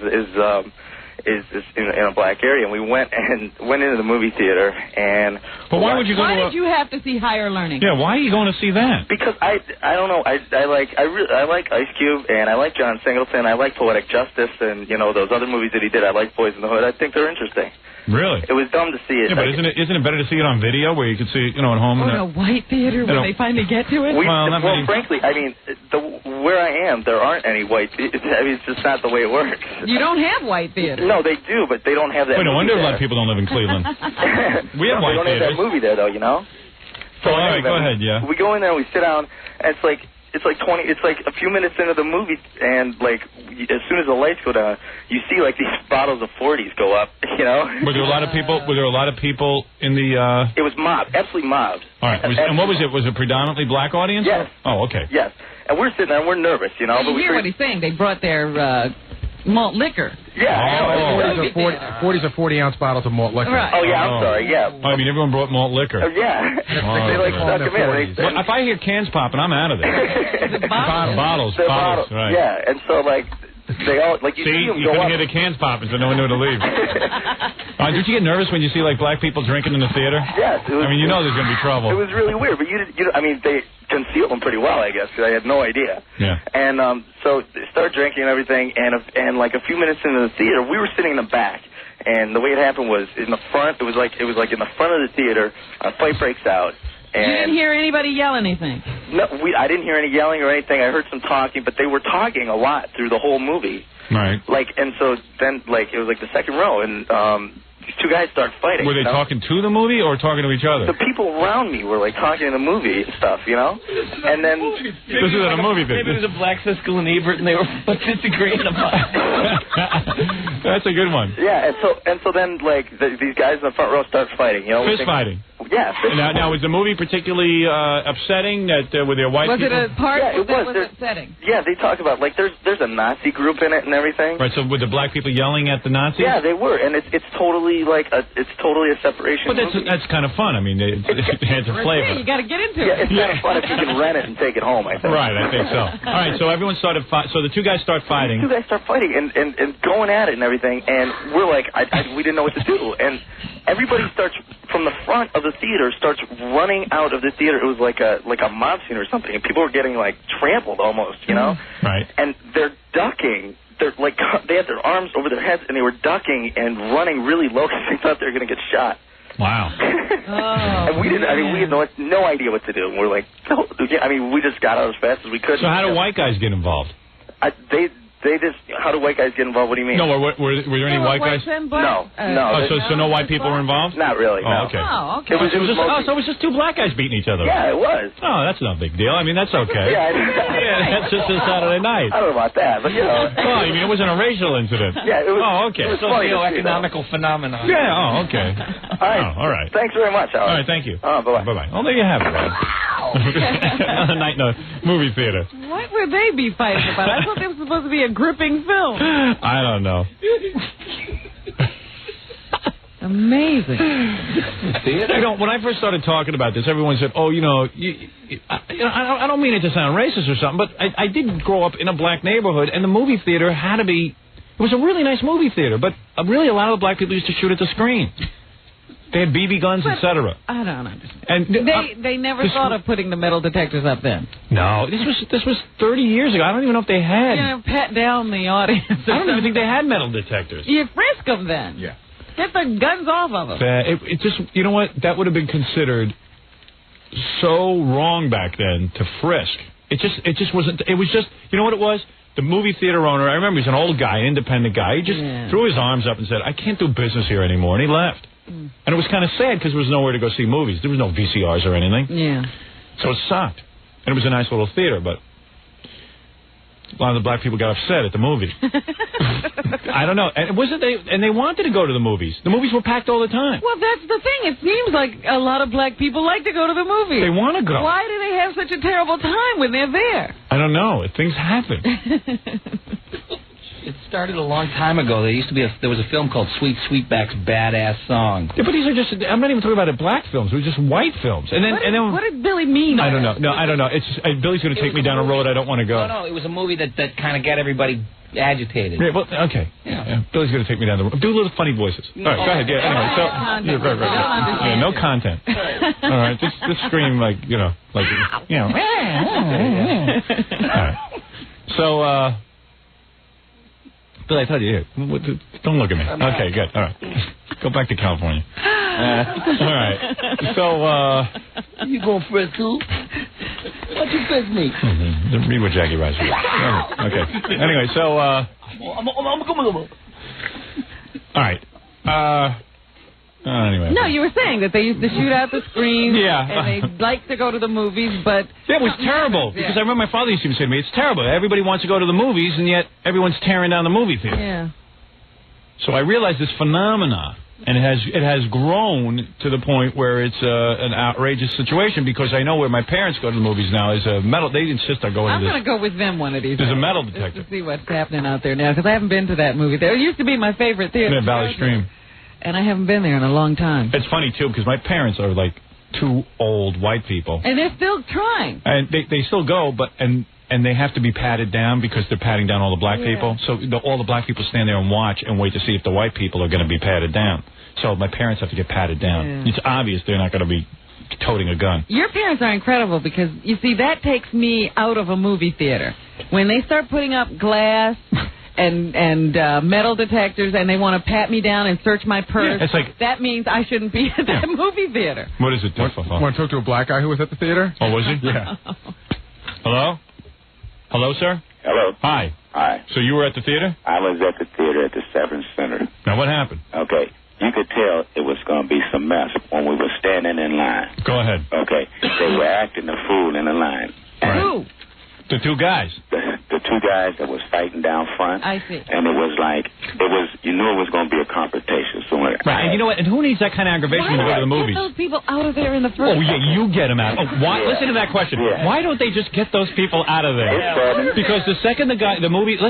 in a black area, and we went into the movie theater. And but why would you go? Why did you have to see Higher Learning? Yeah, why are you going to see that? Because I don't know, I like Ice Cube, and I like John Singleton, I like Poetic Justice, and those other movies that he did. I like Boys in the Hood. I think they're interesting. Really? It was dumb to see it. Yeah, but isn't it better to see it on video where you can see it, at home? Or a white theater when they finally get to it? Frankly, I mean, where I am, there aren't any white theaters. I mean, it's just not the way it works. You don't have white theaters. No, they do, but they don't have that. Wait, no movie wonder a there. lot of people don't live in Cleveland. We have They white don't have theaters. that movie there, though, So all right, go ahead, yeah. We go in there, and we sit down, and it's like a few minutes into the movie, and like as soon as the lights go down, you see like these bottles of 40s go up. Were there a lot of people? Were there a lot of people in the? It was mobbed, absolutely mobbed. All right, and what was it? Was it predominantly black audience? Yes. Oh, okay. Yes, and we're sitting there, and we're nervous, You but we hear what he's saying. They brought their malt liquor. Yeah. 40s are 40-ounce bottles of malt liquor. Right. Oh, yeah, I'm sorry, yeah. I mean, everyone brought malt liquor. Yeah. They like stuck them in. Well, if I hear cans popping, I'm out of there. Bottles, right. Yeah, and so like they all like you see them you go couldn't up. hear the cans popping, so no one knew to leave. Did you get nervous when you see like black people drinking in the theater? Yes. It was, I mean, there's going to be trouble. It was really weird, but I mean, they concealed them pretty well, I guess. 'Cause I had no idea. Yeah. And so they started drinking and everything, and like a few minutes into the theater, we were sitting in the back. And the way it happened was in the front. It was like in the front of the theater. A fight breaks out. And you didn't hear anybody yell anything? No, I didn't hear any yelling or anything. I heard some talking, but they were talking a lot through the whole movie. Right. And so then it was like the second row, and these 2 guys start fighting. Were they talking to the movie or talking to each other? The people around me were like talking in the movie and stuff, And then this is a movie business. Maybe it was a black Siskel and Ebert, and they were disagreeing about it. That's a good one. Yeah, and so then these guys in the front row start fighting. Fist fighting. Yeah. Now, was the movie particularly upsetting that were there white Was people? it a part Yeah, it that was. was upsetting? Yeah, they talk about, like, there's a Nazi group in it and everything. Right, so were the black people yelling at the Nazis? Yeah, they were, and it's totally like it's totally a separation. But that's kind of fun. I mean, it adds a flavor. You got to get into Yeah, it. it's kind of fun if you can rent it and take it home, I think. Right, I think so. All right, so everyone started so the two guys start fighting. The two guys start fighting and going at it and everything, and we're like, we didn't know what to do. And everybody starts, from the front of the theater, starts running out of the theater. It was like a mob scene or something, and people were getting, like, trampled almost, you know? Right. And they're ducking. They're like, they had their arms over their heads, and they were ducking and running really low because they thought they were going to get shot. Wow. And we didn't. I mean, we had no idea what to do. And we're like, no. I mean, we just got out as fast as we could. So how do white guys get involved? They just. How do white guys get involved? What do you mean? No, were there any white guys? No. Oh, so no white people were involved? Not really. Oh, No. okay. Oh, okay. So it was just two black guys beating each other. Yeah, it was. Oh, that's no big deal. I mean, that's okay. Yeah, that's just a Saturday night. I don't know about that, but you know. Oh, you mean it wasn't a racial incident? Yeah, it was. Oh, okay. It was funny to see, Socio-economical phenomenon. Yeah. Oh, okay. All right. Oh, all right. Thanks very much, Howard. All right. Thank you. Bye bye. Bye bye. Oh, there you have it. Another night in a movie theater. What would they be fighting about? I thought this was supposed to be a gripping film. I don't know. Amazing. When I first started talking about this, everyone said, "Oh, I don't mean it to sound racist or something, but I did grow up in a black neighborhood, and the movie theater had to be. It was a really nice movie theater, but really a lot of the black people used to shoot at the screen. They had BB guns, etc. I don't understand. And they never thought of putting the metal detectors up then. No, this was 30 years ago. I don't even know if they had. Pat down the audience. I don't even think they had metal detectors. You frisk them then. Yeah. Get the guns off of them. It just, you know what? That would have been considered so wrong back then to frisk. It just wasn't. It was just, you know what it was? The movie theater owner, I remember he's an old guy, an independent guy. He just threw his arms up and said, "I can't do business here anymore," and he left. And it was kind of sad because there was nowhere to go see movies. There was no VCRs or anything. Yeah. So it sucked. And it was a nice little theater, but a lot of the black people got upset at the movie. I don't know. And they wanted to go to the movies. The movies were packed all the time. Well, that's the thing. It seems like a lot of black people like to go to the movies. They want to go. Why do they have such a terrible time when they're there? I don't know. Things happen. It started a long time ago. There was a film called Sweetback's Badass Song. Yeah, but these are just, I'm not even talking about black films. It was just white films. And then what did Billy mean? I don't know. No, I don't know. It's Billy's going to take me down a road I don't want to go. No, it was a movie that kind of got everybody agitated. Yeah, well, okay. Yeah. Billy's going to take me down the road. Do little funny voices. All right, go ahead. Yeah, anyway. So, right. Yeah, no content. All right, just scream like. All right. So, Billy, I told you, don't look at me. Okay, good. All right. Go back to California. All right. So, you going frisk too? What you frisk me? Read what Jackie writes. Okay. Anyway, so, all right. Anyway. No, you were saying that they used to shoot out the screens. Yeah. And they like to go to the movies, but... Yeah, it was terrible. Because I remember my father used to say to me, it's terrible. Everybody wants to go to the movies, and yet everyone's tearing down the movie theater. Yeah. So I realized this phenomena, and it has grown to the point where it's an outrageous situation, because I know where my parents go to the movies now is a metal... They insist on going to this. I'm going to go with them one of these There's days. a metal detector. Just to see what's happening out there now, because I haven't been to that movie theater. It used to be my favorite theater. Yeah, Valley Stream. And I haven't been there in a long time. It's funny, too, because my parents are like two old white people. And they're still trying. And they still go, but and they have to be patted down because they're patting down all the black people. So all the black people stand there and watch and wait to see if the white people are going to be patted down. So my parents have to get patted down. Yeah. It's obvious they're not going to be toting a gun. Your parents are incredible because, you see, that takes me out of a movie theater. When they start putting up glass... And metal detectors, and they want to pat me down and search my purse. Yeah, it's like, that means I shouldn't be at that movie theater. What is it? Want to talk to a black guy who was at the theater? Oh, was he? Yeah. Hello? Hello, sir? Hello. Hi. Hi. So you were at the theater? I was at the theater at the Severance Center. Now, what happened? Okay. You could tell it was going to be some mess when we were standing in line. Go ahead. Okay. They were acting the fool in the line. Who? The two guys. The two guys that was fighting down front. I see. And it was like, you knew it was going to be a confrontation. So right, and you know what? And who needs that kind of aggravation when you go to the movies? Get those people out of there in the first Oh, yeah, you get them out. Oh, why? Yeah. Listen to that question. Yeah. Why don't they just get those people out of there? Yeah. Because the second let's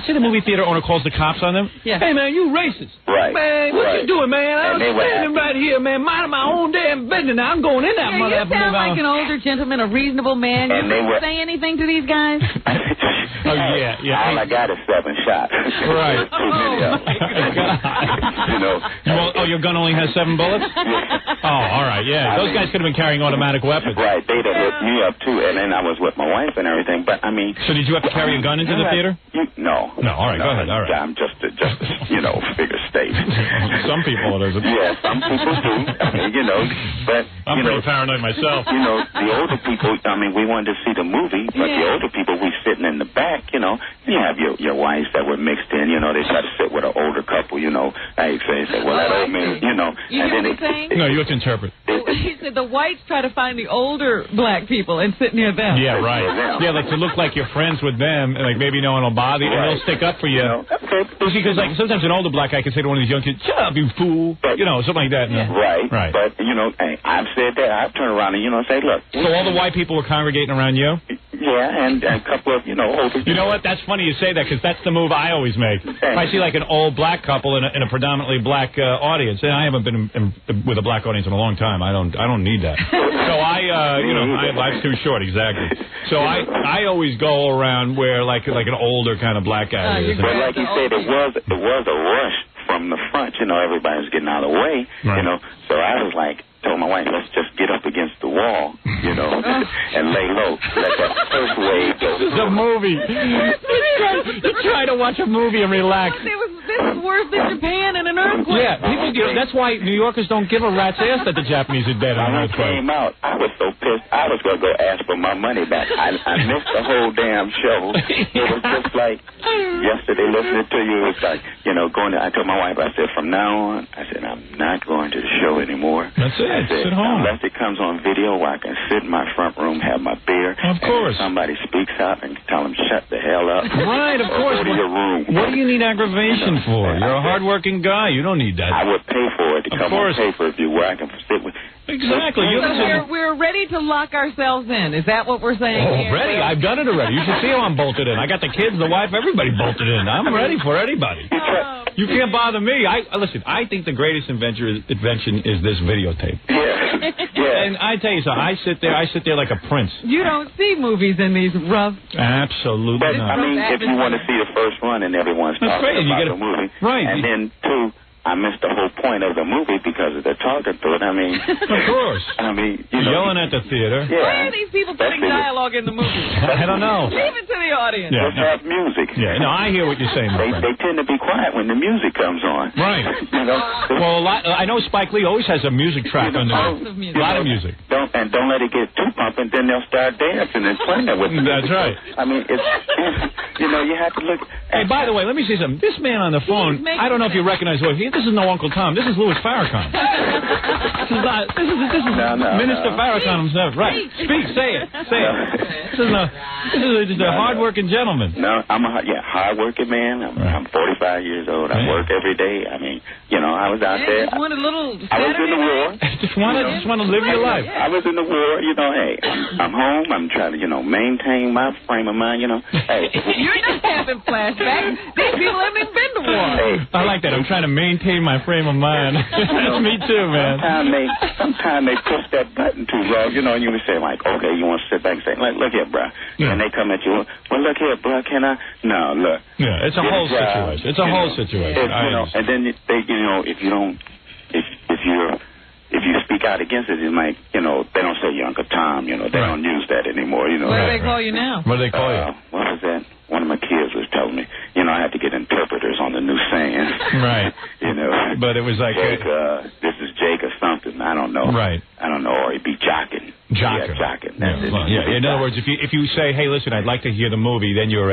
say the movie theater owner calls the cops on them. Yeah. Hey, man, you racist. Right. Man, what you doing, man? I And was they were standing right here, man, minding my own damn business. Now I'm going in that Yeah, you motherfucker. sound like an older gentleman, a reasonable man. And You they wouldn't were- say anything to these guys? Oh, yeah. All I got is 7 shots. Right. Too many of them. You know. Your gun only has 7 bullets? Oh, all right, yeah. Those guys could have been carrying automatic weapons. Right, they'd have hit me up, too, and then I was with my wife and everything, but, I mean... So did you have to carry a gun into the theater? No. No, all right, go ahead, all right. I'm just a figure state. Some people it isn't. Yeah, some people do. I mean, but... I'm pretty paranoid myself. The older people, I mean, we wanted to see the movie, but the older people, we sitting in the back, you have your wives that were mixed in, they try to sit with an older couple, I say, well, that old man, You and know then what he's saying? No, you have to interpret. He said the whites try to find the older black people and sit near them. Yeah, right. Yeah, like to look like you're friends with them, and like maybe no one will bother you, and they'll stick up for you. Because like sometimes an older black guy can say to one of these young kids, "Shut up, you fool," something like that. Yeah. Right. But hey, I've said that. I've turned around and say, look. So all the white people were congregating around you? Yeah, and a couple of older. You know what? That's funny you say that because that's the move I always make. If I see like an old black couple in a predominantly black audience, and I haven't been with a black audience in a long time. I don't need that. So life's too short. Exactly. So I always go around where like an older kind of black guy is. But like you said, it was a rush from the front. Everybody was getting out of the way. Right. So I was like, told my wife, let's just get up against the wall, and lay low. Let that first wave go. The movie. You try to watch a movie and relax. This is worse than Japan in an earthquake. Yeah, that's why New Yorkers don't give a rat's ass that the Japanese are dead in an When I earthquake. came out, I was so pissed. I was going to go ask for my money back. I missed the whole damn show. It was just like yesterday listening to you. It was like, I told my wife, I said, from now on, I said, I'm not going to the show anymore. That's it. I said, sit home. Unless it comes on video where I can sit in my front room, have my beer. Of course. And somebody speaks out and tell them, shut the hell up. Right, of course. Go to your room. What do you need aggravation for? You're a hardworking guy. You don't need that. I would pay for it to Of come course. on paper if you where I can sit with. Exactly. So we're ready to lock ourselves in. Is that what we're saying? Oh, ready? I've done it already. You should see how I'm bolted in. I got the kids, the wife, everybody bolted in. I'm ready for anybody. You can't bother me. Listen, I think the greatest invention is this videotape. Yeah. And I tell you something, I sit there like a prince. You don't see movies in these rough. Absolutely But, not. I mean, if you want to see the first one and everyone's That's talking great. You about get the movie. Right. And then, two, I missed the whole point of the movie because of the talking to it. I mean... Of course. I mean, Yelling at the theater. Yeah. Why are these people putting dialogue in the movie? I don't know. Leave it to the audience. Yeah, Let's have music. Yeah, no, I hear what you're saying, my friend. They tend to be quiet when the music comes on. Right. Well, I know Spike Lee always has a music track on there. Lots of music. A lot of music. Don't let it get too pumping, then they'll start dancing and playing with it. That's right. I mean, it's you have to look. Hey, by the way, let me say something. This man on the phone, I don't know if you recognize him. This is no Uncle Tom. This is Louis Farrakhan. This is Minister Farrakhan himself. Right. Speak. Say it. This is just a hard-working gentleman. No, I'm a hard-working man. I'm 45 years old. I work every day. I mean, I was out there. Just want a little I was in the war. Just want to live your life. I was in the war. Hey, I'm home. I'm trying to, maintain my frame of mind. Hey, you're not having flashbacks. These people haven't even been to war. Hey, I like that. I'm trying to maintain my frame of mind. That's me too, man. Sometimes they push that button too long, and you would say, like, okay, you want to sit back and say, look here, bro. Yeah. And they come at you, well, look here, bro, can I? No, look. Yeah, it's a whole situation. It's a whole situation. And then they, if you speak out against it, it might, they don't say you're Uncle Tom, they don't use that anymore, What do they call you now? What do they call you? What was that? One of my kids was telling me, I have to get interpreters on the new sayings. Right. But it was like... Jake, this is Jake or something. I don't know. Right. I don't know. Or he'd be jocking. Jocking. Yeah, jocking. In other words, if you say, hey, listen, I'd like to hear the movie, then you're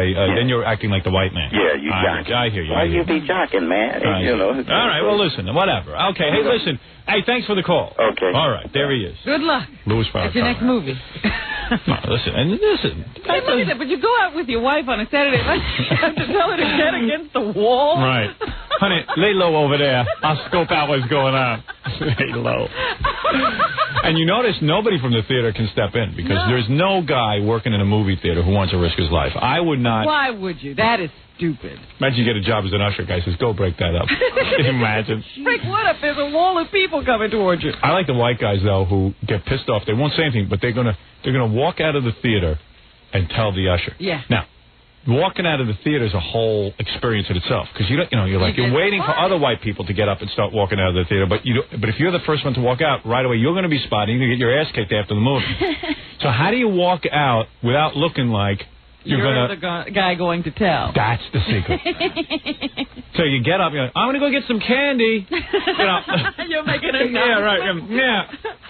acting like the white man. Yeah, you jocking. I hear you. Why you be jocking, man? All right, well, listen, whatever. Okay, hey, listen. Hey, thanks for the call. Okay. All right, there he is. Good luck. Louis Farrakhan. That's your next movie. No, listen. Hey, look at that, but you go out with your wife on a Saturday night, you have to tell her to get against the wall. Right. Honey, lay low over there. I'll scope out what's going on. Lay low. And you notice nobody from the theater can step in because there's no guy working in a movie theater who wants to risk his life. I would not. Why would you? That is stupid. Imagine you get a job as an usher. Guy says, go break that up. Imagine. Break what up? There's a wall of people coming towards you. I like the white guys, though, who get pissed off. They won't say anything, but they're gonna walk out of the theater and tell the usher. Yeah. Now, walking out of the theater is a whole experience in itself because you're waiting for other white people to get up and start walking out of the theater. But if you're the first one to walk out right away, you're going to be spotted. You're going to get your ass kicked after the movie. So how do you walk out without looking like you're the guy going to tell? That's the secret. So you get up. You're like, I'm going to go get some candy. You're making a yeah, right.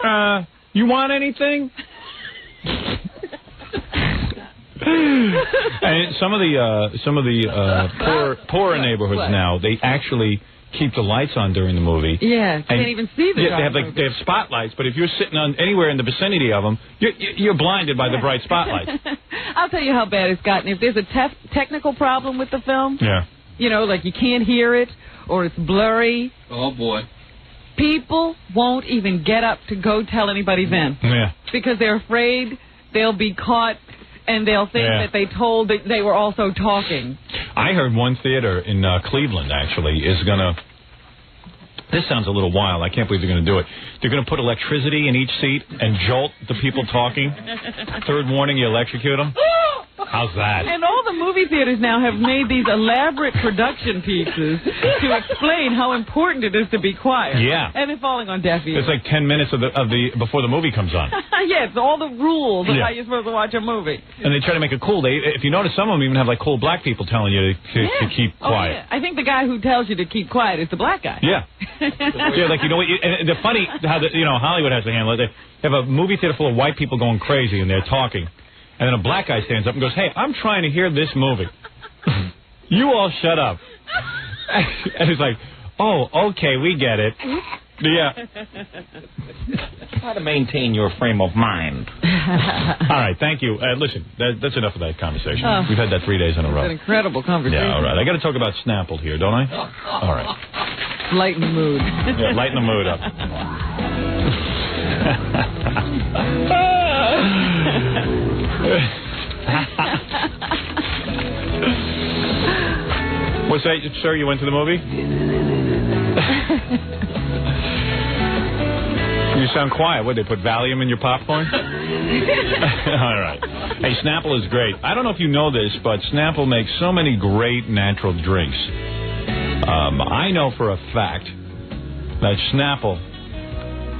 Yeah. You want anything? And some of the poorer neighborhoods now, they actually keep the lights on during the movie. Yeah, can't even see the they have spotlights, but if you're sitting on anywhere in the vicinity of them, you're blinded by the bright spotlights. I'll tell you how bad it's gotten. If there's a technical problem with the film, like you can't hear it or it's blurry. Oh boy. People won't even get up to go tell anybody then. Yeah. Because they're afraid they'll be caught and they'll think that they were also talking. I heard one theater in Cleveland, actually, is going to... This sounds a little wild. I can't believe they're going to do it. They're going to put electricity in each seat and jolt the people talking. Third warning, you electrocute them. How's that? And all the movie theaters now have made these elaborate production pieces to explain how important it is to be quiet. Yeah. And they're falling on deaf ears. It's like 10 minutes before the movie comes on. Yes, all the rules of how you're supposed to watch a movie. And they try to make it cool. If you notice, some of them even have like cool black people telling you to keep quiet. Yeah. I think the guy who tells you to keep quiet is the black guy. Yeah. Yeah, like, and the funny how Hollywood has to handle it. They have a movie theater full of white people going crazy and they're talking. And then a black guy stands up and goes, hey, I'm trying to hear this movie. You all shut up. And he's like, oh, okay, we get it. Yeah. Try to maintain your frame of mind. All right, thank you. Listen, that's enough of that conversation. We've had that 3 days in a row. It's an incredible conversation. Yeah, all right. I got to talk about Snapple here, don't I? All right. Lighten the mood. Yeah, lighten the mood up. What's that, sir? You went to the movie? You sound quiet. What, they put Valium in your popcorn? All right. Hey, Snapple is great. I don't know if you know this, but Snapple makes so many great natural drinks. I know for a fact that Snapple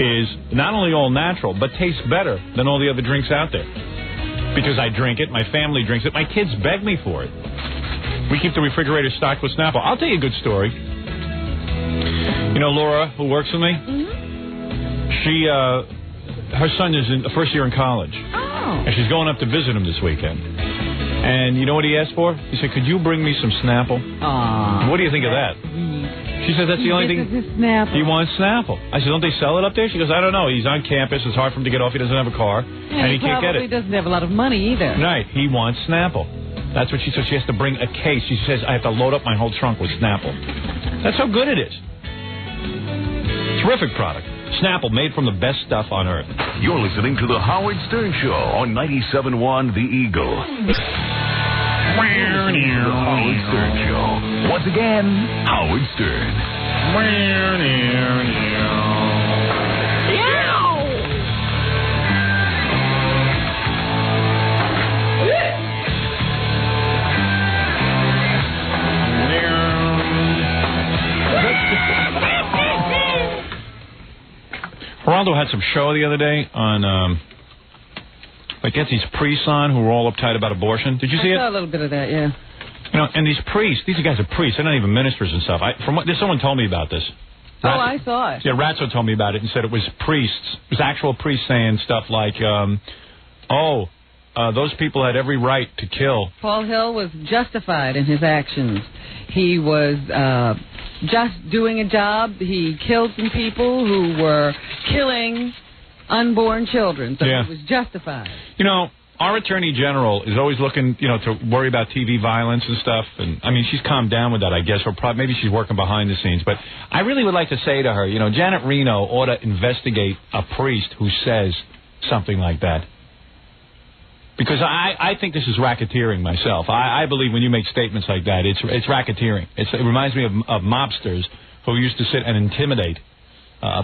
is not only all natural, but tastes better than all the other drinks out there. Because I drink it, my family drinks it, my kids beg me for it. We keep the refrigerator stocked with Snapple. I'll tell you a good story. You know Laura, who works with me? She, her son is in the first year in college. Oh. And she's going up to visit him this weekend. And you know what he asked for? He said, could you bring me some Snapple? Aww. What do you think of that? She said, that's the only thing. He wants Snapple. I said, don't they sell it up there? She goes, I don't know. He's on campus. It's hard for him to get off. He doesn't have a car. Yeah, and he can't get it. He doesn't have a lot of money either. Right. He wants Snapple. That's what she said. She has to bring a case. She says, I have to load up my whole trunk with Snapple. That's how good it is. Terrific product. Snapple, made from the best stuff on earth. You're listening to The Howard Stern Show on 97.1 The Eagle. The Howard Stern Show. Once again, Howard Stern. Geraldo had some show the other day on, gets these priests on who were all uptight about abortion. Did you see it? I saw a little bit of that, yeah. You know, and these priests, these guys are priests. They're not even ministers and stuff. Someone told me about this. I saw it. Yeah, Ratso told me about it and said it was priests. It was actual priests saying stuff like, those people had every right to kill. Paul Hill was justified in his actions. He was just doing a job. He killed some people who were killing unborn children, so Yeah. it was justified. You know, our Attorney General is always looking, you know, to worry about TV violence and stuff. And, I mean, she's calmed down with that, I guess, or maybe she's working behind the scenes. But I really would like to say to her, you know, Janet Reno ought to investigate a priest who says something like that. Because I think this is racketeering myself. I believe when you make statements like that, it's racketeering. It reminds me of mobsters who used to sit and intimidate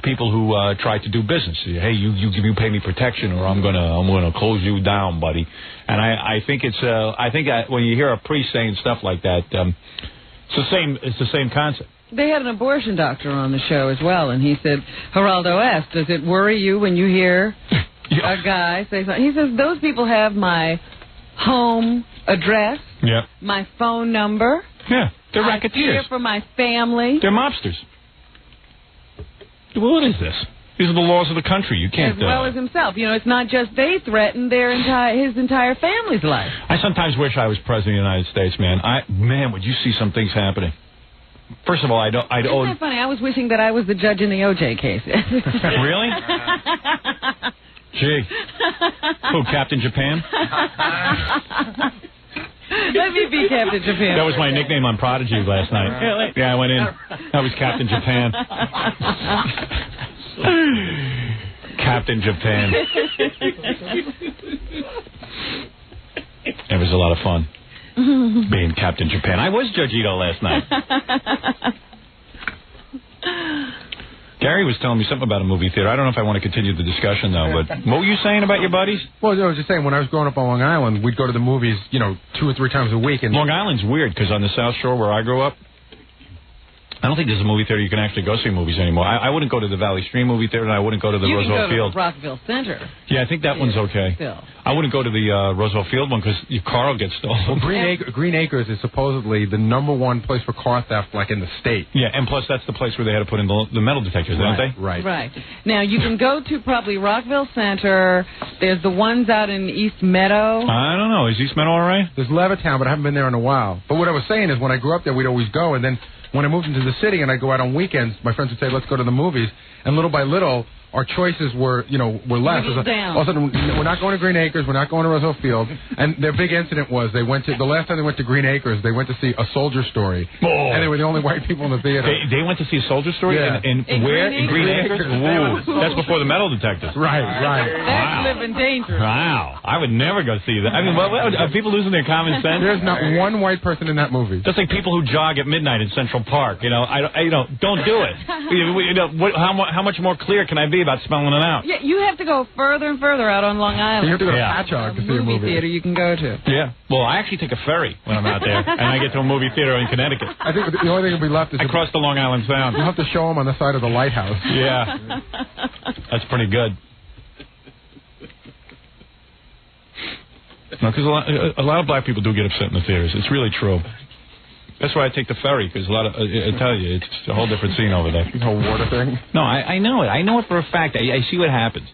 people who try to do business. Hey, you pay me protection, or I'm gonna close you down, buddy. And I think when you hear a priest saying stuff like that, it's the same concept. They had an abortion doctor on the show as well, and he said, Geraldo asked, does it worry you when you hear a guy say something? He says, those people have my home address, my phone number. Yeah, they're I racketeers. fear for my family. They're mobsters. Well, what is this? These are the laws of the country. You can't... As well as himself. You know, it's not just they threaten his entire family's life. I sometimes wish I was president of the United States, man. Man, would you see some things happening. First of all, Isn't that funny? I was wishing that I was the judge in the O.J. case. Really? Gee. Who, Captain Japan? Let me be Captain Japan. That was my nickname on Prodigy last night. Really? Yeah, I went in. That was Captain Japan. Captain Japan. It was a lot of fun being Captain Japan. I was Judge Ito last night. Gary was telling me something about a movie theater. I don't know if I want to continue the discussion, though, but what were you saying about your buddies? Well, I was just saying, when I was growing up on Long Island, we'd go to the movies, 2 or 3 times a week. And Long Island's weird, because on the South Shore where I grew up, I don't think there's a movie theater you can actually go see movies anymore. I wouldn't go to the Valley Stream movie theater, and I wouldn't go to the Roosevelt Field. You can go to Rockville Center. Yeah, I think that one's okay. Still. I wouldn't go to the Roosevelt Field one because your car will get stolen. Well, Green Acres is supposedly the #1 place for car theft, like in the state. Yeah, and plus that's the place where they had to put in the metal detectors, don't they? Right. Now, you can go to probably Rockville Center. There's the ones out in East Meadow. I don't know. Is East Meadow all right? There's Levittown, but I haven't been there in a while. But what I was saying is, when I grew up there, we'd always go, and then when I moved into the city and I go out on weekends, my friends would say, let's go to the movies. And little by little, our choices were less. All of a sudden, we're not going to Green Acres, we're not going to Roosevelt Field. And their big incident was the last time they went to Green Acres, they went to see A Soldier Story. Oh. And they were the only white people in the theater. They went to see A Soldier Story? Yeah. In where? In Green Acres? Ooh, that's before the metal detectors. Right. That's living dangerous. Wow. I would never go see that. I mean, are people losing their common sense? There's not one white person in that movie. Just like people who jog at midnight in Central Park. Don't do it. How much more clear can I be about smelling it out? Yeah, you have to go further and further out on Long Island. You have to go to Patchogue to see a movie theater you can go to. Yeah. Well, I actually take a ferry when I'm out there, and I get to a movie theater in Connecticut. I think the only thing that'll be left is I cross the Long Island Sound. You'll have to show them on the side of the lighthouse. Yeah. That's pretty good. No, because a lot of black people do get upset in the theaters. It's really true. That's why I take the ferry, because I tell you, it's a whole different scene over there. The whole water thing? No, I know it. I know it for a fact. I see what happens.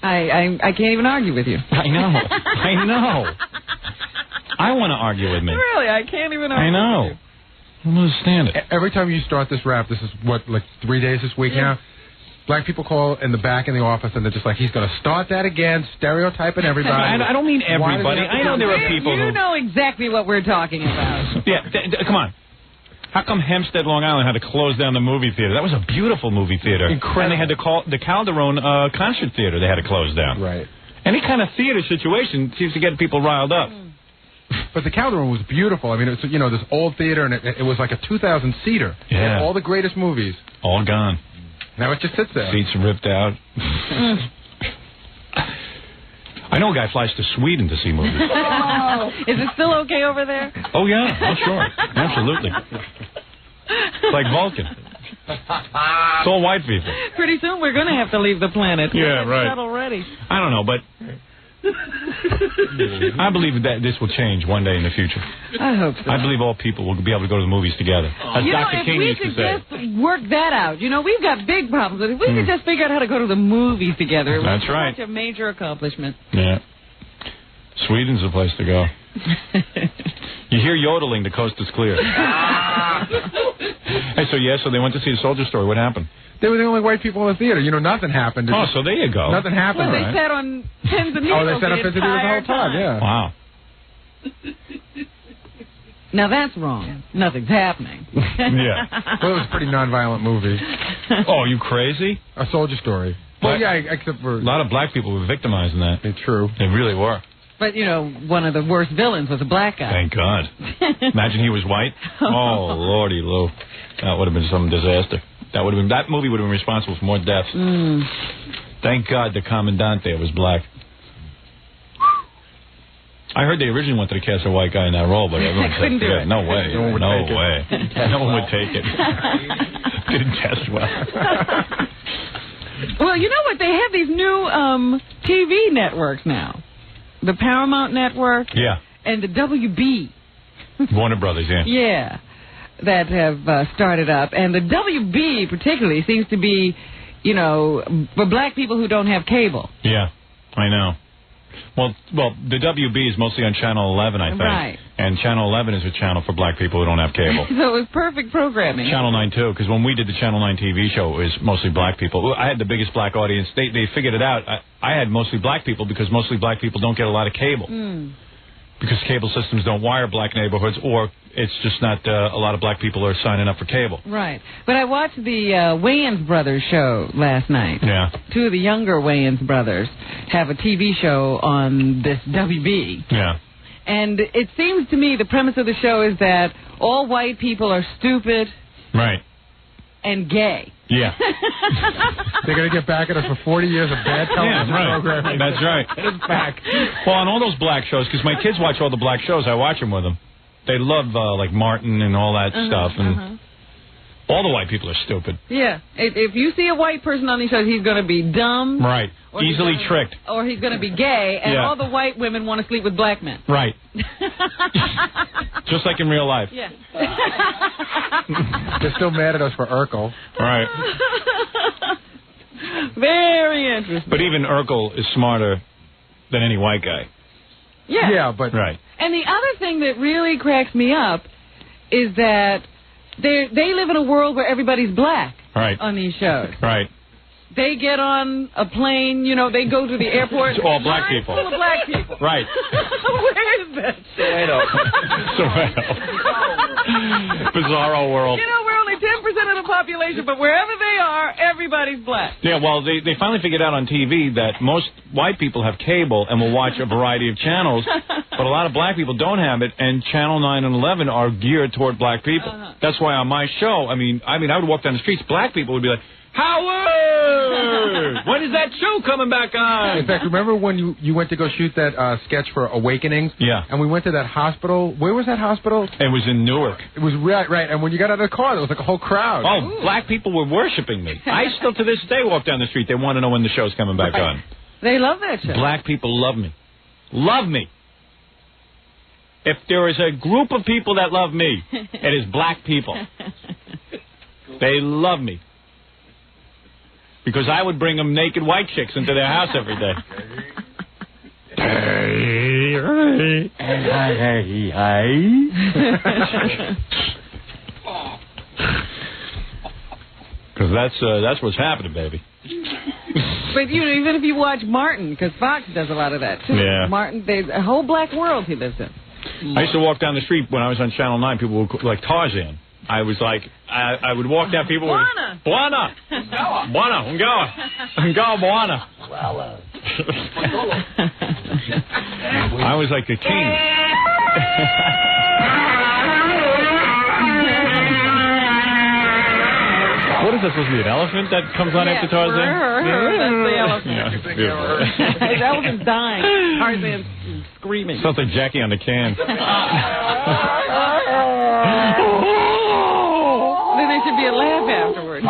I can't even argue with you. I know. I want to argue with me. Really, I can't even argue I know. with you. I don't understand it. Every time you start this rap, this is like 3 days this week now, black people call in the back in the office, and they're just like, he's going to start that again, stereotyping everybody. I don't mean everybody. I know there are people You know exactly what we're talking about. Yeah, come on. How come Hempstead, Long Island had to close down the movie theater? That was a beautiful movie theater. Incredible. And they had to call the Calderon concert theater. They had to close down. Right. Any kind of theater situation seems to get people riled up. But the Calderon was beautiful. I mean, it's this old theater, and it was like a 2,000-seater. Yeah. All the greatest movies. All gone. Now it just sits there. Seats ripped out. I know a guy flies to Sweden to see movies. Is it still okay over there? Oh, yeah. Oh, sure. Absolutely. It's like Vulcan. It's all white people. Pretty soon we're going to have to leave the planet. Yeah, right. Not already. I don't know, but I believe that this will change one day in the future. I hope so. I believe all people will be able to go to the movies together. As Dr. King used to if say. we could just work that out, we've got big problems with it. If we could just figure out how to go to the movies together, it That's would be right. such a major accomplishment. Yeah. Sweden's the place to go. You hear yodeling, the coast is clear. Hey, so they went to see the Soldier Story. What happened? They were the only white people in the theater. Nothing happened. Oh, so there you go. Nothing happened. Well, they sat on pins and needles. Oh, they sat on pins and needles the whole time. Yeah. Wow. Now that's wrong. Nothing's happening. Yeah. Well, it was a pretty non-violent movie. Oh, you crazy? A Soldier Story. Well, yeah, except for... A lot of black people were victimized in that. True. They really were. But, one of the worst villains was a black guy. Thank God. Imagine he was white. Oh, Lordy Lou. That would have been some disaster. That movie would have been responsible for more deaths. Thank God the Commandante was black. I heard they originally wanted to cast a white guy in that role, but everyone said, do it. No way. No one would take it. No one would take it. Didn't test well. Well, you know what? They have these new TV networks now. The Paramount Network. Yeah. And the WB. Warner Brothers, yeah. Yeah. That have started up. And the WB particularly seems to be, for black people who don't have cable. Yeah, I know. Well, the WB is mostly on Channel 11, I think. Right. And Channel 11 is a channel for black people who don't have cable. So it was perfect programming. Channel 9, too, because when we did the Channel 9 TV show, it was mostly black people. I had the biggest black audience. They figured it out. I had mostly black people because mostly black people don't get a lot of cable. Because cable systems don't wire black neighborhoods, or it's just not a lot of black people are signing up for cable. Right. But I watched the Wayans Brothers show last night. Yeah. Two of the younger Wayans brothers have a TV show on this WB. Yeah. And it seems to me the premise of the show is that all white people are stupid. Right. And gay. Yeah. They're going to get back at us for 40 years of bad television programming. That's right. It's back. Well, on all those black shows, because my kids watch all the black shows, I watch them with them. They love, like, Martin and all that stuff. And all the white people are stupid. Yeah. If you see a white person on these shows, he's going to be dumb. Right. Easily tricked. Or he's going to be gay, and all the white women want to sleep with black men. Right. Just like in real life. Yeah. They're still mad at us for Urkel. Right. Very interesting. But even Urkel is smarter than any white guy. Yeah. Yeah, but... Right. And the other thing that really cracks me up is that they live in a world where everybo's black on these shows. Right. They get on a plane, they go to the airport. It's all black people. Full of black people. Right. Where is that? Bizarro world. We're only 10% of the population, but wherever they are, everybody's black. Yeah, well, they finally figured out on TV that most white people have cable and will watch a variety of channels, but a lot of black people don't have it, and Channel 9 and 11 are geared toward black people. That's why on my show, I would walk down the streets, black people would be like, Howard! When is that show coming back on? In fact, remember when you went to go shoot that sketch for Awakenings? Yeah. And we went to that hospital. Where was that hospital? It was in Newark. It was right. And when you got out of the car, there was like a whole crowd. Oh, black people were worshiping me. I still, to this day, walk down the street. They want to know when the show's coming back on. They love that show. Black people love me. Love me. If there is a group of people that love me, it is black people. They love me. Because I would bring them naked white chicks into their house every day. Because that's what's happening, baby. But even if you watch Martin, because Fox does a lot of that too. Yeah. Martin, there's a whole black world he lives in. I used to walk down the street when I was on Channel 9. People were like Tarzan. I was like, I would walk down, people would... Buana! Buana! Ungawa, Buana! I was like the king. What is that supposed to be, an elephant that comes on after Tarzan? That's the elephant. Yeah, it's beautiful. The elephant's dying. Tarzan's screaming. Sounds like Jackie on the can. Then there should be a laugh afterwards.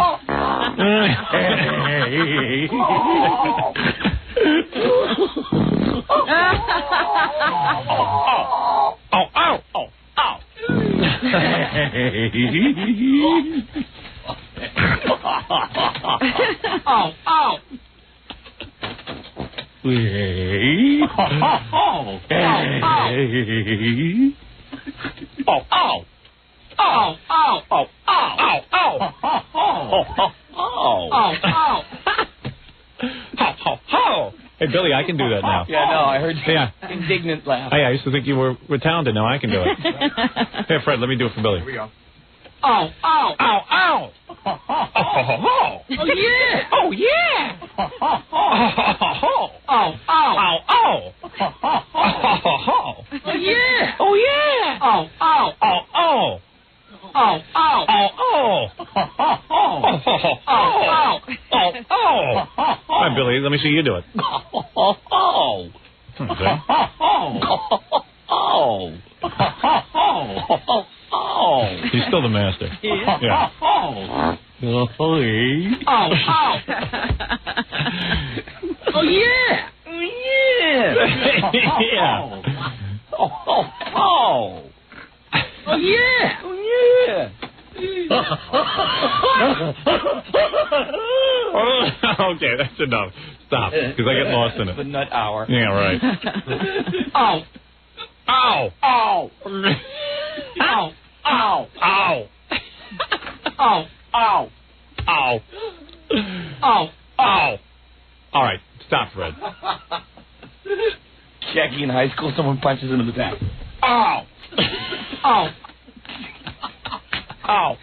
Oh, oh, oh, oh, oh, oh, oh, oh, oh. Hey, Billy, I can do that now. Yeah, no, I heard you. Yeah. Indignant laugh. Hey, I used to think you were talented. Now I can do it. Hey, Fred, let me do it for Billy. Here we go. Oh, oh, oh, oh. Oh, yeah. Oh, yeah. Oh, oh, oh. Oh, yeah. Oh, yeah. Oh, oh, oh, oh. Oh, oh, oh, oh. All right, Billy, let me see you do it. Okay. He's still the master. Yeah. Oh, oh. Oh, yeah. Oh, yeah. Yeah. Oh, oh, oh. Oh, yeah. Oh, yeah. Okay, that's enough. Stop, because I get lost in it. The nut hour. Yeah, right. Oh. Ow. Ow. Ow. Ow. Ow. Ow. Ow. Ow. Ow. Ow. All right, stop, Fred. Jackie in high school, someone punches him in the back. Ow. Ow. Ow.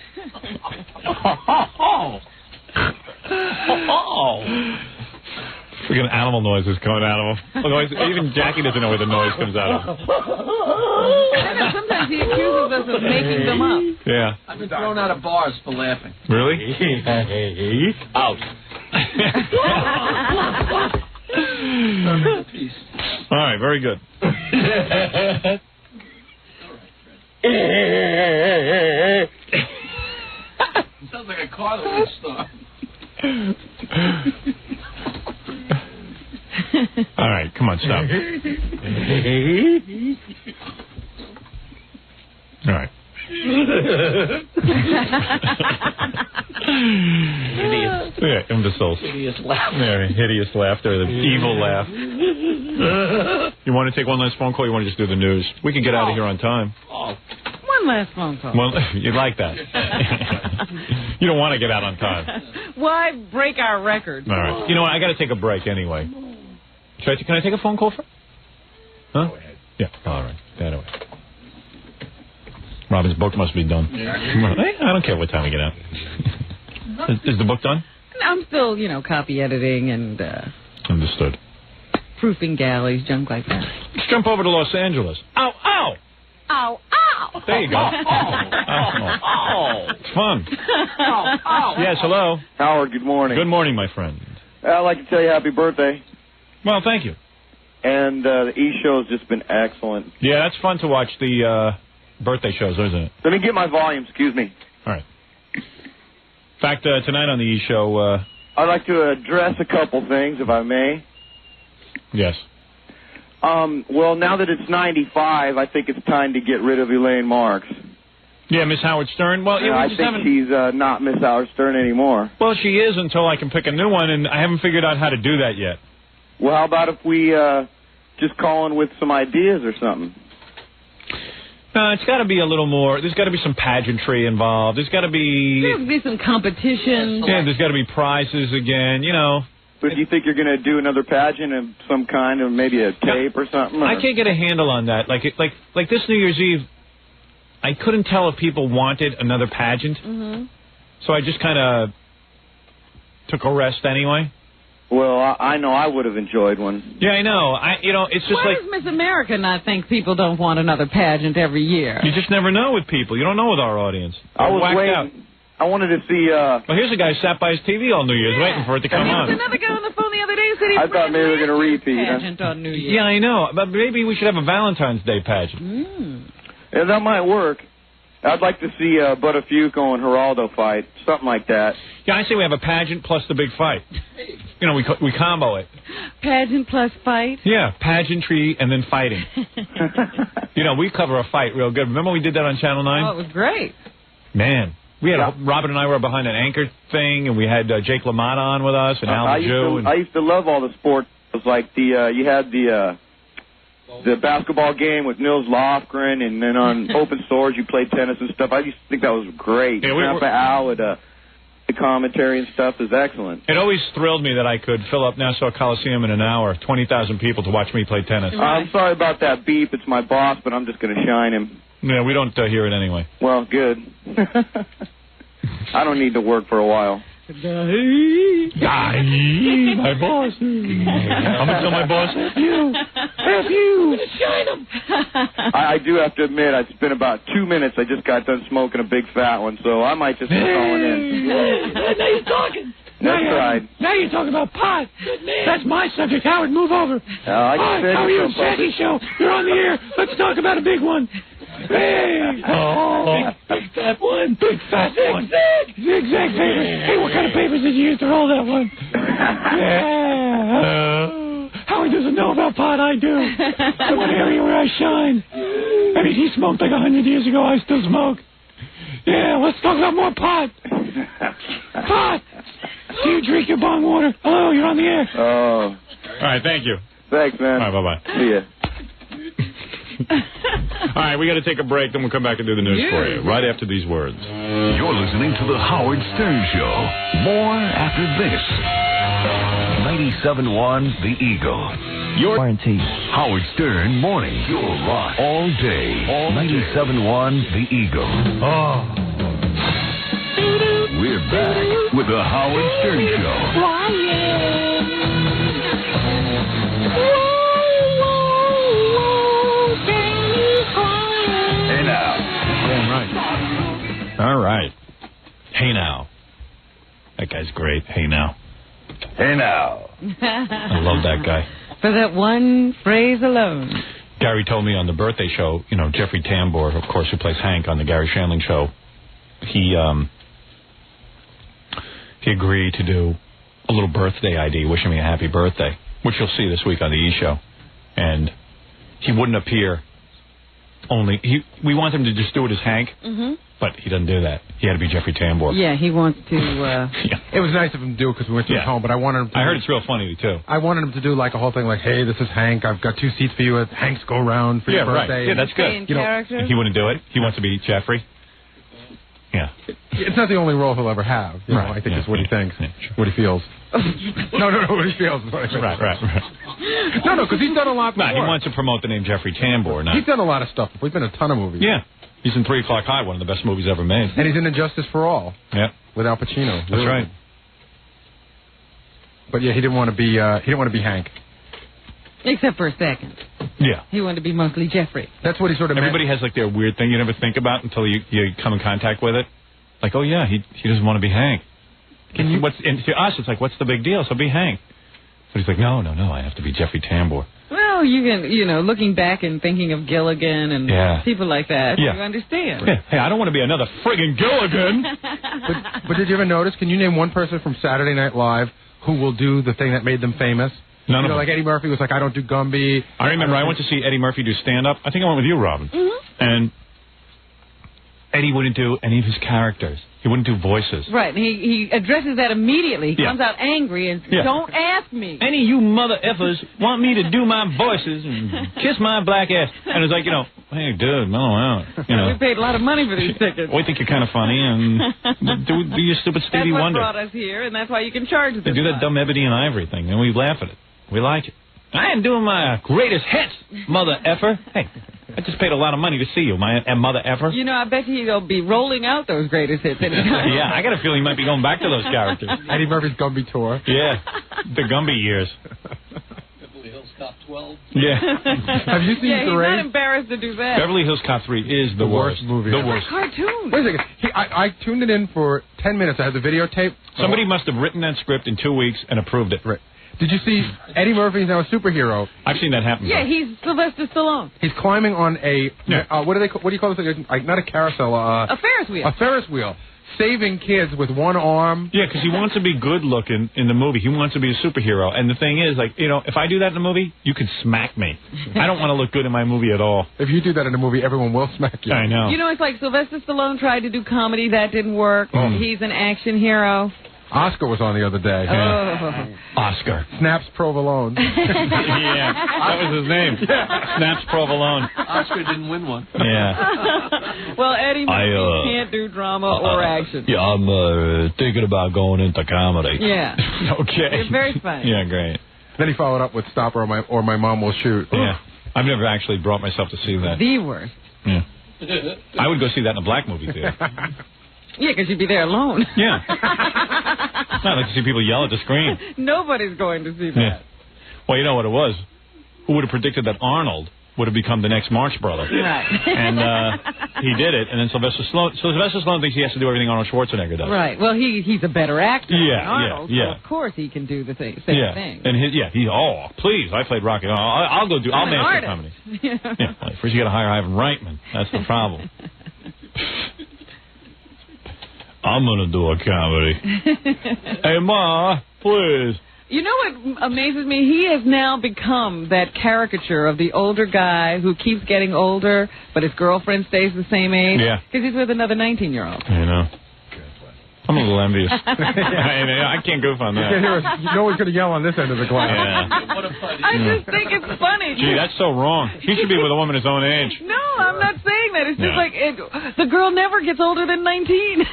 Freaking animal noises coming out of him. Even Jackie doesn't know where the noise comes out of. I know, sometimes he accuses us of making them up. Yeah. I've been thrown out of bars for laughing. Really? Out. All right, very good. Sounds like a car that would start. All right, come on, stop. All right. Yeah, imbeciles. Hideous laugh. Yeah, hideous laughter, the evil laugh. You want to take one last phone call? Or you want to just do the news? We can get out of here on time. One last phone call. Well, you like that. You don't want to get out on time. Why break our record? All right. You know what? I got to take a break anyway. Can I take a phone call for? Huh? Go ahead. Yeah. All right. That away. Robin's book must be done. I don't care what time we get out. Is the book done? I'm still, copy editing and Understood. proofing galleys, junk like that. Let's jump over to Los Angeles. Ow, ow! Ow, ow! There you go. Oh. It's fun. Yes, hello. Howard, good morning. Good morning, my friend. I'd like to tell you happy birthday. Well, thank you. And the E-show has just been excellent. Yeah, that's fun to watch the birthday shows, isn't it? Let me get my volume, excuse me. All right. In fact, tonight on the E-show... I'd like to address a couple things, if I may. Yes. Well, now that it's 95, I think it's time to get rid of Elaine Marks. Yeah, Miss Howard Stern. Well, I think she's not Miss Howard Stern anymore. Well, she is until I can pick a new one, and I haven't figured out how to do that yet. Well, how about if we just call in with some ideas or something? It's got to be a little more. There's got to be some pageantry involved. There's got to be... There's be some competition. Yeah, there's got to be prizes again, But do you think you're going to do another pageant of some kind, or maybe a tape or something? Or? I can't get a handle on that. Like this New Year's Eve, I couldn't tell if people wanted another pageant. Mm-hmm. So I just kind of took a rest anyway. Well, I know I would have enjoyed one. Yeah, I know. It's just Why does Miss America not think people don't want another pageant every year? You just never know with people. You don't know with our audience. I was waiting. Out. I wanted to see... Well, here's a guy who sat by his TV all New Year's waiting for it to come on. There was another guy on the phone the other day who said he I thought maybe we were going to repeat. Pageant on New Year's. Yeah, I know. But maybe we should have a Valentine's Day pageant. Yeah, that might work. I'd like to see Buttafuoco and Geraldo fight, something like that. Yeah, I say we have a pageant plus the big fight. We combo it. Pageant plus fight? Yeah, pageantry and then fighting. We cover a fight real good. Remember we did that on Channel 9? Oh, it was great. Man. We had Robin and I were behind an anchor thing, and we had Jake LaMotta on with us, and Al the Jew. I used to love all the sports. It was like you had the the basketball game with Nils Lofgren, and then on Open Swords you played tennis and stuff. I used to think that was great. Yeah, Grandpa Al with the commentary and stuff is excellent. It always thrilled me that I could fill up Nassau Coliseum in an hour, 20,000 people to watch me play tennis. I'm sorry about that beep. It's my boss, but I'm just going to shine him. Yeah, we don't hear it anyway. Well, good. I don't need to work for a while. My boss. I'm gonna tell my boss, F you. Shine him. I do have to admit, I spent about 2 minutes. I just got done smoking a big fat one, so I might just be calling in. Now you're talking. That's right. Now you're talking about pot. Good man. That's my subject. Howard, move over. I can How are you in Shaggy Show? You're on the air. Let's talk about a big one. Hey! Oh! Big fat one! Big fat one! Zigzag papers! Hey, what kind of papers did you use to roll that one? Yeah! Howie doesn't know about pot, I do. The one area where I shine. I mean, he smoked like 100 years ago, I still smoke. Yeah, let's talk about more pot. Pot! Do you drink your bong water? Hello, you're on the air. Oh. All right, thank you. Thanks, man. All right, bye-bye. See ya. All right, we got to take a break, then we'll come back and do the news for you right after these words. You're listening to The Howard Stern Show. More after this. 97.1 The Eagle. Your warranty. Howard Stern mornings. Your rock. All day. 97.1 The Eagle. Oh. We're back with The Howard Stern Show. Hey now. Damn right. All right. Hey now. That guy's great. Hey now. Hey now. I love that guy. For that one phrase alone. Gary told me on the birthday show, you know, Jeffrey Tambor, of course, who plays Hank on the Gary Shandling show, he agreed to do a little birthday ID, wishing me a happy birthday, which you'll see this week on the E! Show. And he wouldn't appear. We want him to just do it as Hank, but he doesn't do that. He had to be Jeffrey Tambor. Yeah, he wants to. It was nice of him to do it because we went to his home, but I wanted him to. I heard it's real funny too. I wanted him to do like a whole thing like, hey, this is Hank. I've got 2 seats for you at Hank's Go Round for your birthday. Right. Yeah, that's good. Character. He wouldn't do it. He wants to be Jeffrey. Yeah. It's not the only role he'll ever have. You know, I think it's what he thinks, what he feels. No, what he feels. Right. No, because he's done a lot before. He wants to promote the name Jeffrey Tambor. He's done a lot of stuff before. He's been in a ton of movies. Yeah. He's in 3 O'Clock High, one of the best movies ever made. And he's in Injustice for All. Yeah. With Al Pacino. That's right. But yeah, he didn't want to be Hank. Except for a second. Yeah. He wanted to be mostly Jeffrey. That's what he sort of Everybody has like their weird thing you never think about until you come in contact with it. Like, oh yeah, he doesn't want to be Hank. And to us, it's like, what's the big deal? So be Hank. But he's like, no, I have to be Jeffrey Tambor. Well, you can, looking back and thinking of Gilligan and people like that, you understand. Yeah. Hey, I don't want to be another friggin' Gilligan. but did you ever notice, can you name one person from Saturday Night Live who will do the thing that made them famous? None of them. Like Eddie Murphy was like, I don't do Gumby. I remember I went to see Eddie Murphy do stand-up. I think I went with you, Robin. And Eddie wouldn't do any of his characters. He wouldn't do voices. Right, and he addresses that immediately. He comes out angry and don't ask me. Any of you mother effers want me to do my voices and kiss my black ass. And it's like, hey, dude, mellow out. We paid a lot of money for these tickets. We think you're kind of funny, and do your stupid Stevie Wonder. That's what brought us here, and that's why you can charge this. They do that dumb Ebony and Ivory thing, and we laugh at it. We like it. I am doing my greatest hits, mother effer. Hey, I just paid a lot of money to see you, my mother effer. I bet he'll be rolling out those greatest hits anytime. Yeah, I got a feeling he might be going back to those characters. Eddie Murphy's Gumby tour. Yeah, the Gumby years. Beverly Hills Cop 12. Yeah. Have you seen he's The Raid? not embarrassed to do that. Beverly Hills Cop 3 is the worst movie. The worst. Cartoon. Wait a second. I tuned it in for 10 minutes. I had the videotape. Somebody must have written that script in 2 weeks and approved it. Right. Did you see Eddie Murphy's now a superhero? I've seen that happen. Yeah, he's Sylvester Stallone. He's climbing on a what do you call this? Not a carousel. A Ferris wheel. A Ferris wheel. Saving kids with one arm. Yeah, because he wants to be good looking in the movie. He wants to be a superhero. And the thing is, if I do that in a movie, you could smack me. I don't want to look good in my movie at all. If you do that in a movie, everyone will smack you. I know. It's like Sylvester Stallone tried to do comedy. That didn't work. He's an action hero. Oscar was on the other day. Oscar. Snaps Provolone. Yeah, that was his name. Snaps Provolone. Oscar didn't win one. Yeah. Well, Eddie Murphy can't do drama or action. Yeah, I'm thinking about going into comedy. Yeah. Okay. You're very funny. Yeah, great. Then he followed up with Stop or My Mom Will Shoot. Yeah. I've never actually brought myself to see that. The worst. Yeah. I would go see that in a black movie theater. Yeah, because you'd be there alone. Yeah. I like to see people yell at the screen. Nobody's going to see that. Yeah. Well, you know what it was? Who would have predicted that Arnold would have become the next Marx Brother? Right. And he did it, and then Sylvester Stallone thinks he has to do everything Arnold Schwarzenegger does. Right. Well, he's a better actor than Arnold, yeah. so of course he can do the same thing. And please, I played Rocky. I'll master comedy. Yeah. Well, first you got to hire Ivan Reitman. That's the problem. I'm going to do a comedy. Hey, Ma, please. You know what amazes me? He has now become that caricature of the older guy who keeps getting older, but his girlfriend stays the same age. Yeah. Because he's with another 19-year-old. I know. I'm a little envious. I can't goof on that. No one's going to yell on this end of the glass. Yeah. What a funny. I just think it's funny. Gee, that's so wrong. He should be with a woman his own age. No, I'm not saying that. It's just like the girl never gets older than 19.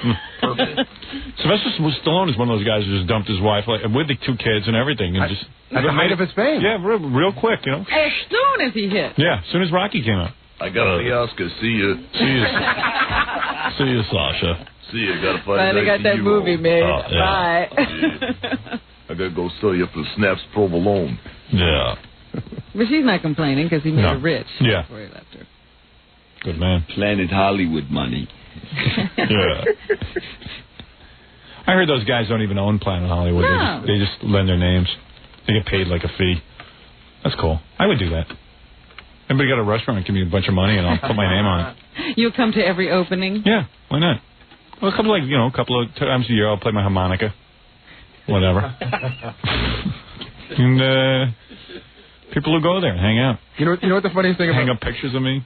Sylvester Stallone is one of those guys who just dumped his wife with the 2 kids and everything. And just at the height of his fame. Yeah, real quick, you know. As soon as he hit. Yeah, as soon as Rocky came out. I got the Oscar. See you. See you, Sasha. See you. Got to find Finally got that movie made. Bye. I got to go sell you for Snaps Provolone. Yeah. But she's not complaining because he made her rich. Yeah. Before he left her. Good man. Planet Hollywood money. Yeah. I heard those guys don't even own Planet Hollywood. No. They just lend their names. They get paid like a fee. That's cool. I would do that. Anybody got a restaurant, give me a bunch of money and I'll put my name on it. You'll come to every opening? Yeah, why not? Well, a couple of times a year I'll play my harmonica. Whatever. And people will go there and hang out. You know what the funniest thing about... Hang up pictures of me.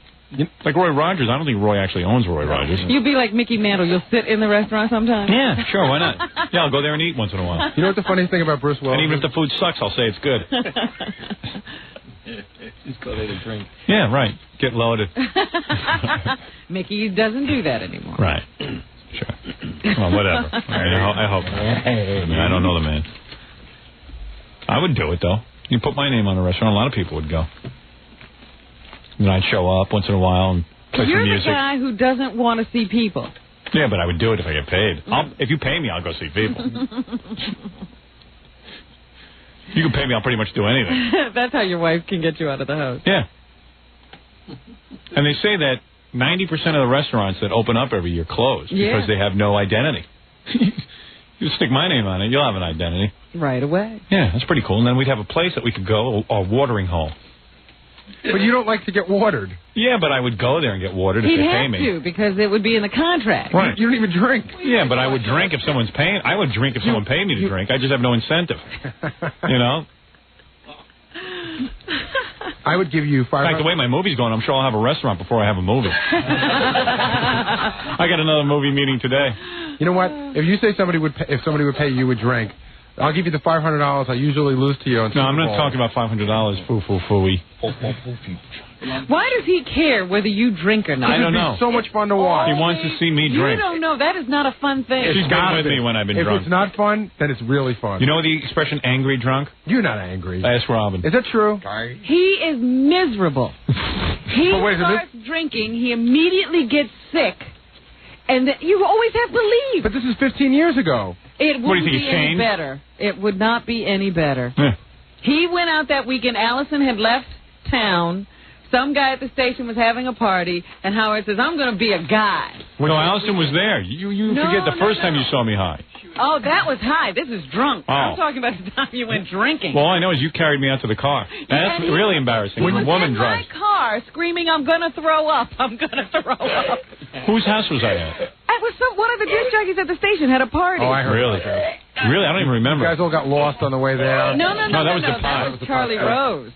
Like Roy Rogers. I don't think Roy actually owns Roy Rogers. You'll be like Mickey Mantle. You'll sit in the restaurant sometime? Yeah, sure, why not? Yeah, I'll go there and eat once in a while. You know what the funniest thing about Bruce Willis? And even if the food sucks, I'll say it's good. Just go there to drink. Yeah, right. Get loaded. Mickey doesn't do that anymore. Right. Sure. Well, whatever. I hope not. I don't know the man. I would do it, though. You put my name on a restaurant, a lot of people would go. And I'd show up once in a while and play You're some music. the guy who doesn't want to see people. Yeah, but I would do it if I get paid. If you pay me, I'll go see people. You can pay me, I'll pretty much do anything. That's how your wife can get you out of the house. Yeah. And they say that 90% of the restaurants that open up every year close because they have no identity. You stick my name on it, you'll have an identity. Right away. Yeah, that's pretty cool. And then we'd have a place that we could go, a watering hole. But you don't like to get watered. Yeah, but I would go there and get watered if they pay me. He'd have to, because it would be in the contract. Right. You don't even drink. Yeah, but I would drink if someone's paying. I would drink if someone paid me to drink. I just have no incentive. You know? I would give you In fact, the way my movie's going, I'm sure I'll have a restaurant before I have a movie. I got another movie meeting today. You know what? If you say somebody would pay you would drink, I'll give you the $500 I usually lose to you on No, I'm not talking about $500. Foo-foo-fooey. Why does he care whether you drink or not? I don't know. It's so much fun to watch. He wants to see me drink. You don't know. That is not a fun thing. She's been with me when I've been drunk. If it's not fun, then it's really fun. You know the expression angry drunk? You're not angry. Ask Robin. Is that true? He is miserable. He starts drinking. He immediately gets sick. And you always have to leave. But this is 15 years ago. It wouldn't do you think, be it's any changed? better. It would not be any better. Yeah. He went out that weekend. Allison had left town. Some guy at the station was having a party, and Howard says, I'm going to be a guy. No, Allison was there. You forget the first time you saw me high. Oh, that was high. This is drunk. Oh. I'm talking about the time you went drinking. Well, all I know is you carried me out to the car. That's really embarrassing. When a woman drives. In my car, screaming, I'm going to throw up. I'm going to throw up. Whose house was I at? It was one of the disc jockeys at the station had a party. Oh, I heard. Really? Really? I don't even remember. You guys all got lost on the way there. No, that was the pot. That was Charlie Rose.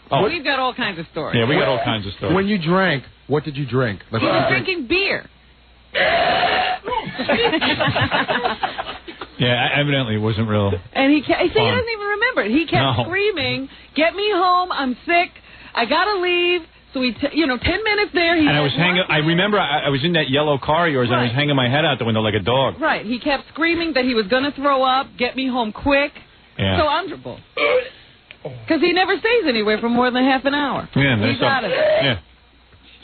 Oh. We've got all kinds of stories. Yeah, we got all kinds of stories. When you drank, what did you drink? He was drinking beer. Yeah, evidently it wasn't real. And he doesn't even remember it. He kept screaming, "Get me home! I'm sick! I gotta leave!" So 10 minutes there. And I was hanging. I remember I was in that yellow car of yours, and I was hanging my head out the window like a dog. Right. He kept screaming that he was going to throw up. Get me home quick. Yeah. So honorable. Because he never stays anywhere for more than half an hour. Yeah, he's out of there. Yeah.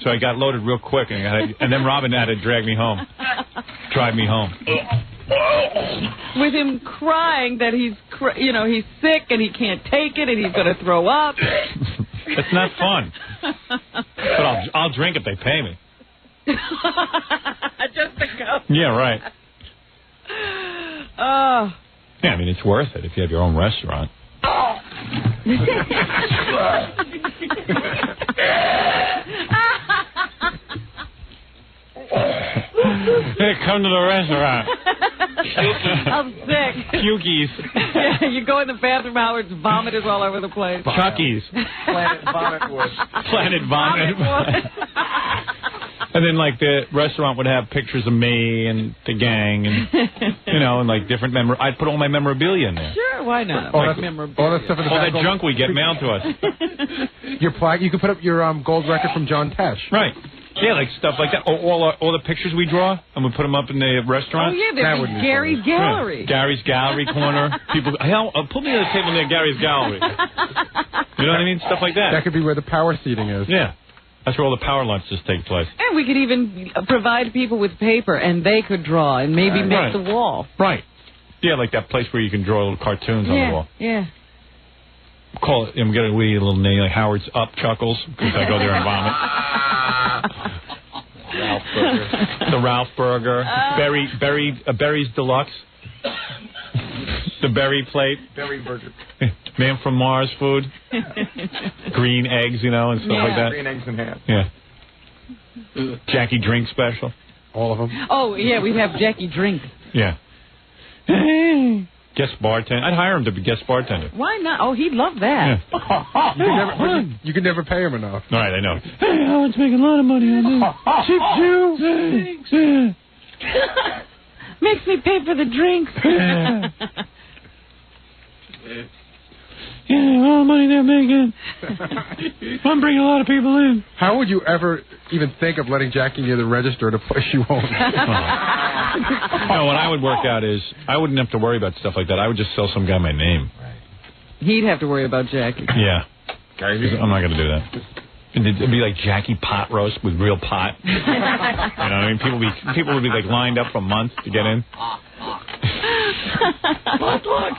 So I got loaded real quick, and then Robin had to drag me home, drive me home. With him crying that he's sick and he can't take it and he's going to throw up. It's not fun. But I'll drink if they pay me. Just to go. Yeah, right. Oh. Yeah, I mean, it's worth it if you have your own restaurant. Hey, come to the restaurant. I'm sick. Pukies. Yeah, you go in the bathroom, Howard's vomit is all over the place. Chuckies. Planet Vomit Wood. Planet Vomit Wood. And then, like, the restaurant would have pictures of me and the gang and, and, like, different I'd put all my memorabilia in there. Sure, why not? All that stuff in the all back. that junk we get mailed to us. Your plaque, you could put up your gold record from John Tesh. Right. Yeah, like stuff like that. All the pictures we draw, and we put them up in the restaurant. Oh, yeah, there's Gary's Gallery. Yeah. Gary's Gallery corner. People, put me on the table near Gary's Gallery. You know what I mean? Stuff like that. That could be where the power seating is. Yeah. That's where all the power lunches take place. And we could even provide people with paper, and they could draw and maybe make the wall. Right. Yeah, like that place where you can draw little cartoons on the wall. Yeah. Call it, and we got a wee little name like Howard's Up Chuckles, because I go there and vomit. Ralph Burger. The Ralph Burger. Berry's Deluxe. The Berry Plate. Berry Burger. Man from Mars food. Green eggs, and stuff like that. Green eggs and ham. Yeah. Jackie Drink special. All of them. Oh, yeah, we have Jackie Drink. Yeah. Guest bartender. I'd hire him to be guest bartender. Why not? Oh, he'd love that. Yeah. You could never pay him enough. All right, I know. Hey, Howard's making a lot of money on this. Cheap Jew. Makes me pay for the drinks. Yeah, all the money they're making. I'm bringing a lot of people in. How would you ever even think of letting Jackie near the register at a place you own? No, what I would work out is I wouldn't have to worry about stuff like that. I would just sell some guy my name. He'd have to worry about Jackie. Yeah. I'm not going to do that. It'd be like Jackie pot roast with real pot. You know what I mean? People would be like lined up for months to get in. Potluck.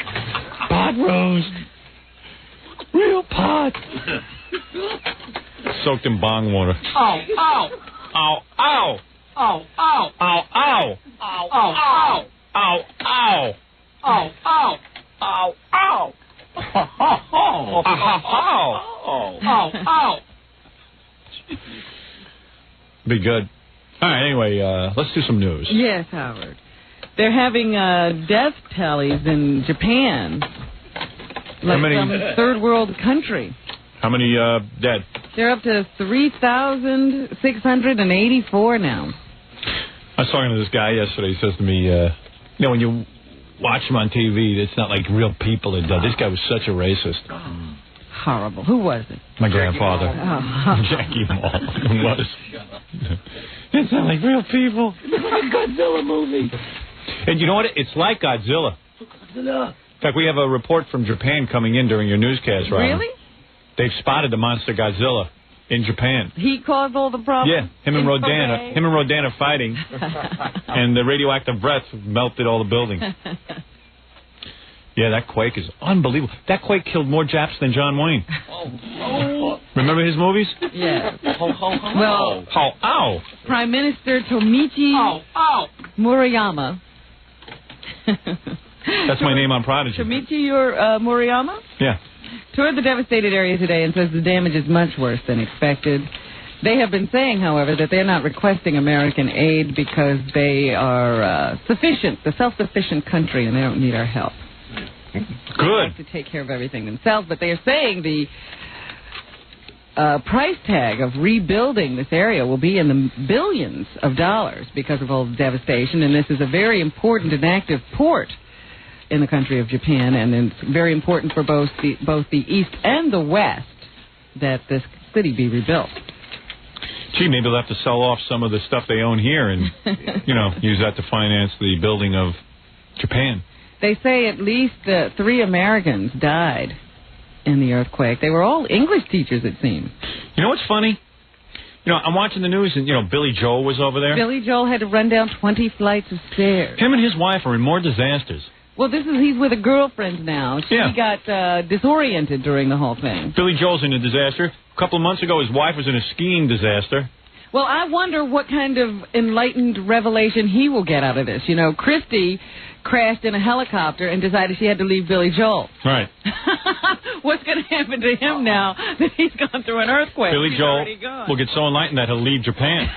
Pot roast. Real pot. Soaked in bong water. Ow, ow. Ow, ow. Ow, ow. Ow, ow. Ow, ow. Ow, ow. Ow, ow. Ow, ow. Ow, Ow, ow. Be good. All right, anyway, let's do some news. Yes, Howard. They're having death tallies in Japan. Like some third world country. How many dead? They're up to 3,684 now. I was talking to this guy yesterday. He says to me, when you watch them on TV, it's not like real people that died. This guy was such a racist. Horrible. Who was it? My grandfather. Jackie Mall. Who was? It's not like real people. It's like a Godzilla movie. And you know what? It's like Godzilla. In fact, we have a report from Japan coming in during your newscast, right? Really? They've spotted the monster Godzilla in Japan. He caused all the problems? Yeah, him and Rodan are fighting, and the radioactive breath melted all the buildings. Yeah, that quake is unbelievable. That quake killed more Japs than John Wayne. Remember his movies? Yeah. Well, ow. Prime Minister Tomichi Murayama. That's my name on Prodigy. Tomichi Murayama? Yeah. Toured the devastated area today and says the damage is much worse than expected. They have been saying, however, that they're not requesting American aid because they are sufficient, the self-sufficient country, and they don't need our help. Good. They have to take care of everything themselves, but they are saying the price tag of rebuilding this area will be in the billions of dollars because of all the devastation, and this is a very important and active port in the country of Japan, and it's very important for both the East and the West that this city be rebuilt. Gee, maybe they'll have to sell off some of the stuff they own here and, use that to finance the building of Japan. They say at least 3 Americans died in the earthquake. They were all English teachers, it seems. You know what's funny? I'm watching the news, and, Billy Joel was over there. Billy Joel had to run down 20 flights of stairs. Him and his wife are in more disasters. Well, he's with a girlfriend now. She Yeah. got disoriented during the whole thing. Billy Joel's in a disaster. A couple of months ago, his wife was in a skiing disaster. Well, I wonder what kind of enlightened revelation he will get out of this. Christy crashed in a helicopter and decided she had to leave Billy Joel. Right. What's going to happen to him now that he's gone through an earthquake? Billy He's Joel already gone. will get so enlightened that he'll leave Japan.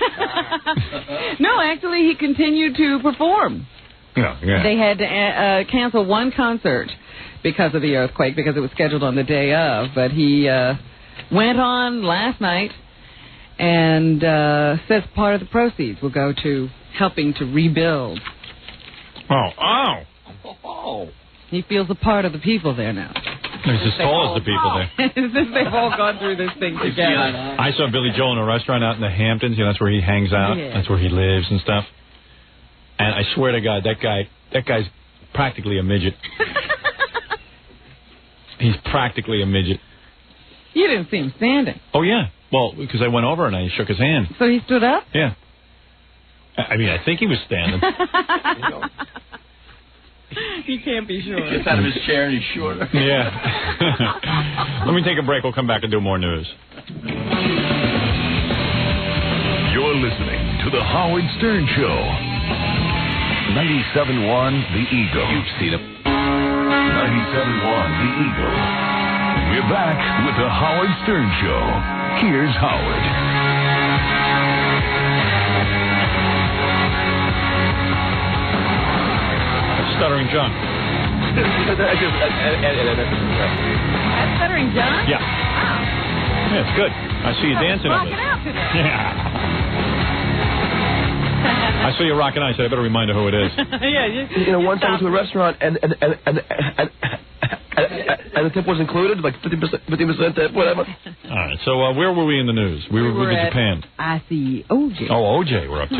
No, actually, he continued to perform. Yeah. They had to cancel one concert because of the earthquake, because it was scheduled on the day of. But he went on last night and says part of the proceeds will go to helping to rebuild. Oh. He feels a part of the people there now. He's as tall as the people there. As if they've all gone through this thing together. I saw Billy Joel in a restaurant out in the Hamptons. That's where he hangs out. Yeah. That's where he lives and stuff. And I swear to God, that guy's practically a midget. He's practically a midget. You didn't see him standing. Oh, yeah. Well, because I went over and I shook his hand. So he stood up? Yeah. I think he was standing. You can't be sure. He gets out of his chair and he's shorter. Yeah. Let me take a break. We'll come back and do more news. You're listening to The Howard Stern Show. 97.1 The Eagle. You've seen him. 97.1 The Eagle. We're back with The Howard Stern Show. Here's Howard. Stuttering John. That's Stuttering John? Yeah. Yeah, it's good. I see you dancing on rocking it. out today. Yeah. I saw you rocking out. I said, I better remind her who it is. Yeah. One time to a restaurant and the tip was included, like 50% tip, whatever. All right. So where were we in the news? We were with Japan. I see OJ. Oh, OJ we're up to.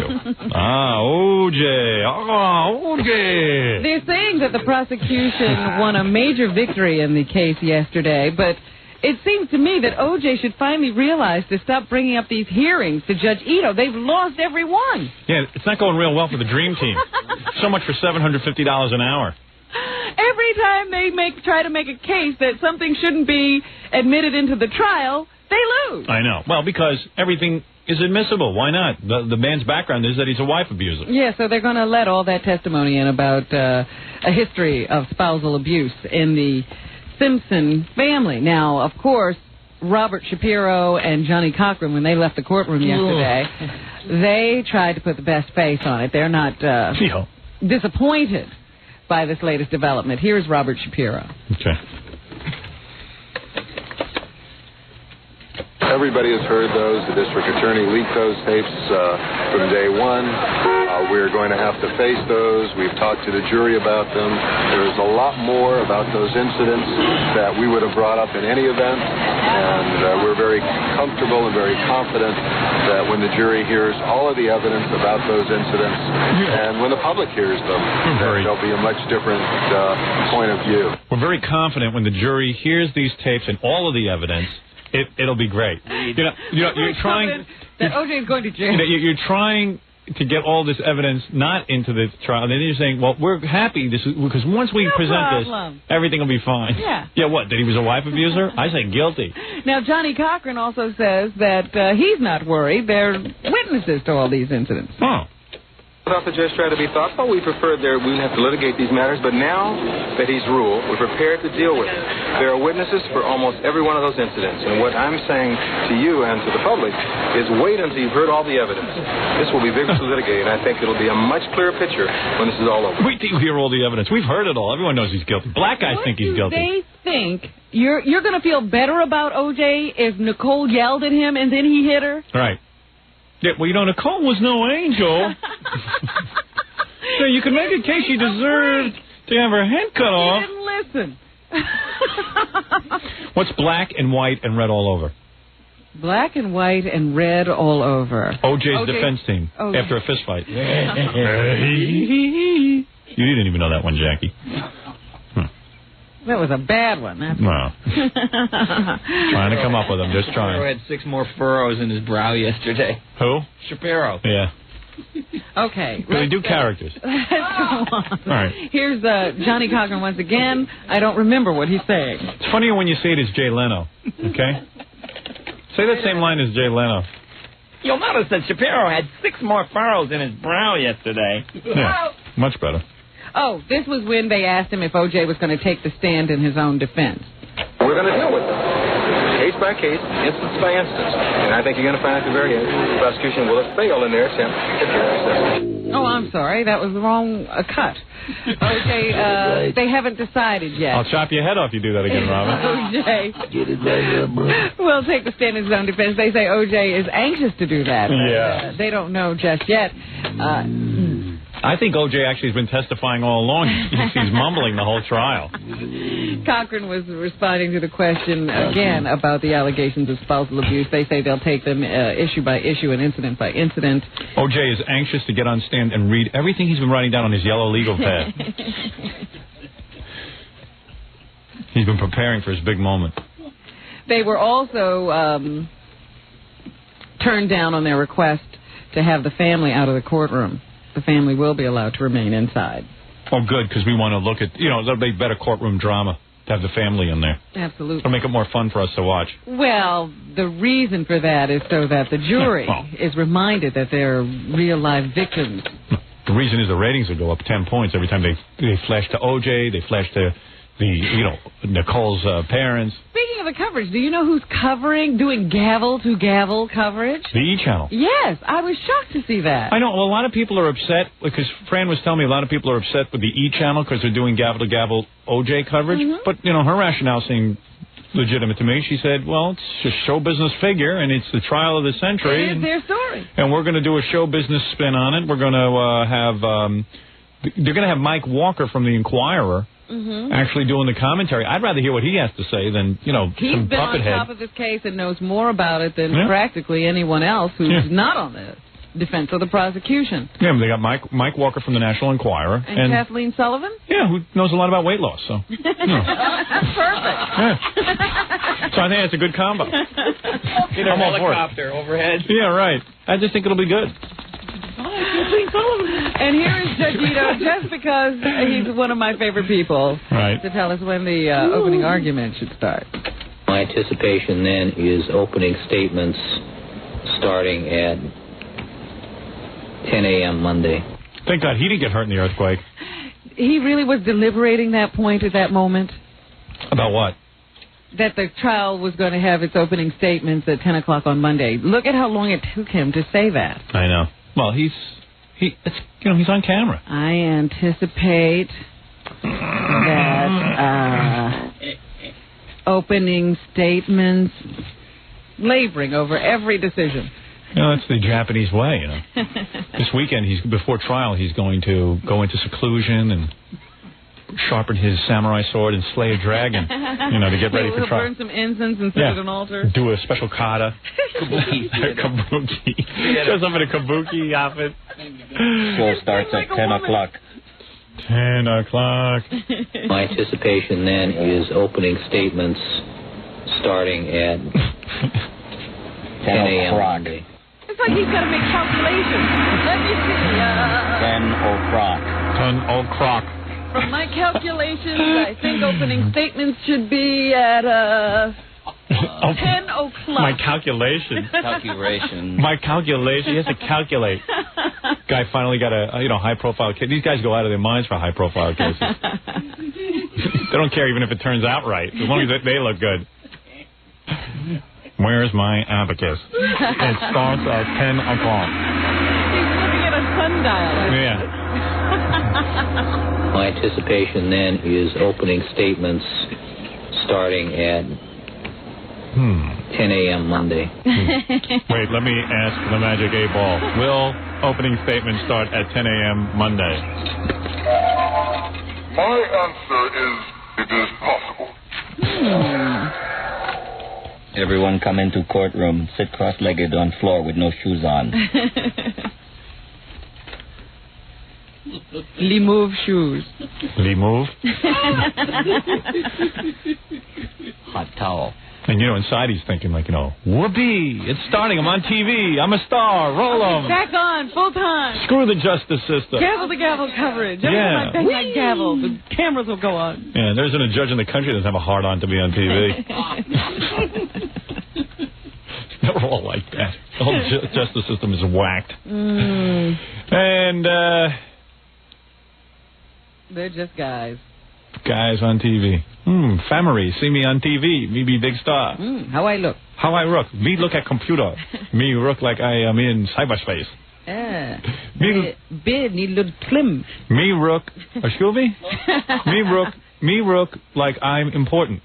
OJ. Oh, OJ. They're saying that the prosecution won a major victory in the case yesterday, but it seems to me that OJ should finally realize to stop bringing up these hearings to Judge Ito. They've lost every one. Yeah, it's not going real well for the Dream Team. So much for $750 an hour. Every time they try to make a case that something shouldn't be admitted into the trial, they lose. I know. Well, because everything is admissible. Why not? The man's background is that he's a wife abuser. Yeah, so they're going to let all that testimony in about a history of spousal abuse in the Simpson family. Now, of course, Robert Shapiro and Johnny Cochran, when they left the courtroom yesterday, they tried to put the best face on it. They're not disappointed by this latest development. Here's Robert Shapiro. Okay. Everybody has heard those. The district attorney leaked those tapes from day one. We're going to have to face those. We've talked to the jury about them. There's a lot more about those incidents that we would have brought up in any event, and we're very comfortable and very confident that when the jury hears all of the evidence about those incidents and when the public hears them, that there'll be a much different point of view. We're very confident when the jury hears these tapes and all of the evidence, it'll be great. You're trying that OJ is going to jail. You're trying to get all this evidence not into the trial, and then you're saying, well, we're happy because once we present this, everything will be fine. Yeah. Yeah, what, that he was a wife abuser? I say guilty. Now, Johnny Cochran also says that he's not worried. They're witnesses to all these incidents. Oh. I thought the judge tried to be thoughtful. We preferred we wouldn't have to litigate these matters, but now that he's ruled, we're prepared to deal with it. There are witnesses for almost every one of those incidents, and what I'm saying to you and to the public is wait until you've heard all the evidence. This will be vigorously litigated, and I think it'll be a much clearer picture when this is all over. Wait till you hear all the evidence. We've heard it all. Everyone knows he's guilty. Black guys think he's guilty. They think you're going to feel better about OJ if Nicole yelled at him and then he hit her? Right. Yeah, well, Nicole was no angel. So you could make a case she deserved To have her head cut off. He didn't listen. What's black and white and red all over? Black and white and red all over. OJ's defense team after a fist fight. You didn't even know that one, Jackie. That was a bad one. That's Well, trying to come up with them, just trying. Shapiro had 6 more furrows in his brow yesterday. Who? Shapiro. Yeah. Okay. Can we do characters? Let's go on. All right. Here's Johnny Cochran once again. I don't remember what he's saying. It's funnier when you say it as Jay Leno. Okay? Say that same line as Jay Leno. You'll notice that Shapiro had 6 more furrows in his brow yesterday. Yeah. Much better. Oh, this was when they asked him if O.J. was going to take the stand in his own defense. We're going to deal with them. Case by case, instance by instance. And I think you're going to find at the very end the prosecution will have failed in their attempt at justice. Oh, I'm sorry. That was the wrong cut. O.J., they haven't decided yet. I'll chop your head off if you do that again, Robin. O.J. will take the stand in his own defense. They say O.J. is anxious to do that. Yeah. They don't know just yet. I think O.J. actually has been testifying all along. He's mumbling the whole trial. Cochran was responding to the question again about the allegations of spousal abuse. They say they'll take them issue by issue and incident by incident. O.J. is anxious to get on stand and read everything he's been writing down on his yellow legal pad. He's been preparing for his big moment. They were also turned down on their request to have the family out of the courtroom. The family will be allowed to remain inside. Oh, good, because we want to look at, there'll be better courtroom drama to have the family in there. Absolutely. It'll make it more fun for us to watch. Well, the reason for that is so that the jury is reminded that they're real live victims. The reason is the ratings will go up 10 points every time they flash to O.J., they flash to Nicole's parents. Speaking of the coverage, do you know who's doing gavel-to-gavel coverage? The E! Channel. Yes, I was shocked to see that. I know. Well, a lot of people are upset, because Fran was telling me a lot of people are upset with the E! Channel because they're doing gavel-to-gavel O.J. coverage. Mm-hmm. But, her rationale seemed legitimate to me. She said, well, it's a show business figure, and it's the trial of the century. It is their story. And we're going to do a show business spin on it. We're going to they're going to have Mike Walker from the Inquirer actually doing the commentary. I'd rather hear what he has to say than, He's some been puppet on head. top of this case and knows more about it than practically anyone else who's not on the defense of the prosecution. Yeah, but they got Mike Walker from the National Enquirer. And Kathleen Sullivan? Yeah, who knows a lot about weight loss, so. Perfect. Yeah. So I think that's a good combo. In a I'm all for it. helicopter overhead. Yeah, right. I just think it'll be good. And here is Judge Ito, just because he's one of my favorite people, to tell us when the opening argument should start. My anticipation then is opening statements starting at 10 a.m. Monday. Thank God he didn't get hurt in the earthquake. He really was deliberating that point at that moment. About what? That the trial was going to have its opening statements at 10 o'clock on Monday. Look at how long it took him to say that. I know. Well, he's on camera. I anticipate that opening statements laboring over every decision. That's the Japanese way, This weekend, before trial, he's going to go into seclusion and sharpen his samurai sword and slay a dragon, to get ready for trial. He'll burn some incense and sit at an altar. Do a special kata. Kabuki. Kabuki. Shows up in a kabuki outfit. School starts at 10 o'clock. 10 o'clock. My anticipation then is opening statements starting at 10 a.m. Monday. It's like he's got to make calculations. Let me see. 10 o'clock. 10 o'clock. From my calculations, I think opening statements should be at 10 o'clock. My calculations. My calculation. He has to calculate. Guy finally got a high-profile case. These guys go out of their minds for high-profile cases. They don't care even if it turns out right, as long as they look good. Where's my abacus? It starts at 10 o'clock. He's looking at a sundial. Yeah. My anticipation then is opening statements starting at 10 a.m. Monday. Wait, let me ask the Magic 8 Ball. Will opening statements start at 10 a.m. Monday? My answer is it is possible. Everyone come into courtroom. Sit cross-legged on floor with no shoes on. Remove shoes. Remove? Hot towel. And, inside he's thinking, whoopee, it's starting. I'm on TV. I'm a star. Roll 'em. Back on, full time. Screw the justice system. Gavel the gavel coverage. Every time I bang that gavel, the cameras will go on. Yeah, there isn't a judge in the country that doesn't have a hard-on to be on TV. They're all like that. The whole justice system is whacked. And, they're just guys. Guys on TV. Famery, see me on TV. Me be big star. How I look. How I look. Me look at computer. Me look like I am in cyberspace. Me beard need little trim. Me look. Excuse me? Me look like I'm important.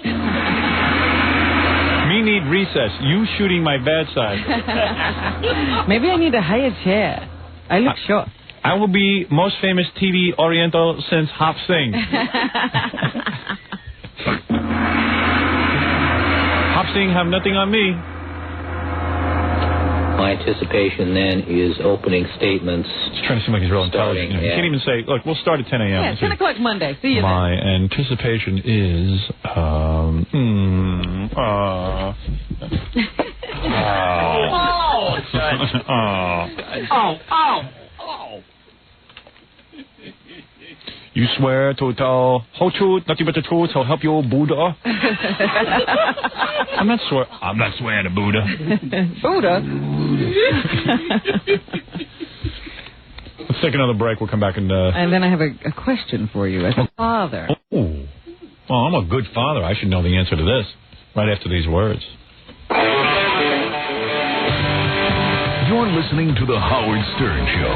Me need recess. You shooting my bad side. Maybe I need a higher chair. I look short. I will be most famous TV Oriental since Hop Singh. Hop Singh have nothing on me. My anticipation then is opening statements. He's trying to seem like he's real intelligent. You can't even say, look, we'll start at 10 a.m. Yeah, 10 o'clock Monday. See you My anticipation is, You swear to tell whole truth, nothing but the truth, so help you, Buddha. I'm not swearing to Buddha. Buddha? Let's take another break. We'll come back and... And then I have a question for you as a father. Oh, I'm a good father. I should know the answer to this right after these words. You're listening to The Howard Stern Show.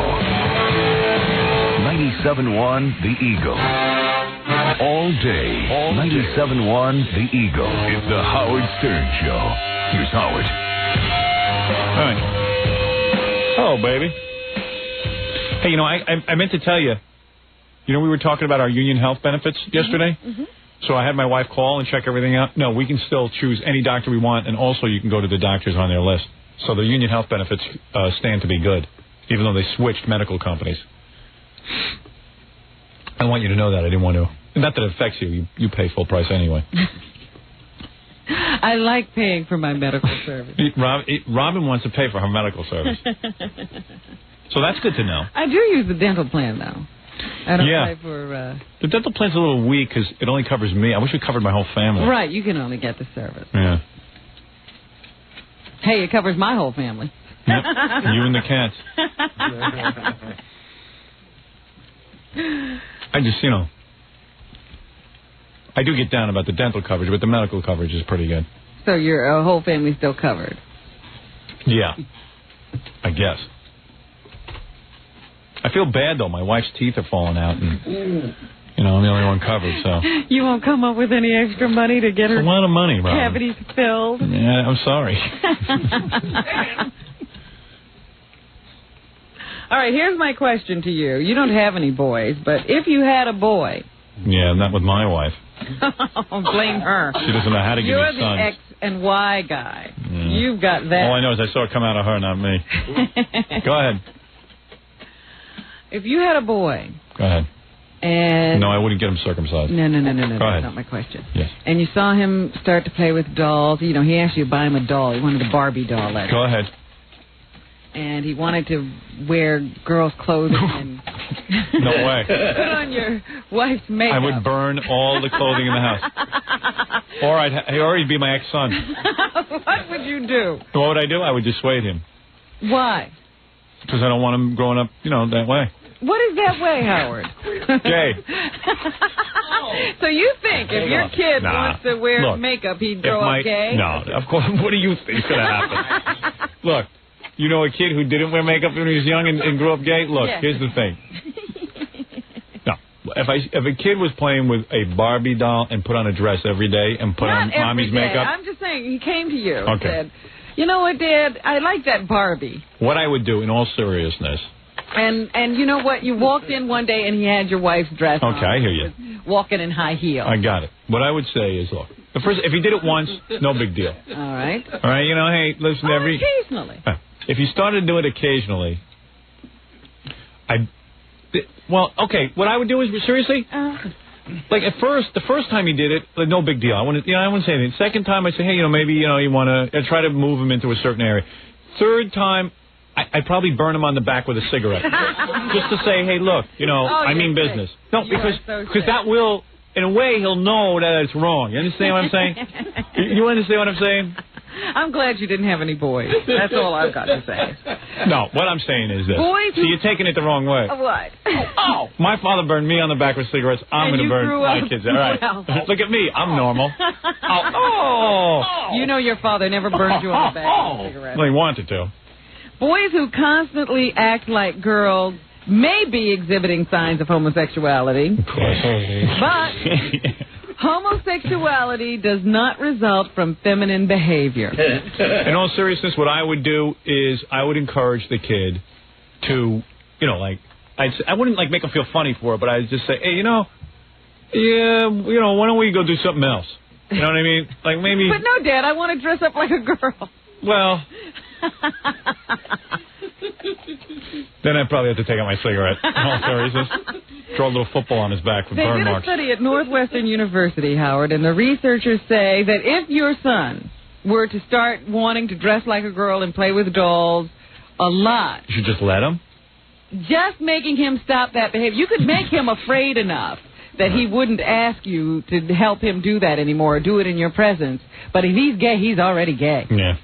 97.1 The Eagle. All day. 97.1 The Eagle. It's The Howard Stern Show. Here's Howard. All right. Hello, baby. Hey, I meant to tell you, we were talking about our union health benefits yesterday. Mm-hmm. So I had my wife call and check everything out. No, we can still choose any doctor we want, and also you can go to the doctors on their list. So the union health benefits stand to be good, even though they switched medical companies. I want you to know that. I didn't want to. Not that it affects you. You pay full price anyway. I like paying for my medical service. Robin wants to pay for her medical service. So that's good to know. I do use the dental plan, though. I don't pay for... The dental plan's a little weak because it only covers me. I wish it covered my whole family. Right, you can only get the service. Yeah. Hey, it covers my whole family. Yep. You and the cats. I just, I do get down about the dental coverage, but the medical coverage is pretty good. So your whole family's still covered? Yeah, I guess. I feel bad, though. My wife's teeth are falling out, and, I'm the only one covered, so. You won't come up with any extra money to get her a lot of money, Robin. Cavities filled? Yeah, I'm sorry. All right, here's my question to you. You don't have any boys, but if you had a boy... Yeah, not with my wife. Blame her. She doesn't know how to give me sons. You're the X and Y guy. Yeah. You've got that. All I know is I saw it come out of her, not me. Go ahead. If you had a boy... Go ahead. And... No, I wouldn't get him circumcised. No. Go That's ahead. not my question. Yes. And you saw him start to play with dolls. He asked you to buy him a doll. He wanted a Barbie doll. Go ahead. And he wanted to wear girls' clothing and... No way. Put on your wife's makeup. I would burn all the clothing in the house. Or he'd be my ex-son. What would you do? What would I do? I would dissuade him. Why? Because I don't want him growing up, that way. What is that way, Howard? Gay. So you think if your kid wants to wear makeup, he'd grow up gay? No, of course. What do you think is going to happen? Look, a kid who didn't wear makeup when he was young and grew up gay? Look, here's the thing. No, if a kid was playing with a Barbie doll and put on a dress every day and put on mommy's makeup... I'm just saying, he came to you and said, you know what, Dad, I like that Barbie. What I would do, in all seriousness, And you know what? You walked in one day and he had your wife's dress on. Okay, I hear you. Walking in high heels. I got it. What I would say is, look, if he did it once, no big deal. All right. All right, you know, hey, listen, occasionally. If you started to do it occasionally, okay, what I would do is, seriously, like the first time he did it, like, no big deal. I wouldn't say anything. Second time, I say, hey, maybe, you want to try to move him into a certain area. Third time, I'd probably burn him on the back with a cigarette. Just to say, hey, look, I mean business. No, because that will, in a way, he'll know that it's wrong. You understand what I'm saying? You understand what I'm saying? I'm glad you didn't have any boys. That's all I've got to say. No, what I'm saying is this. Boys so you're taking it the wrong way. What? Oh, my father burned me on the back with cigarettes. I'm going to burn my kids. All right. Well. Look at me. I'm normal. You know your father never burned you on the back with cigarettes. Well, he wanted to. Boys who constantly act like girls may be exhibiting signs of homosexuality. Of course. But homosexuality does not result from feminine behavior. In all seriousness, what I would do is I would encourage the kid to, I wouldn't make him feel funny for it, but I'd just say, hey, why don't we go do something else? You know what I mean? Like maybe. But no, Dad, I want to dress up like a girl. Well. Then I'd probably have to take out my cigarette. In all seriousness. Draw a little football on his back for burn marks. They did a study at Northwestern University, Howard, and the researchers say that if your son were to start wanting to dress like a girl and play with dolls a lot... You should just let him? Just making him stop that behavior. You could make him afraid enough that he wouldn't ask you to help him do that anymore or do it in your presence. But if he's gay, he's already gay. Yeah.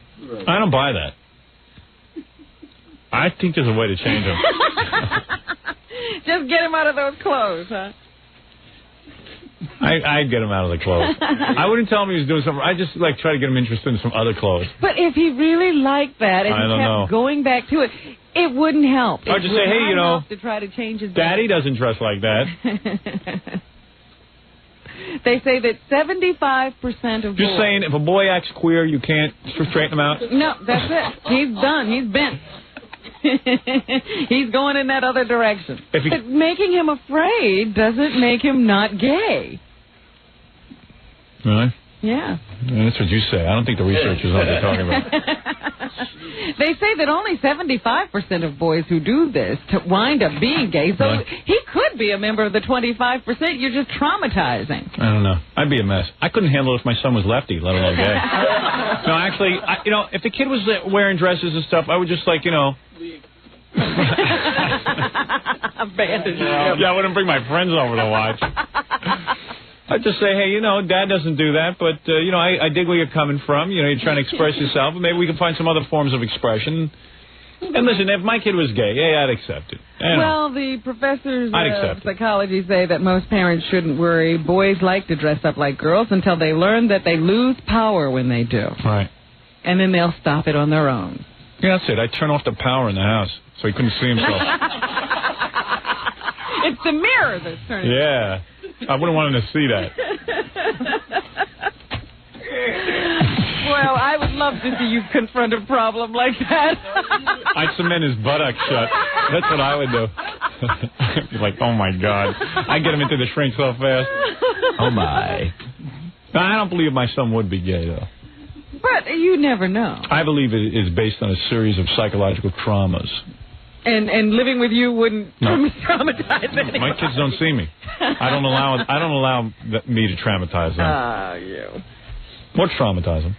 I don't buy that. I think there's a way to change him. Just get him out of those clothes, huh? I'd get him out of the clothes. I wouldn't tell him he was doing something. I'd just try to get him interested in some other clothes. But if he really liked that and he kept going back to it, it wouldn't help. I'd just say, hey, to try to change his Daddy doesn't dress like that. They say that 75% of boys... Just saying, if a boy acts queer, you can't straighten him out? No, that's it. He's done. He's bent. He's going in that other direction. But making him afraid doesn't make him not gay. Really? Yeah. That's what you say. I don't think the researchers know what they're talking about. They say that only 75% of boys who do this wind up being gay, so he could be a member of the 25%. You're just traumatizing. I don't know. I'd be a mess. I couldn't handle it if my son was lefty, let alone gay. No, actually, if the kid was wearing dresses and stuff, I would just abandon him. Yeah, I wouldn't bring my friends over to watch. I'd just say, hey, Dad doesn't do that, but, I dig where you're coming from. You're trying to express yourself, but maybe we can find some other forms of expression. And listen, if my kid was gay, yeah, I'd accept it. Well, the professors of psychology say that most parents shouldn't worry. Boys like to dress up like girls until they learn that they lose power when they do. Right. And then they'll stop it on their own. Yeah, that's it. I'd turn off the power in the house so he couldn't see himself. It's the mirror that's turning. Yeah. I wouldn't want him to see that. Well, I would love to see you confront a problem like that. I'd cement his buttock shut. That's what I would do. You're like, oh, my God. I'd get him into the shrink so fast. Oh, my. No, I don't believe my son would be gay, though. But you never know. I believe it is based on a series of psychological traumas. And living with you wouldn't traumatize anybody. My kids don't see me. I don't allow me to traumatize them. You. Or traumatize them.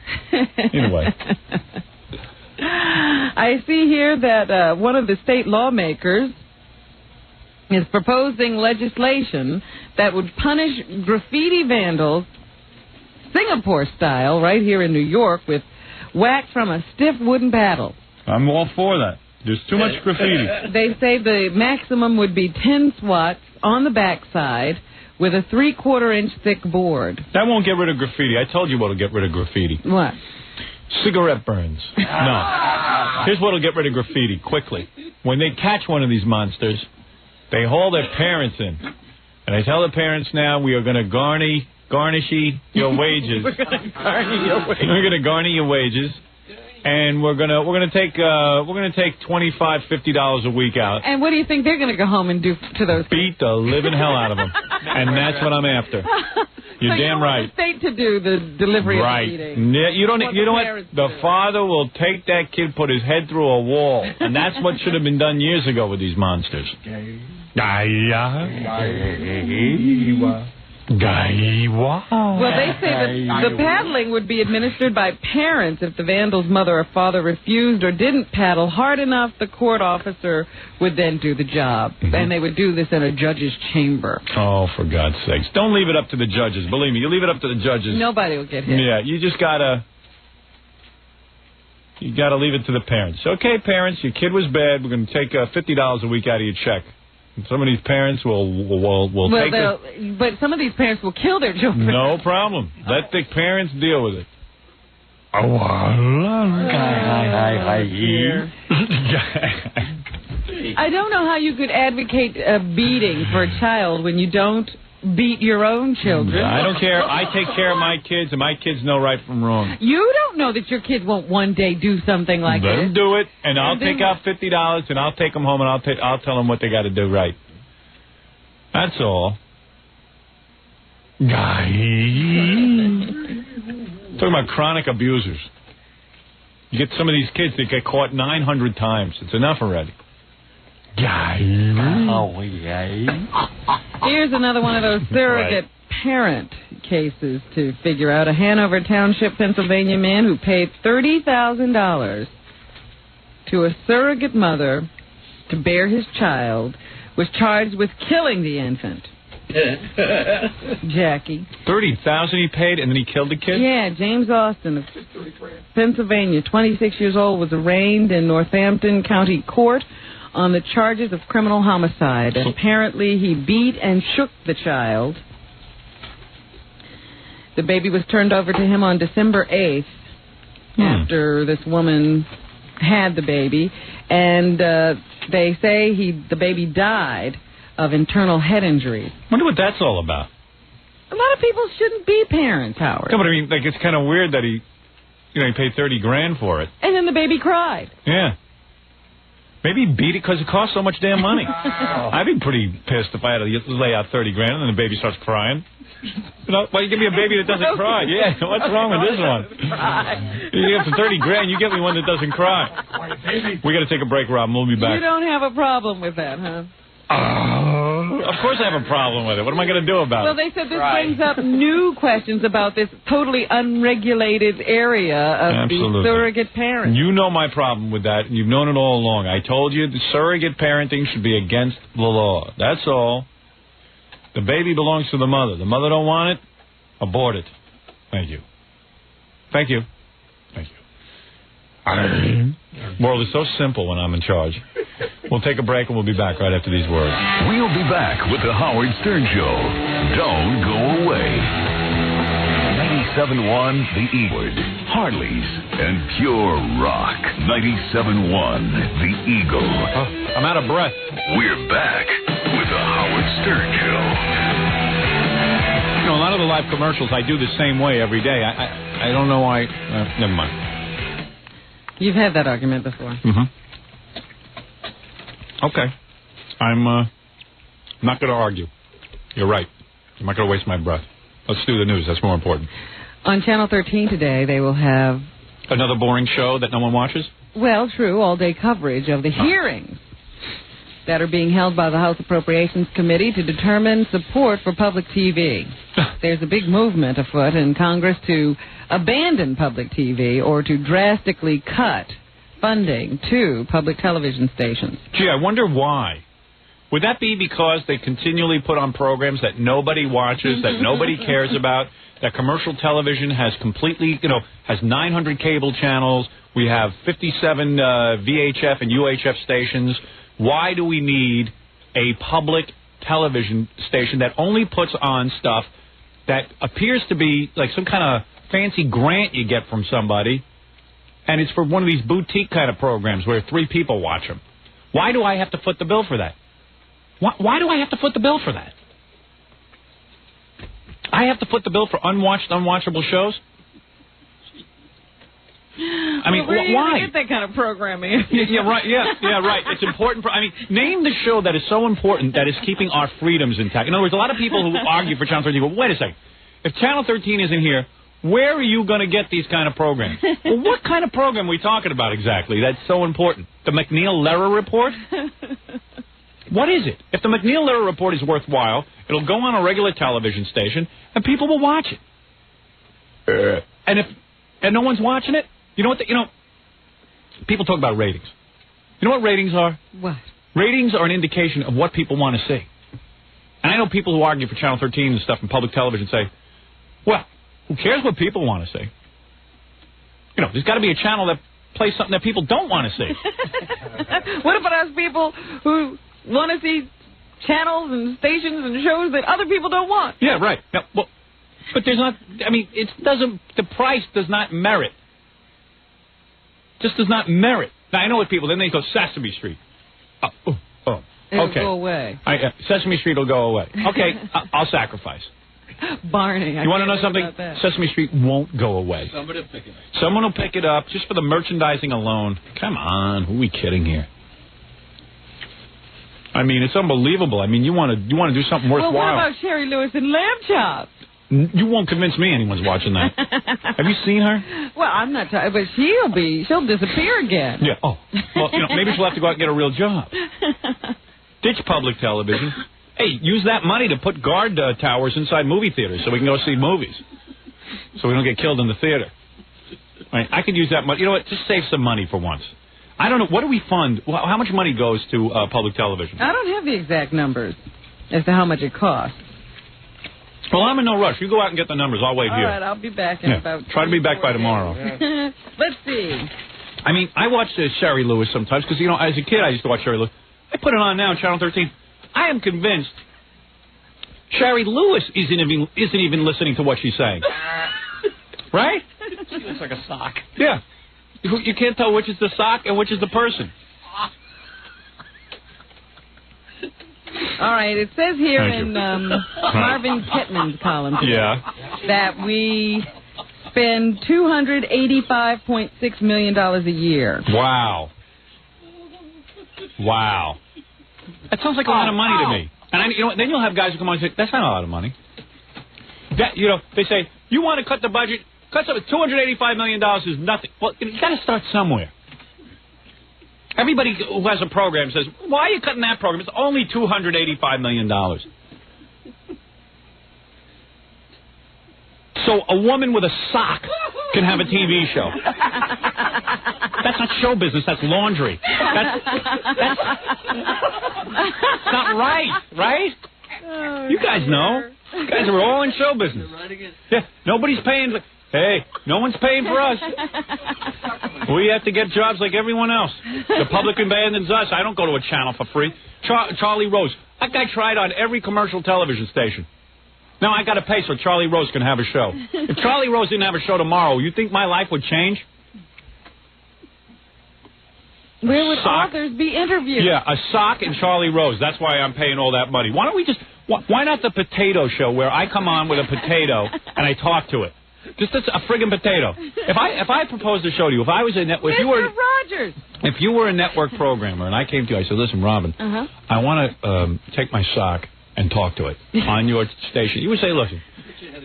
Either way. I see here that one of the state lawmakers is proposing legislation that would punish graffiti vandals, Singapore style, right here in New York, with whack from a stiff wooden paddle. I'm all for that. There's too much graffiti. They say the maximum would be 10 swats on the backside with a 3/4-inch thick board. That won't get rid of graffiti. I told you what'll get rid of graffiti. What? Cigarette burns. No. Here's what'll get rid of graffiti quickly. When they catch one of these monsters, they haul their parents in. And I tell the parents now, we are going to garnish your wages. We're going to garnish your wages. We're going to garnish your wages. and we're gonna take $25-$50 a week out. And what do you think they're going to go home and do to those kids? Beat the living hell out of them, and that's what I'm after. You're so damn right. The state to do the delivery right. of the eating. Yeah, you know what? The father will take that kid, put his head through a wall, and that's what should have been done years ago with these monsters. Well, they say that the paddling would be administered by parents if the vandal's mother or father refused or didn't paddle hard enough. The court officer would then do the job, and they would do this in a judge's chamber. Oh, for God's sakes! Don't leave it up to the judges. Believe me, you leave it up to the judges. Nobody will get hit. Yeah, you just gotta leave it to the parents. Okay, parents, your kid was bad. We're going to take $50 a week out of your check. Some of these parents will take it. But some of these parents will kill their children. No problem. Let the parents deal with it. I don't know how you could advocate a beating for a child when you don't beat your own children. I don't care. I take care of my kids, and my kids know right from wrong. You don't know that your kids won't one day do something like Let this. them do it, and I'll take out $50, and I'll take them home, and I'll tell them what they got to do right. That's all. Talking about chronic abusers. You get some of these kids that get caught 900 times. It's enough already. Here's another one of those surrogate parent cases to figure out. A Hanover Township, Pennsylvania man who paid $30,000 to a surrogate mother to bear his child was charged with killing the infant. Jackie. $30,000 he paid, and then he killed the kid? Yeah, James Austin of Pennsylvania, 26 years old, was arraigned in Northampton County Court on the charges of criminal homicide. And apparently he beat and shook the child. The baby was turned over to him on December 8th after this woman had the baby. And they say the baby died of internal head injuries. Wonder what that's all about. A lot of people shouldn't be parents, Howard. No, but I mean, like, it's kind of weird that he paid $30,000 for it. And then the baby cried. Yeah. Maybe he beat it because it cost so much damn money. I'd be pretty pissed if I had to lay out $30,000 and then the baby starts crying. Why you give me a baby that doesn't cry? Yeah, what's wrong with this one? You get for $30,000, you get me one that doesn't cry. We got to take a break, Rob. We'll be back. You don't have a problem with that, huh? Of course I have a problem with it. What am I going to do about it? Well, they said this brings up new questions about this totally unregulated area of the surrogate parent. You know my problem with that, and you've known it all along. I told you the surrogate parenting should be against the law. That's all. The baby belongs to the mother. The mother don't want it, abort it. Thank you. Thank you. Thank you. World is so simple when I'm in charge. We'll take a break and we'll be back right after these words. We'll be back with the Howard Stern Show. Don't go away. 97.1 The Eagle, Harley's, and pure rock. 97.1 The Eagle. I'm out of breath. We're back with the Howard Stern Show. You know, a lot of the live commercials I do the same way every day. I don't know why. Never mind. You've had that argument before. Okay. I'm not going to argue. You're right. I'm not going to waste my breath. Let's do the news. That's more important. On Channel 13 today, they will have... Another boring show that no one watches? Well, true. All-day coverage of the hearings that are being held by the House Appropriations Committee to determine support for public TV. There's a big movement afoot in Congress to abandon public TV or to drastically cut funding to public television stations. Gee, I wonder why. Would that be because they continually put on programs that nobody watches, that nobody cares about, that commercial television has completely, has 900 cable channels, we have 57 VHF and UHF stations. Why do we need a public television station that only puts on stuff that appears to be like some kind of fancy grant you get from somebody, and it's for one of these boutique kind of programs where 3 people watch them? Why do I have to foot the bill for that? Why do I have to foot the bill for that? I have to foot the bill for unwatchable shows? I mean, where are you why? gonna get that kind of programming? Yeah, right. Yeah, right. It's important. I mean, name the show that is so important that is keeping our freedoms intact. In other words, a lot of people who argue for Channel 13 go, wait a second. If Channel 13 isn't here, where are you going to get these kind of programs? Well, what kind of program are we talking about exactly that's so important? The McNeil-Lehrer Report? What is it? If the McNeil-Lehrer Report is worthwhile, it'll go on a regular television station, and people will watch it. And no one's watching it? You know what? People talk about ratings. You know what ratings are? What? Ratings are an indication of what people want to see. And I know people who argue for Channel 13 and stuff in public television say, well, who cares what people want to see? You know, there's got to be a channel that plays something that people don't want to see. What about us people who want to see channels and stations and shows that other people don't want? Yeah, right. Yeah, well, but there's not, I mean, the price does not merit. Just does not merit. Now, I know what people, then they go Sesame Street. It'll Okay. go away. Sesame Street will go away. Okay, I'll sacrifice. Barney. You want to know something? Sesame Street won't go away. Somebody will pick it up. Someone will pick it up just for the merchandising alone. Come on, who are we kidding here? I mean, it's unbelievable. I mean, you want to do something worthwhile. Well, what about Sherry Lewis and Lamb Chop? You won't convince me anyone's watching that. Have you seen her? Well, I'm not talking, but she'll disappear again. Yeah. Oh, well, maybe she'll have to go out and get a real job. Ditch public television. Hey, use that money to put guard towers inside movie theaters so we can go see movies. So we don't get killed in the theater. Right? I could use that money. You know what? Just save some money for once. I don't know. What do we fund? How much money goes to public television? I don't have the exact numbers as to how much it costs. Well, I'm in no rush. You go out and get the numbers. I'll wait All here. right, I'll be back in about... Try to be back by tomorrow. Let's see. I mean, I watch Sherry Lewis sometimes because, as a kid, I used to watch Sherry Lewis. I put it on now, Channel 13. I am convinced Sherry Lewis isn't even listening to what she's saying. Right? She looks like a sock. Yeah. You can't tell which is the sock and which is the person. All right, it says here in Marvin Pittman's column that we spend $285.6 million a year. Wow. That sounds like a lot of money to me. And then you'll have guys who come on and say, that's not a lot of money. They say, you want to cut the budget? Cut something. $285 million is nothing. Well, you got to start somewhere. Everybody who has a program says, why are you cutting that program? It's only $285 million. So a woman with a sock can have a TV show. That's not show business. That's laundry. That's not right? You guys know. You guys are all in show business. Yeah, nobody's paying. Hey, no one's paying for us. We have to get jobs like everyone else. The public abandons us. I don't go to a channel for free. Charlie Rose. That guy tried on every commercial television station. Now I got to pay so Charlie Rose can have a show. If Charlie Rose didn't have a show tomorrow, you think my life would change? Where would authors be interviewed? Yeah, a sock and Charlie Rose. That's why I'm paying all that money. Why don't we just... Why not the potato show where I come on with a potato and I talk to it? Just a friggin' potato. If I proposed a show to you, if I was a network... Rogers! If you were a network programmer and I came to you, I said, listen, Robin, I want to take my sock and talk to it on your station. You would say, listen.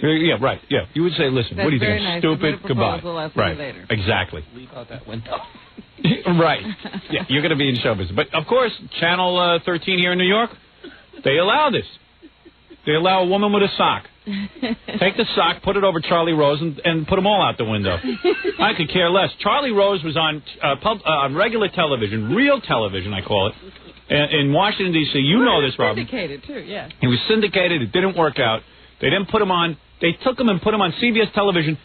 Yeah, right. Yeah, you would say, listen, what do you think? Nice. Stupid? Goodbye. Right. Later. Exactly. Leave out that window. Right. Yeah, you're going to be in show business. But, of course, Channel 13 here in New York, they allow this. They allow a woman with a sock. Take the sock, put it over Charlie Rose, and put them all out the window. I could care less. Charlie Rose was on regular television, real television, I call it, in Washington, D.C. You know this, Robin. Syndicated, too, yeah. He was syndicated. It didn't work out. They didn't put him on. They took him and put him on CBS television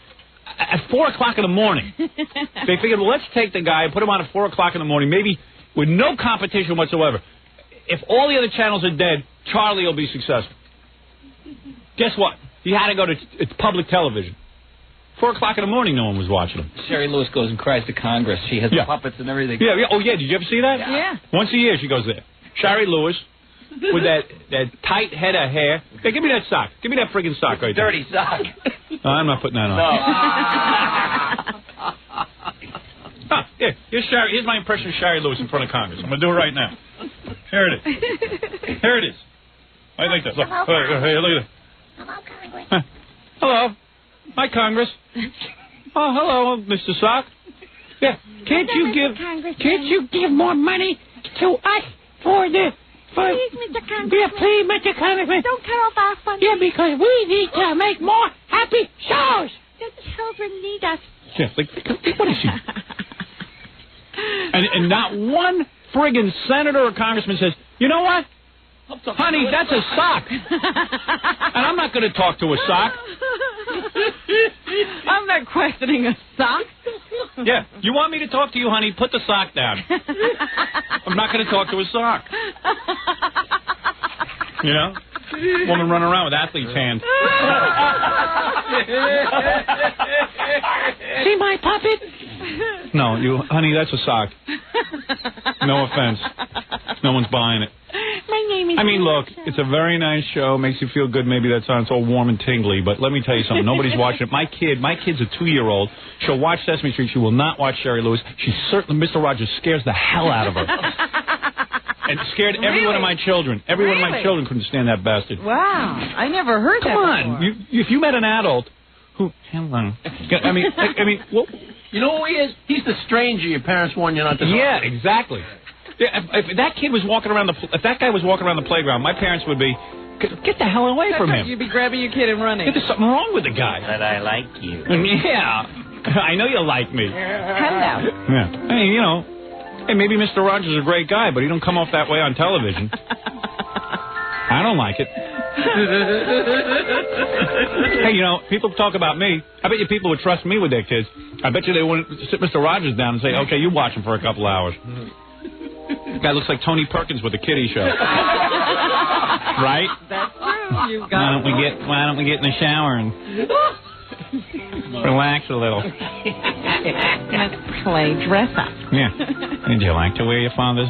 at 4 o'clock in the morning. They figured, well, let's take the guy and put him on at 4 o'clock in the morning, maybe with no competition whatsoever. If all the other channels are dead, Charlie will be successful. Guess what? He had to go to public television. 4 o'clock in the morning, no one was watching him. Sherry Lewis goes and cries to Congress. She has puppets and everything. Yeah. Oh, yeah. Did you ever see that? Yeah. Once a year, she goes there. Sherry Lewis with that tight head of hair. Hey, give me that sock. Give me that friggin' sock right there. Dirty sock. No, I'm not putting that on. No. Here's my impression of Shari Lewis in front of Congress. I'm going to do it right now. Here it is. Here it is. I like that. Look. Hey, look at that. Hello, Congress. Huh. Hello. Hi, Congress. Oh, hello, Mr. Sock. Yeah. Can't you give more money to us for the... Please, Mr. Congressman. Yeah, please, Mr. Congressman. Don't cut off our funding. Yeah, because we need to make more happy shows. The children need us. Yeah, like, what is she? and not one friggin' senator or congressman says, you know what? Honey, that's a sock. And I'm not going to talk to a sock. I'm not questioning a sock. Yeah, you want me to talk to you, honey? Put the sock down. I'm not going to talk to a sock. You know? Woman running around with athlete's hands. See my puppet? No, honey, that's a sock. No offense. No one's buying it. My name is... I mean, look, it's a very nice show. Makes you feel good. Maybe that sounds all warm and tingly, but let me tell you something. Nobody's watching it. My kid's a 2-year-old. She'll watch Sesame Street. She will not watch Shari Lewis. She certainly, Mr. Rogers scares the hell out of her. And scared every one of my children. Every one of my children couldn't stand that bastard. Wow. I never heard that before. Come on. If you met an adult who... Hello. I mean, well... You know who he is? He's the stranger your parents warned you not to talk to. Yeah, exactly. Yeah, if that kid was walking around if that guy was walking around the playground, my parents would be, get the hell away from him. You'd be grabbing your kid and running. There's something wrong with the guy. But I like you. Yeah, I know you like me. Hello. Yeah. Hey, you know, maybe Mr. Rogers is a great guy, but he don't come off that way on television. I don't like it. Hey, you know, people talk about me. I bet you people would trust me with their kids. I bet you they wouldn't sit Mr. Rogers down and say, okay, you watch him for a couple hours. This guy looks like Tony Perkins with the kiddie show. Right? That's true. You've got Why don't we get in the shower and relax a little? Let's play dress up. Yeah. Would you like to wear your father's?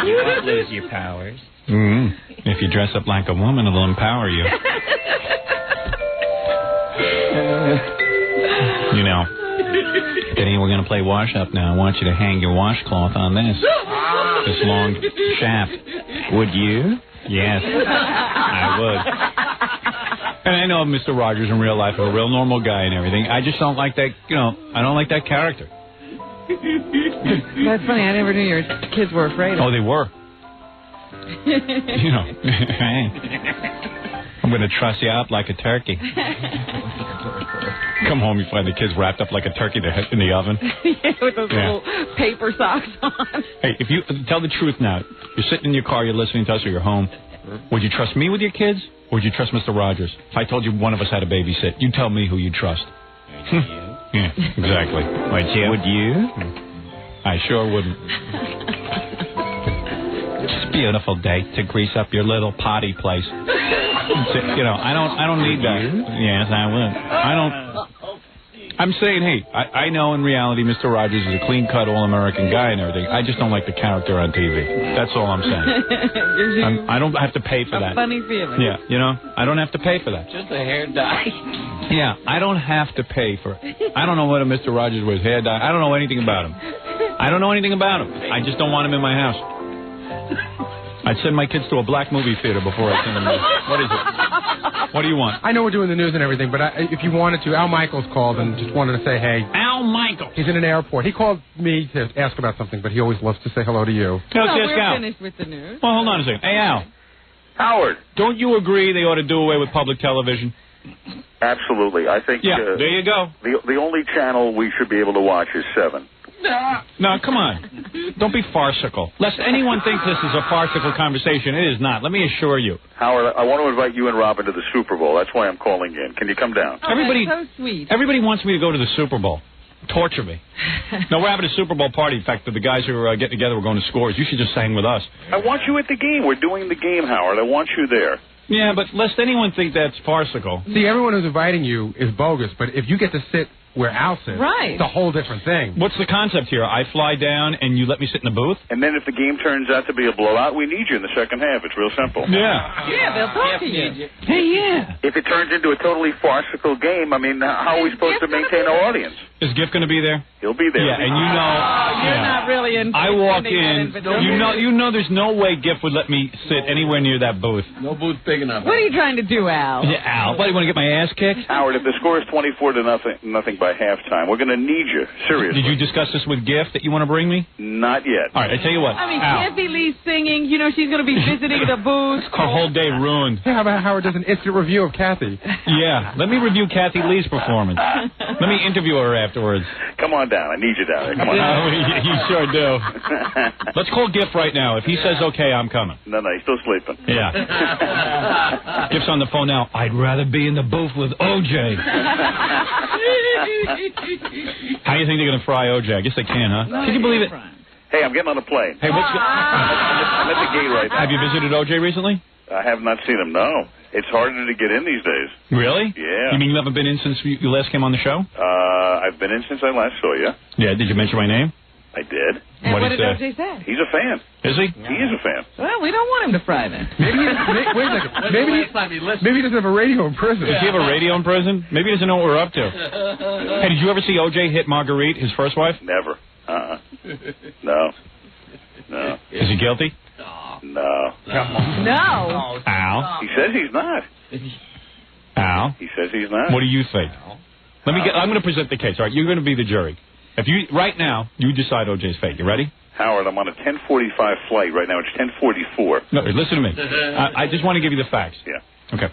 You won't lose your powers. Mm-hmm. If you dress up like a woman, it'll empower you. You know. Denny, we're going to play wash up now. I want you to hang your washcloth on this long shaft. Would you? Yes, I would. And I know Mr. Rogers in real life is a real normal guy and everything. I just don't like that, I don't like that character. That's funny. I never knew your kids were afraid of Oh, they were. Hey, I'm going to truss you up like a turkey. Come home, you find the kids wrapped up like a turkey in the oven. Yeah, with those little paper socks on. Hey, if you tell the truth now, you're sitting in your car, you're listening to us, or you're home. Would you trust me with your kids, or would you trust Mr. Rogers? If I told you one of us had a babysit, you tell me who you trust. Yeah, exactly. Would you? I sure wouldn't. It's a beautiful day to grease up your little potty place. I don't need that. Yes, I would. I'm saying, hey, I know in reality Mr. Rogers is a clean-cut, all-American guy and everything. I just don't like the character on TV. That's all I'm saying. I don't have to pay for that. Funny feeling. Yeah, I don't have to pay for that. Just a hair dye. Yeah, I don't have to pay for it. I don't know what a Mr. Rogers wears, hair dye. I don't know anything about him. I just don't want him in my house. I'd send my kids to a black movie theater before I send them there. What is it? What do you want? I know we're doing the news and everything, but if you wanted to, Al Michaels called and just wanted to say, hey. Al Michaels. He's in an airport. He called me to ask about something, but he always loves to say hello to you. We're finished with the news. Well, hold on a second. Hey, Al. Howard. Don't you agree they ought to do away with public television? Absolutely. I think... Yeah, there you go. The only channel we should be able to watch is 7. No, come on. Don't be farcical. Lest anyone thinks this is a farcical conversation. It is not. Let me assure you. Howard, I want to invite you and Robin to the Super Bowl. That's why I'm calling in. Can you come down? Oh, that's so sweet. Everybody wants me to go to the Super Bowl. Torture me. No, we're having a Super Bowl party. In fact, the guys who are getting together, we're going to Scores. You should just hang with us. I want you at the game. We're doing the game, Howard. I want you there. Yeah, but lest anyone think that's farcical. See, everyone who's inviting you is bogus, but if you get to sit where Al sits, it's a whole different thing. What's the concept here? I fly down and you let me sit in the booth? And then if the game turns out to be a blowout, we need you in the second half. It's real simple. Yeah. Yeah, they'll talk to you. Hey, yeah. If it turns into a totally farcical game, I mean, how are we supposed to maintain our audience? Is Giff going to be there? He'll be there. Yeah, and you know... You're not really in. I walk in, you know there's no way Giff would let me sit anywhere near that booth. No booth big enough. What are you trying to do, Al? Yeah, Al. What, do you want to get my ass kicked? Howard, if the score is 24-0 by halftime, we're going to need you. Seriously. Did you discuss this with Giff that you want to bring me? Not yet. All right, I tell you what. I mean, Al. Kathy Lee's singing. You know she's going to be visiting the booth. Her whole day ruined. Hey, how about Howard does an instant review of Kathy? Yeah, let me review Kathy Lee's performance. Let me interview her afterwards. Come on down. I need you down there. Come on down. You sure do. Let's call Giff right now. If he says okay, I'm coming. No, he's still sleeping. Yeah. Giff's on the phone now. I'd rather be in the booth with OJ. How do you think they're going to fry OJ? I guess they can, huh? Can you believe it? Hey, I'm getting on a plane. Hey, what's I'm at the gate right now. Have you visited OJ recently? I have not seen him, no. It's harder to get in these days. Really? Yeah. You mean you haven't been in since you last came on the show? I've been in since I last saw you. Yeah, did you mention my name? I did. And what did say? OJ say? He's a fan. Is he? He is a fan. Well, we don't want him to fry then. Maybe wait a second. Maybe he doesn't have a radio in prison. Does he have a radio in prison? Maybe he doesn't know what we're up to. Hey, did you ever see OJ hit Marguerite, his first wife? Never. No. Is he guilty? No. No. Al? He says he's not. Al? He says he's not. What do you think? I'm going to present the case. All right, you're going to be the jury. If you right now you decide OJ's fate. You ready? Howard, I'm on a 10:45 flight right now. It's 10:44. No, listen to me. I just want to give you the facts. Yeah. Okay.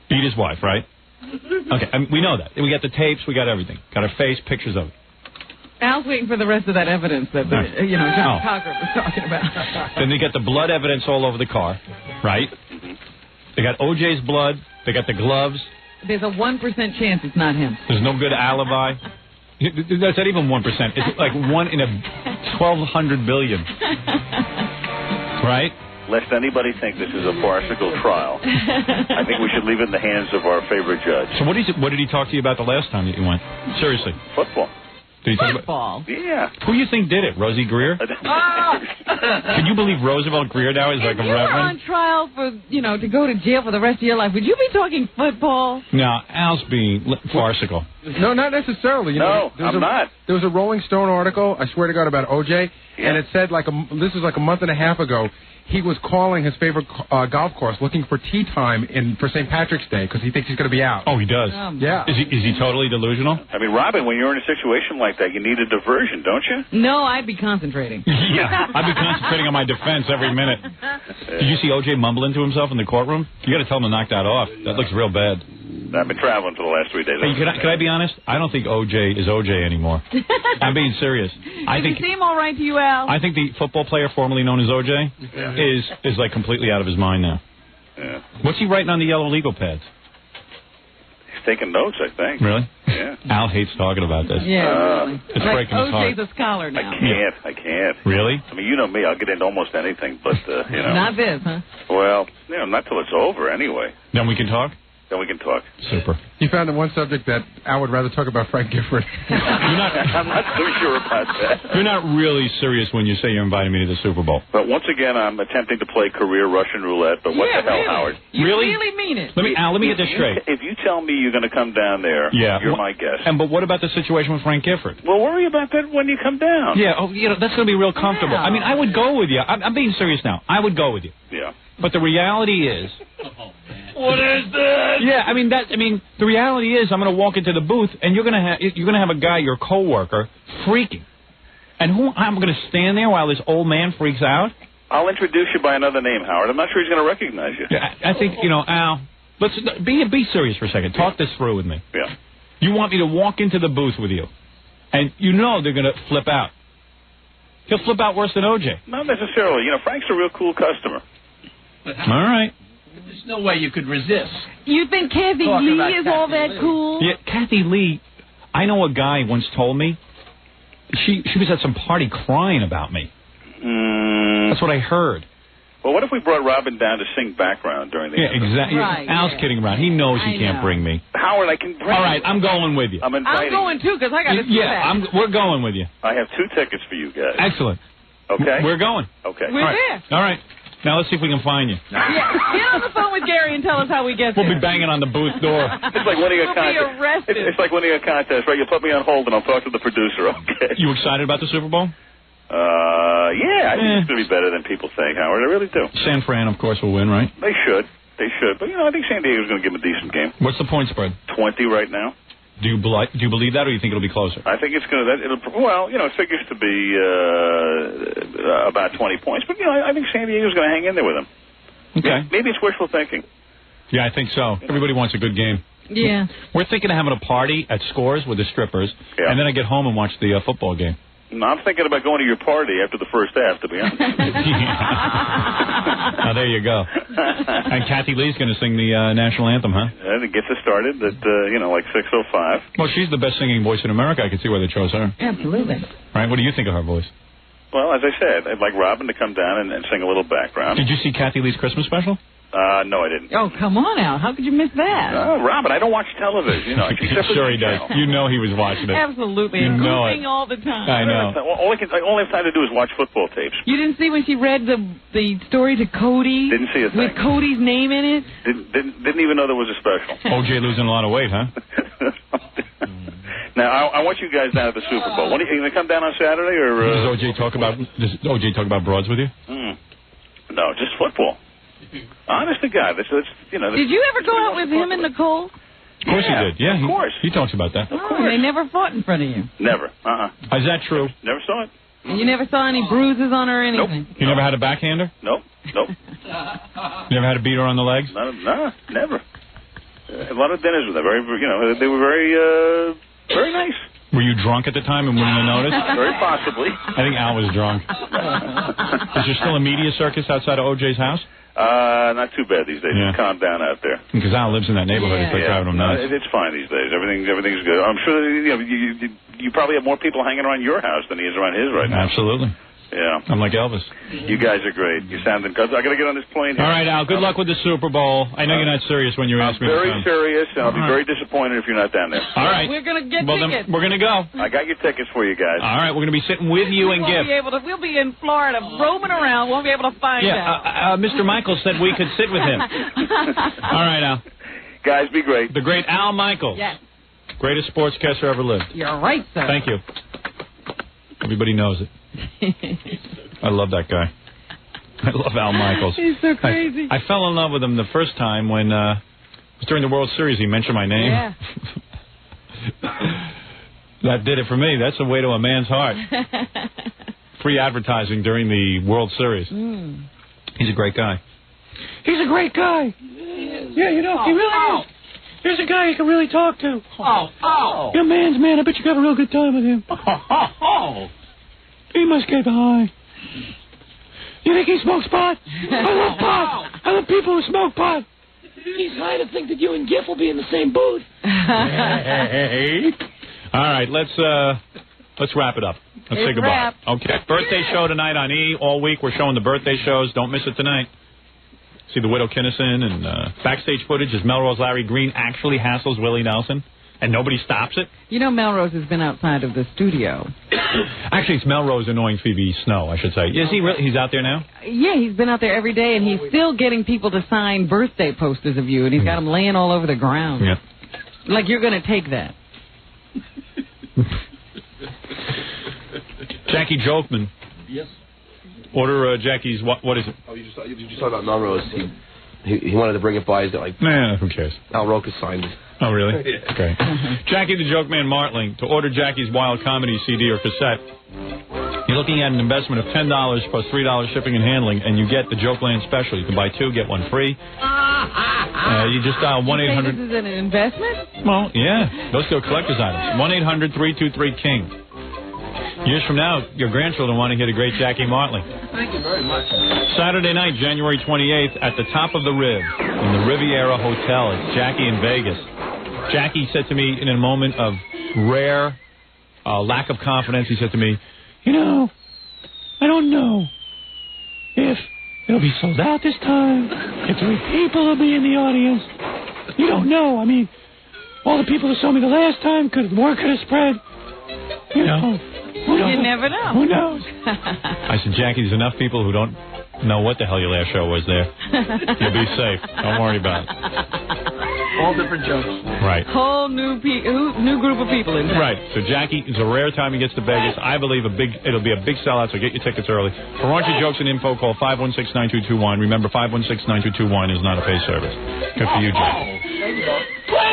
Beat his wife, right? Okay, we know that. We got the tapes. We got everything. Got her face, pictures of it. Al's waiting for the rest of that evidence that John Cocker was talking about. Then they got the blood evidence all over the car, right? They got OJ's blood. They got the gloves. There's a 1% chance it's not him. There's no good alibi. That's not even 1%. It's like 1 in a 1,200 billion. Right? Lest anybody think this is a farcical trial, I think we should leave it in the hands of our favorite judge. So what did he talk to you about the last time that you went? Seriously. Football. Did he talk Football? Yeah. Who do you think did it? Rosie Greer? Can you believe Roosevelt Greer now is like a If you were reverend? on trial for, to go to jail for the rest of your life, would you be talking football? No, Al's being farcical. No, not necessarily. I'm not. There was a Rolling Stone article, I swear to God, about OJ, and it said this was like a month and a half ago. He was calling his favorite golf course looking for tee time for St. Patrick's Day because he thinks he's going to be out. Oh, he does? Yeah. Is he totally delusional? I mean, Robin, when you're in a situation like that, you need a diversion, don't you? No, I'd be concentrating. Yeah, I'd be concentrating on my defense every minute. Did you see OJ mumbling to himself in the courtroom? You got to tell him to knock that off. That looks real bad. I've been traveling for the last 3 days. Hey, can I be honest? I don't think OJ is OJ anymore. I'm being serious. Does he seem all right to you, Al? I think the football player formerly known as OJ is like completely out of his mind now. Yeah. What's he writing on the yellow legal pads? He's taking notes, I think. Really? Yeah. Al hates talking about this. Yeah, really. It's breaking his heart. OJ's a scholar now. I can't. Really? I mean, you know me. I'll get into almost anything, but, Not this, huh? Well, not till it's over, anyway. Then we can talk? Then we can talk. Super. You found the one subject that I would rather talk about Frank Gifford. I'm not so sure about that. You're not really serious when you say you're inviting me to the Super Bowl. But once again, I'm attempting to play career Russian roulette, but what the hell, really? Howard? You really mean it. Let me get this straight. If you tell me you're going to come down there, you're my guest. But what about the situation with Frank Gifford? Well, worry about that when you come down. Yeah, that's going to be real comfortable. I mean, I would go with you. I'm being serious now. I would go with you. Yeah. But the reality is... What is this? Yeah, the reality is I'm going to walk into the booth and you're going to have a guy, your coworker, freaking. And I'm going to stand there while this old man freaks out? I'll introduce you by another name, Howard. I'm not sure he's going to recognize you. Yeah, I think, Al, let's be serious for a second. Talk this through with me. Yeah. You want me to walk into the booth with you, and they're going to flip out. He'll flip out worse than OJ. Not necessarily. Frank's a real cool customer. All right. There's no way you could resist. You think Kathy Lee is all that cool? Yeah, Kathy Lee. I know a guy once told me she was at some party crying about me. That's what I heard. Well, what if we brought Robin down to sing background during the anthem? Exactly. Right, Al's kidding around. He knows he can't bring me. Howard, I can bring All right, I'm going with you. I'm inviting. I'm going, too, because I got to see that. We're going with you. I have 2 tickets for you guys. Excellent. Okay? We're going. Okay. We're there. All right. Now let's see if we can find you. Yeah, get on the phone with Gary and tell us how we get there. We'll be banging on the booth door. It's like winning a contest. We'll be arrested. It's like winning a contest, right? You put me on hold and I'll talk to the producer, okay? You excited about the Super Bowl? Yeah, I think it's going to be better than people think, Howard. I really do. San Fran, of course, will win, right? They should. But, I think San Diego's going to give them a decent game. What's the point spread? 20 right now. Do you believe that, or do you think it'll be closer? I think it's going to. It figures to be about 20 points. But I think San Diego's going to hang in there with them. Okay. Maybe it's wishful thinking. Yeah, I think so. Everybody wants a good game. Yeah. We're thinking of having a party at Scores with the strippers, and then I get home and watch the football game. No, I'm thinking about going to your party after the first half, to be honest. Now, there you go. And Kathy Lee's going to sing the national anthem, huh? And it gets us started at, like 6:05. Well, she's the best singing voice in America. I can see why they chose her. Absolutely. Right? What do you think of her voice? Well, as I said, I'd like Robin to come down and sing a little background. Did you see Kathy Lee's Christmas special? No, I didn't. Oh, come on, Al. How could you miss that? Robin, I don't watch television. Sure he does. You know he was watching it. Absolutely. You and know goofing all the time. I know. All I have time to do is watch football tapes. You didn't see when she read the story to Cody? Didn't see a thing. With Cody's name in it? Didn't even know there was a special. OJ losing a lot of weight, huh? Now, I want you guys down at the Super Bowl. When are you going to come down on Saturday? Or Does OJ talk about broads with you? No, just football. Honest to God. Did you ever go out with him and Nicole? Of course he did. Yeah, of course. He talks about that. Of course. They never fought in front of you. Never. Is that true? Never saw it. And you never saw any bruises on her or anything? Nope. You never had a backhander? Nope. You never had a beater on the legs? No, never. A lot of dinners with them. They were very nice. Were you drunk at the time and wouldn't have noticed? Very possibly. I think Al was drunk. Is there still a media circus outside of OJ's house? Not too bad these days. Yeah. It's calmed down out there. Because Al lives in that neighborhood. It's like driving him nuts. It's fine these days. Everything's good. I'm sure that, you probably have more people hanging around your house than he is around his right now. Absolutely. Yeah. I'm like Elvis. You guys are great. You sounding good. I got to get on this plane here. All right, Al. Good luck with the Super Bowl. I know you're not serious when you ask me. Very serious, and I'll be very disappointed if you're not down there. All right. We're going to get Then tickets. we're going to go. I got your tickets for you guys. All right. We're going to be sitting with you and Gift. We'll be in Florida, roaming around. Won't be able to find out. Mr. Michaels said we could sit with him. All right, Al. Guys, be great. The great Al Michaels. Yes. Greatest sportscaster ever lived. You're right, sir. Thank you. Everybody knows it. I love that guy. I love Al Michaels. He's so crazy. I fell in love with him the first time when it was during the World Series. He mentioned my name. Yeah. That did it for me. That's the way to a man's heart. Free advertising during the World Series. He's a great guy. He's a great guy. Yeah, he really is. Here's a guy you can really talk to. You're a man's man. I bet you have a real good time with him. He must get high. You think he smokes pot? I love pot. I love people who smoke pot. He's high to think that you and Giff will be in the same booth. All right, let's wrap it up. Let's say goodbye. Wrap. Okay. Birthday show tonight on E! All week we're showing the birthday shows. Don't miss it tonight. See the Widow Kinnison and backstage footage as Melrose Larry Green actually hassles Willie Nelson, and nobody stops it. You know Melrose has been outside of the studio. Actually, it's Melrose annoying Phoebe Snow, I should say. Is he really? He's out there now? Yeah, he's been out there every day, and he's still getting people to sign birthday posters of you, and he's got them laying all over the ground. Yeah. Like you're going to take that. Jackie Jokman. Yes. Order Jackie's, what is it? Oh, you just talked about Melrose. He wanted to bring it by. He's like, nah, who cares? Al Roker signed it. Oh, really? Yeah. Okay. Jackie the Joke Man Martling. To order Jackie's Wild Comedy CD or cassette, you're looking at an investment of $10 plus $3 shipping and handling, and you get the Jokeland special. You can buy two, get one free. You just dial 1-800. This is an investment? Well, yeah. Those are collector's items. 1-800-323-KING. Years from now, your grandchildren want to hear the great Jackie Martling. Thank you very much. Saturday night, January 28th, at the Top of the Rib in the Riviera Hotel. It's Jackie in Vegas. Jackie said to me in a moment of rare lack of confidence, he said to me, I don't know if it'll be sold out this time, if 3 people will be in the audience. You don't know. I mean, all the people who saw me the last time, word could have spread. You never know. Who knows? I said, Jackie, there's enough people who don't know what the hell your last show was there. You'll be safe. Don't worry about it. All different jokes. Right. Whole new group of people in town. Right. So Jackie, it's a rare time he gets to Vegas. I believe it'll be a big sellout, so get your tickets early. For raunchy jokes and info, call 516-9221. Remember, 516-9221 is not a pay service. Good for you, Jackie.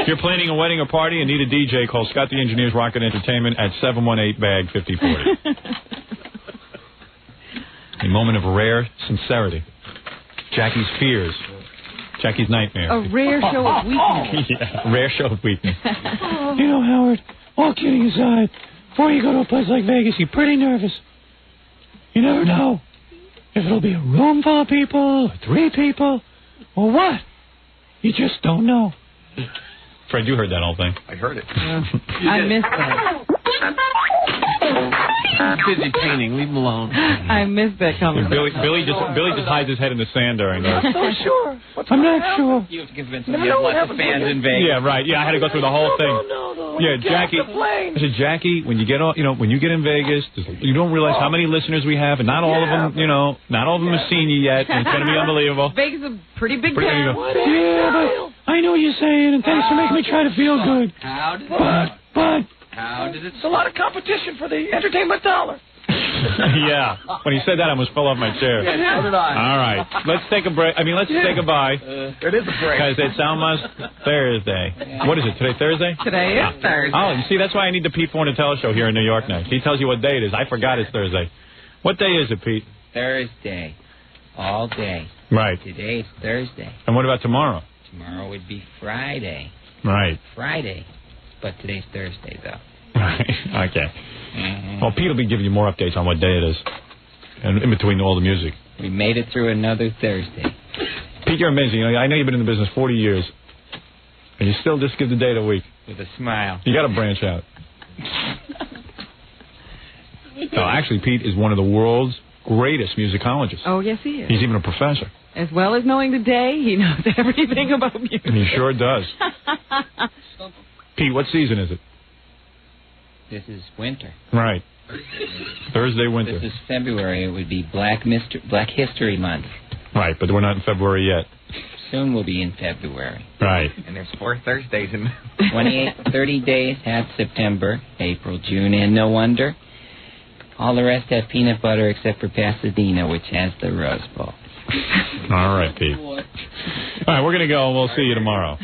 If you're planning a wedding or party and need a DJ, call Scott the Engineer's Rocket Entertainment at 718-BAG-5040. A moment of rare sincerity. Jackie's fears. Jackie's nightmare. A rare show of weakness. Yeah, rare show of weakness. You know, Howard, all kidding aside, before you go to a place like Vegas, you're pretty nervous. You never know if it'll be a room full of people, or 3 people, or what. You just don't know. Fred, you heard that whole thing. I heard it. I missed that. He's busy painting. Leave him alone. I missed that conversation. Billy just hides his head in the sand during those. I'm not sure. I'm not sure. You have to convince him you have lots of fans in Vegas. Yeah, right. Yeah, I had to go through the whole thing. No. Yeah, Jackie. I said, Jackie, when you get in Vegas, you don't realize how many listeners we have, and not all of them, not all of them have seen you yet. And it's going to be unbelievable. Vegas is a pretty big town. Yeah, but I know what you're saying, and thanks for making me try to feel good. How did It's a lot of competition for the entertainment dollar. Yeah. When he said that, I almost fell off my chair. Yeah, so did I. All right. Let's take a break. Let's say goodbye. It is a break. Because it's almost Thursday. What is it? Today Thursday? Today is Thursday. Oh, you see, that's why I need the Pete Fornatella show here in New York now. He tells you what day it is. I forgot it's Thursday. What day is it, Pete? Thursday. All day. Right. Today's Thursday. And what about tomorrow? Tomorrow would be Friday. Right. Friday. But today's Thursday, though. Right. Okay. Well, Pete will be giving you more updates on what day it is. And in between all the music. We made it through another Thursday. Pete, you're amazing. I know you've been in the business 40 years. And you still just give the day of the week. With a smile. You got to branch out. No, actually, Pete is one of the world's greatest musicologists. Oh, yes, he is. He's even a professor. As well as knowing the day, he knows everything about music. And he sure does. Pete, what season is it? This is winter. Right. Thursday winter. This is February. It would be Black History Month. Right, but we're not in February yet. Soon we'll be in February. Right. And there's 4 Thursdays in 30 days have September, April, June, and no wonder. All the rest have peanut butter except for Pasadena, which has the Rose Bowl. All right, Pete. All right, we're going to go, and we'll see you tomorrow.